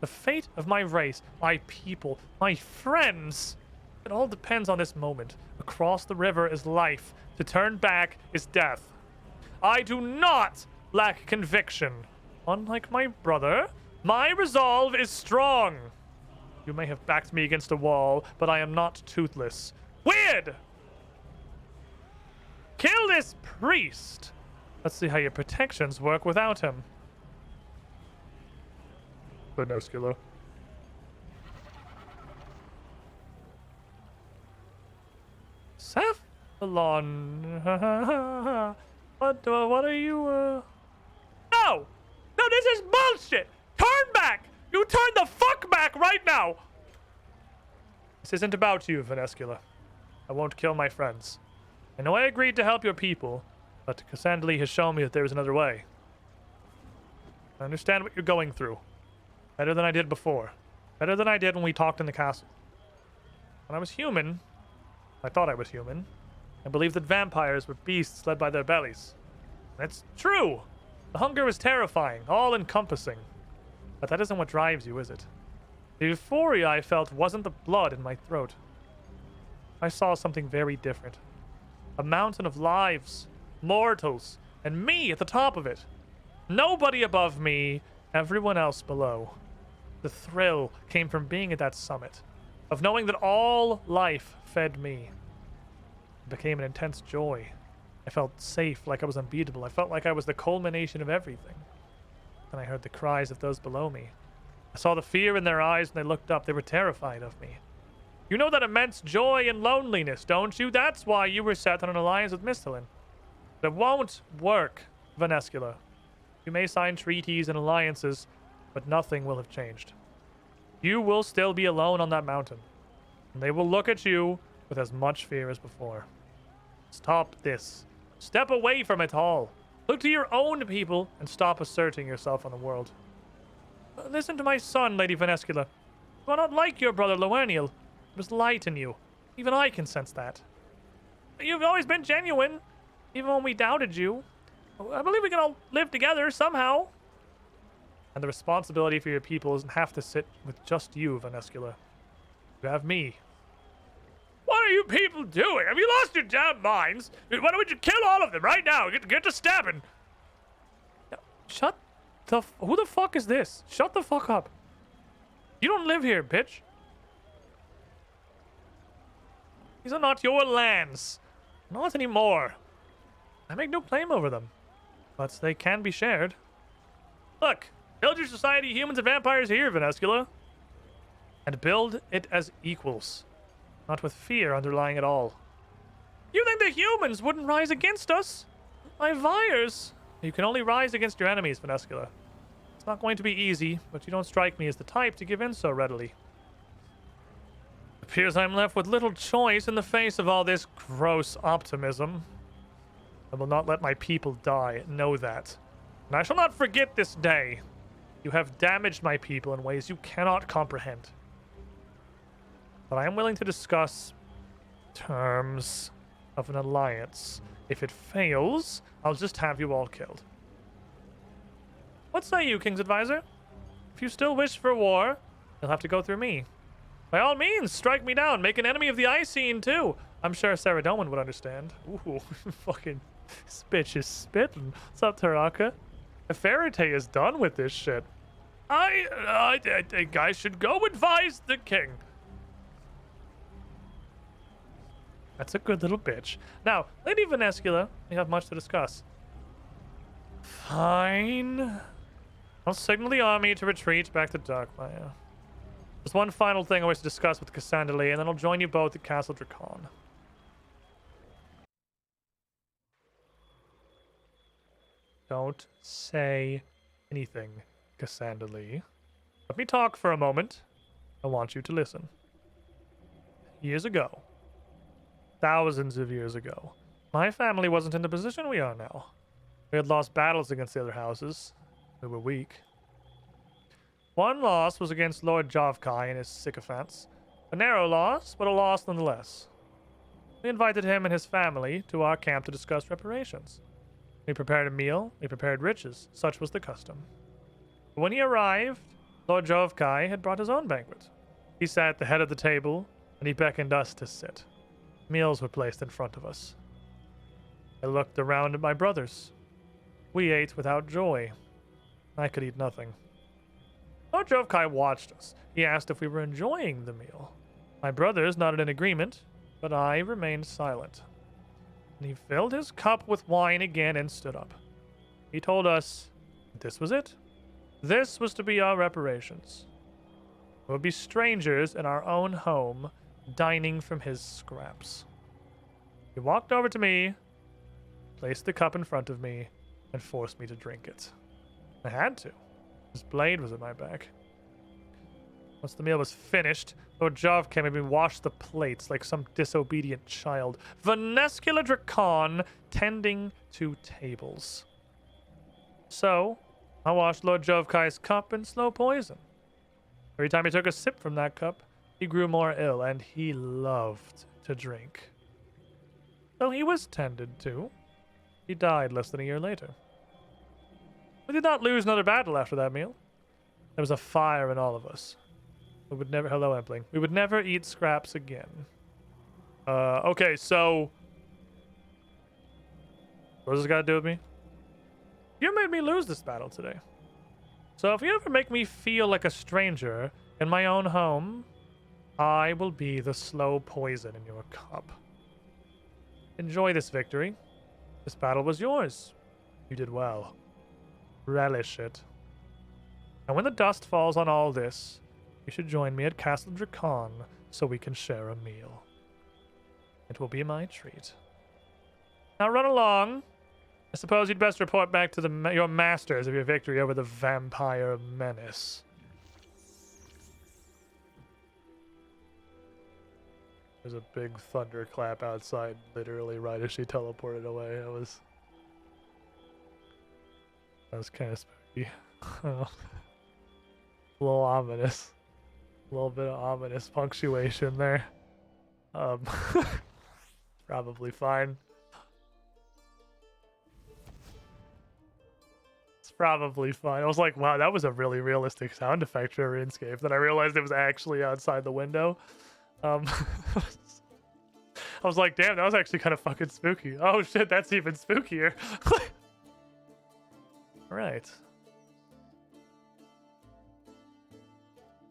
The fate of my race, my people, my friends. It all depends on this moment. Across the river is life. To turn back is death. I do not lack conviction. Unlike my brother, my resolve is strong. You may have backed me against a wall, but I am not toothless. Weird! Kill this priest! Let's see how your protections work without him. Venescula. Cephalon. What are you, No! No, this is bullshit! Turn back! You turn the fuck back right now! This isn't about you, Venescula. I won't kill my friends. I know I agreed to help your people, but Cassandra has shown me that there is another way. I understand what you're going through. Better than I did before. Better than I did when we talked in the castle. When I was human, I thought I was human. I believed that vampires were beasts led by their bellies. That's true! The hunger was terrifying, all-encompassing. But that isn't what drives you, is it? The euphoria I felt wasn't the blood in my throat. I saw something very different. A mountain of lives, mortals, and me at the top of it. Nobody above me, everyone else below. The thrill came from being at that summit, of knowing that all life fed me. It became an intense joy. I felt safe, like I was unbeatable. I felt like I was the culmination of everything. Then I heard the cries of those below me. I saw the fear in their eyes when they looked up. They were terrified of me. You know that immense joy and loneliness, don't you? That's why you were set on an alliance with Mistalin. But it won't work, Venescula. You may sign treaties and alliances, but nothing will have changed. You will still be alone on that mountain, and they will look at you with as much fear as before. Stop this. Step away from it all. Look to your own people and stop asserting yourself on the world. Listen to my son, Lady Venescula. You are not like your brother Loerniel. There's light in you. Even I can sense that. You've always been genuine, even when we doubted you. I believe we can all live together somehow. And the responsibility for your people doesn't have to sit with just you, Venescula. You have me. What are you people doing? Have you lost your damn minds? Why don't you kill all of them right now? Get to stabbing. Shut the... Who the fuck is this? Shut the fuck up. You don't live here, bitch. These are not your lands. Not anymore. I make no claim over them. But they can be shared. Look, build your society, humans and vampires here, Venescula. And build it as equals. Not with fear underlying it all. You think the humans wouldn't rise against us? My vires. You can only rise against your enemies, Venescula. It's not going to be easy, but you don't strike me as the type to give in so readily. Appears I'm left with little choice in the face of all this gross optimism. I will not let my people die, know that. And I shall not forget this day. You have damaged my people in ways you cannot comprehend. But I am willing to discuss terms of an alliance. If it fails, I'll just have you all killed. What say you, King's Advisor? If you still wish for war, You'll have to go through me. By all means, strike me down. Make an enemy of the Icene, too. I'm sure Sarah Doman would understand. Ooh, fucking... This bitch is spitting. What's up, Taraka? Ferrite is done with this shit. I think I should go advise the king. That's a good little bitch. Now, Lady Venescula, we have much to discuss. Fine. I'll signal the army to retreat back to Darkmire. There's one final thing I wish to discuss with Cassandra Lee, and then I'll join you both at Castle Drakon. Don't say anything, Cassandra Lee. Let me talk for a moment. I want you to listen. Years ago, thousands of years ago, my family wasn't in the position we are now. We had lost battles against the other houses. We were weak. One loss was against Lord Jovkai and his sycophants. A narrow loss, but a loss nonetheless. We invited him and his family to our camp to discuss reparations. We prepared a meal, we prepared riches. Such was the custom. But when he arrived, Lord Jovkai had brought his own banquet. He sat at the head of the table, and he beckoned us to sit. Meals were placed in front of us. I looked around at my brothers. We ate without joy. I could eat nothing. Lord Jovkai watched us. He asked if we were enjoying the meal. My brothers nodded in agreement, but I remained silent. And he filled his cup with wine again and stood up. He told us this was it. This was to be our reparations. We would be strangers in our own home, dining from his scraps. He walked over to me, placed the cup in front of me, and forced me to drink it. I had to. His blade was at my back. Once the meal was finished, Lord Jovkai made me wash the plates like some disobedient child. Venescula Drakon tending to tables. So, I washed Lord Jovkai's cup in slow poison. Every time he took a sip from that cup, he grew more ill, and he loved to drink. Though he was tended to, he died less than a year later. We did not lose another battle after that meal. There was a fire in all of us. We would never... Hello, Empling. We would never eat scraps again. Okay, so... What does this got to do with me? You made me lose this battle today. So if you ever make me feel like a stranger in my own home, I will be the slow poison in your cup. Enjoy this victory. This battle was yours. You did well. Relish it. And when the dust falls on all this, you should join me at Castle Drakon so we can share a meal. It will be my treat. Now run along. I suppose you'd best report back to your masters of your victory over the vampire menace. There's a big thunderclap outside, literally right as she teleported away. That was kind of spooky. A little ominous. A little bit of ominous punctuation there. Probably fine. It's probably fine. I was like, wow, that was a really realistic sound effect for Runescape. Then I realized it was actually outside the window. I was like, damn, that was actually kind of fucking spooky. Oh shit, that's even spookier. Right.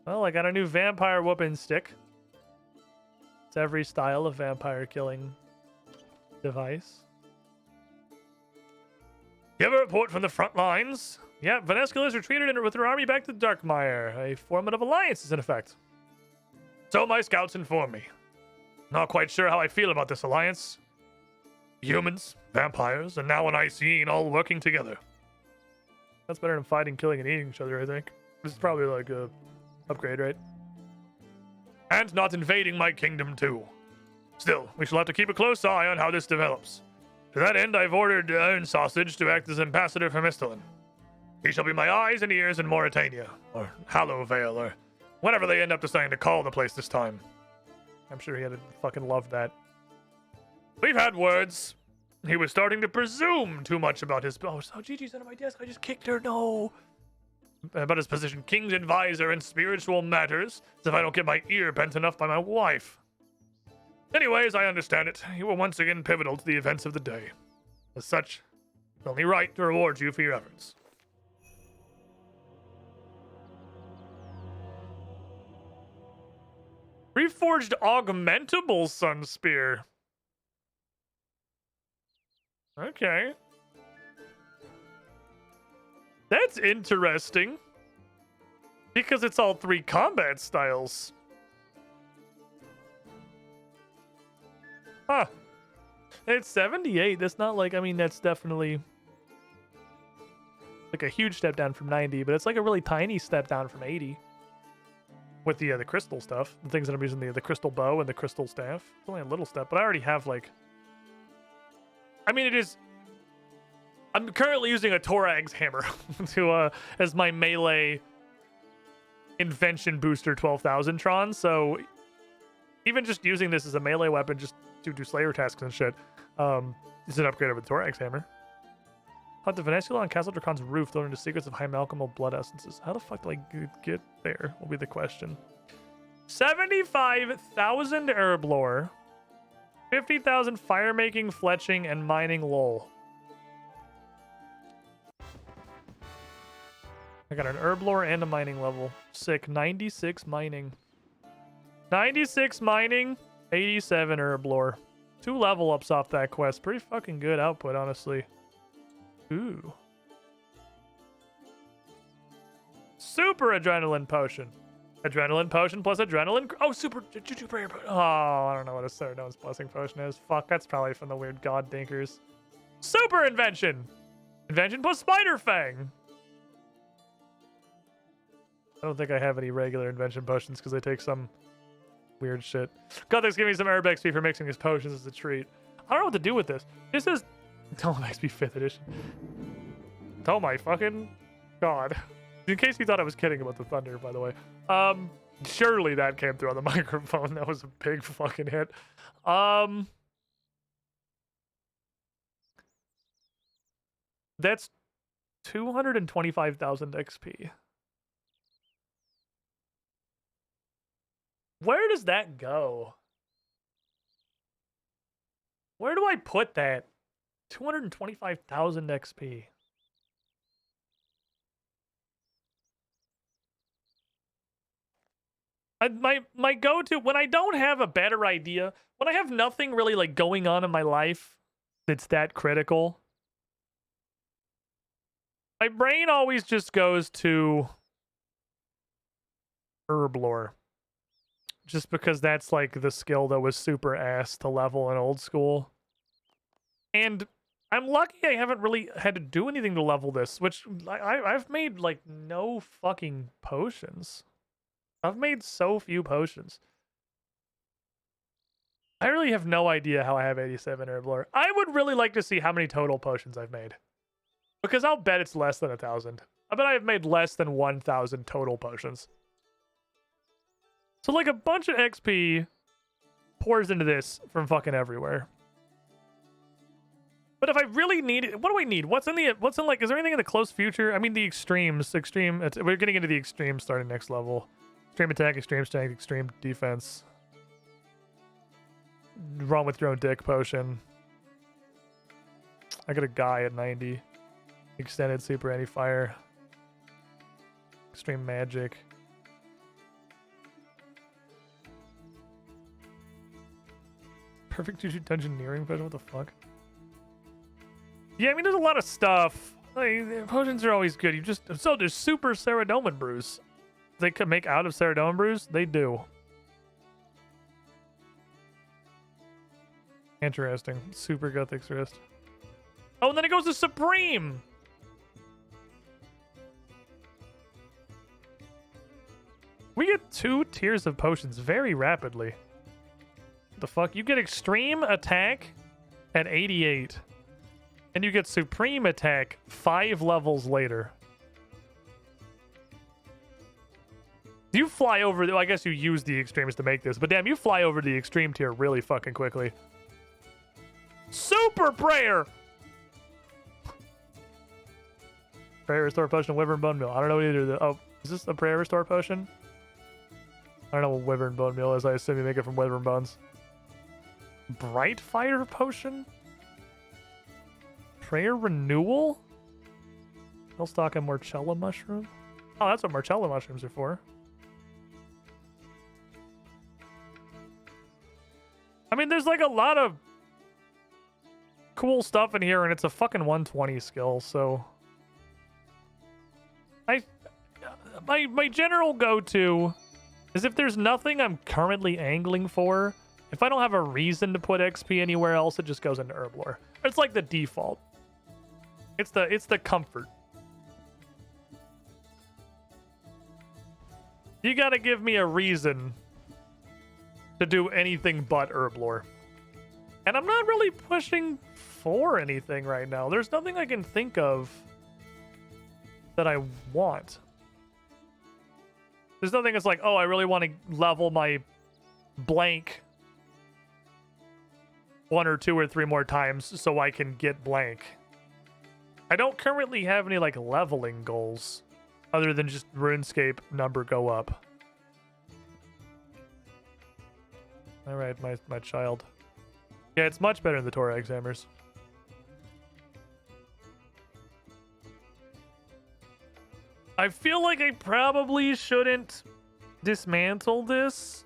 Well, I got a new vampire whooping stick. It's every style of vampire killing device. You have a report from the front lines? Yeah, Venescula has retreated with her army back to Darkmire. A formidable alliance is in effect. So my scouts inform me. Not quite sure how I feel about this alliance. Humans, vampires, and now an Icene all working together. That's better than fighting, killing, and eating each other, I think. This is probably like a upgrade, right? And not invading my kingdom, too. Still, we shall have to keep a close eye on how this develops. To that end, I've ordered Iron Sausage to act as ambassador for Mistalin. He shall be my eyes and ears in Mauritania, or Hallowvale, or whatever they end up deciding to call the place this time. I'm sure he had fucking loved that. We've had words. He was starting to presume too much about his... Oh, Gigi's under my desk. I just kicked her. No. about his position king's advisor in spiritual matters, as if I don't get my ear bent enough by my wife. Anyways, I understand it. You were once again pivotal to the events of the day. As such, it's only right to reward you for your efforts. Reforged augmentable sun spear. Okay. That's interesting. Because it's all 3 combat styles. Huh. It's 78. That's not like, I mean, that's definitely like a huge step down from 90, but it's like a really tiny step down from 80. With the crystal stuff. The things that I'm using, the crystal bow and the crystal staff. It's only a little step, but I already have like... I mean, it is... I'm currently using a Torag's hammer to as my melee invention booster 12,000 Tron, so even just using this as a melee weapon just to do slayer tasks and shit is an upgrade over the Torag's hammer. Hunt the Venusula on Castle Dracon's roof, learning the secrets of high alchemical blood essences. How the fuck do I get there will be the question. 75,000 herb lore, 50,000 fire making, fletching, and mining lol. I got an herb lore and a mining level. Sick. 96 mining. 96 mining, 87 herb lore. 2 level ups off that quest. Pretty fucking good output, honestly. Ooh. Super adrenaline potion. Adrenaline potion plus adrenaline. Oh, super juju prayer potion. Oh, I don't know what a Ceradone's blessing potion is. Fuck, that's probably from the weird god dinkers. Super invention. Invention plus spider fang. I don't think I have any regular invention potions because they take some weird shit. Gothic's giving me some herb XP for mixing his potions as a treat. I don't know what to do with this. This is Tome XP 5th edition. Oh my fucking god. In case you thought I was kidding about the thunder, by the way. Surely that came through on the microphone. That was a big fucking hit. That's 225,000 XP. Where does that go? Where do I put that? 225,000 XP. My go-to, when I don't have a better idea, when I have nothing really like going on in my life that's that critical, my brain always just goes to herb lore. Just because that's like the skill that was super ass to level in old school. And I'm lucky I haven't really had to do anything to level this, which I've made like no fucking potions. I've made so few potions. I really have no idea how I have 87 herb lore. I would really like to see how many total potions I've made. Because I'll bet it's less than 1,000. I bet I have made less than 1,000 total potions. So like a bunch of XP pours into this from fucking everywhere. But if I really need it, what do I need? What's in like, is there anything in the close future? I mean, the extremes, we're getting into the extremes starting next level. Extreme attack, extreme strength, extreme defense. Run with your own dick potion. I got a guy at 90. Extended super anti-fire. Extreme magic. Perfect dungeoneering potion, what the fuck? Yeah, I mean, there's a lot of stuff. Like, potions are always good. So there's super Ceradoman brews. They could make out of Ceradoman brews? They do. Interesting. Super Guthix wrist. Oh, and then it goes to Supreme! We get 2 tiers of potions very rapidly. What the fuck? You get Extreme Attack at 88. And you get Supreme Attack 5 levels later. You fly over... I guess you use the Extremes to make this, but damn, you fly over the Extreme tier really fucking quickly. Super Prayer! Prayer Restore Potion, Wyvern Bone Meal. I don't know either of the... Oh, is this a Prayer Restore Potion? I don't know what Wyvern Bone Meal is. I assume you make it from Wyvern Bones. Bright Fire Potion? Prayer Renewal? Hellstock and Marcella Mushroom? Oh, that's what Marcella Mushrooms are for. I mean, there's like a lot of cool stuff in here, and it's a fucking 120 skill, so... My general go-to is if there's nothing I'm currently angling for, if I don't have a reason to put XP anywhere else, it just goes into Herblore. It's like the default. It's the comfort. You gotta give me a reason to do anything but Herblore. And I'm not really pushing for anything right now. There's nothing I can think of that I want. There's nothing that's like, oh, I really want to level my blank 1 or 2 or 3 more times so I can get blank. I don't currently have any like leveling goals other than just RuneScape number go up. All right, my child. Yeah, it's much better than the Torag Hammers. I feel like I probably shouldn't dismantle this.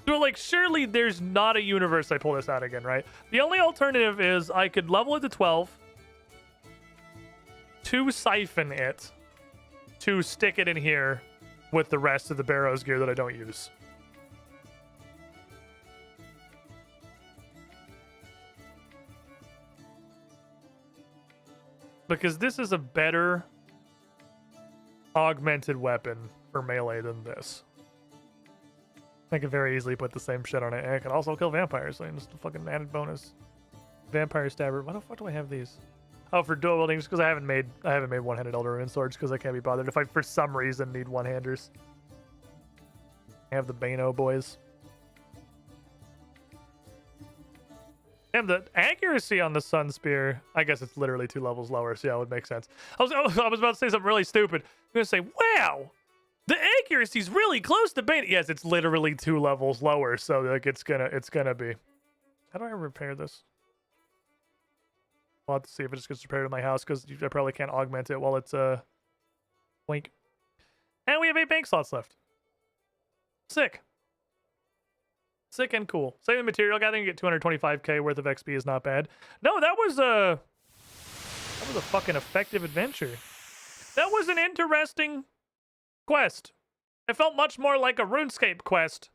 So, like, surely there's not a universe I pull this out again, right? The only alternative is I could level it to 12, to siphon it, to stick it in here with the rest of the Barrows gear that I don't use. Because this is a better augmented weapon for melee than this. I could very easily put the same shit on it, and I could also kill vampires, so just a fucking added bonus. Vampire Stabber. Why the fuck do I have these? Oh, for dual wielding, just because I haven't made one-handed Elder Rune swords because I can't be bothered if I for some reason need one-handers. I have the Bano boys. Damn, the accuracy on the Sun Spear, I guess it's literally 2 levels lower, so yeah, it would make sense. I was about to say something really stupid. I'm going to say, wow, the accuracy's really close to Bane. Yes, it's literally 2 levels lower, so like it's gonna be. How do I repair this? I'll have to see if it just gets repaired in my house, because I probably can't augment it while it's wink. And we have 8 bank slots left. Sick. Sick and cool. Saving material gathering, you get 225k worth of XP is not bad. No, that was a fucking effective adventure. That was an interesting quest. It felt much more like a RuneScape quest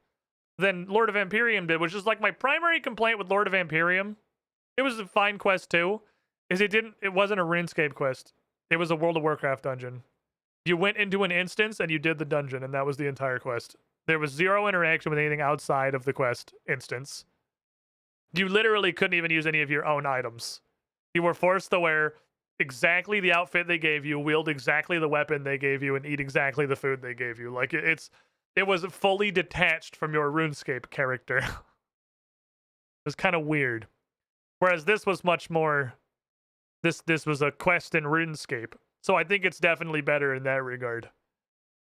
than Lord of Vampirium did, which is like my primary complaint with Lord of Vampirium. It was a fine quest too, is it wasn't a RuneScape quest. It was a World of Warcraft dungeon. You went into an instance and you did the dungeon, and that was the entire quest. There was 0 interaction with anything outside of the quest instance. You literally couldn't even use any of your own items. You were forced to wear exactly the outfit they gave you, wield exactly the weapon they gave you, and eat exactly the food they gave you. Like, it was fully detached from your RuneScape character. It was kind of weird. Whereas this was much more... This was a quest in RuneScape. So I think it's definitely better in that regard.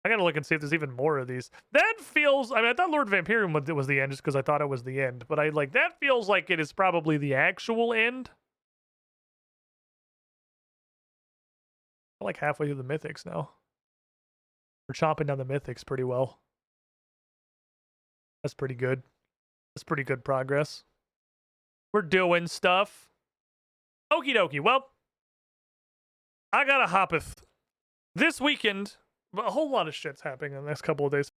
I gotta look and see if there's even more of these. That feels... I mean, I thought Lord of Vampirium was the end just because I thought it was the end. But that feels like it is probably the actual end. We're like halfway through the Mythics now. We're chopping down the Mythics pretty well. That's pretty good. That's pretty good progress. We're doing stuff. Okie dokie. Well, I gotta hoppeth. This weekend... a whole lot of shit's happening in the next couple of days.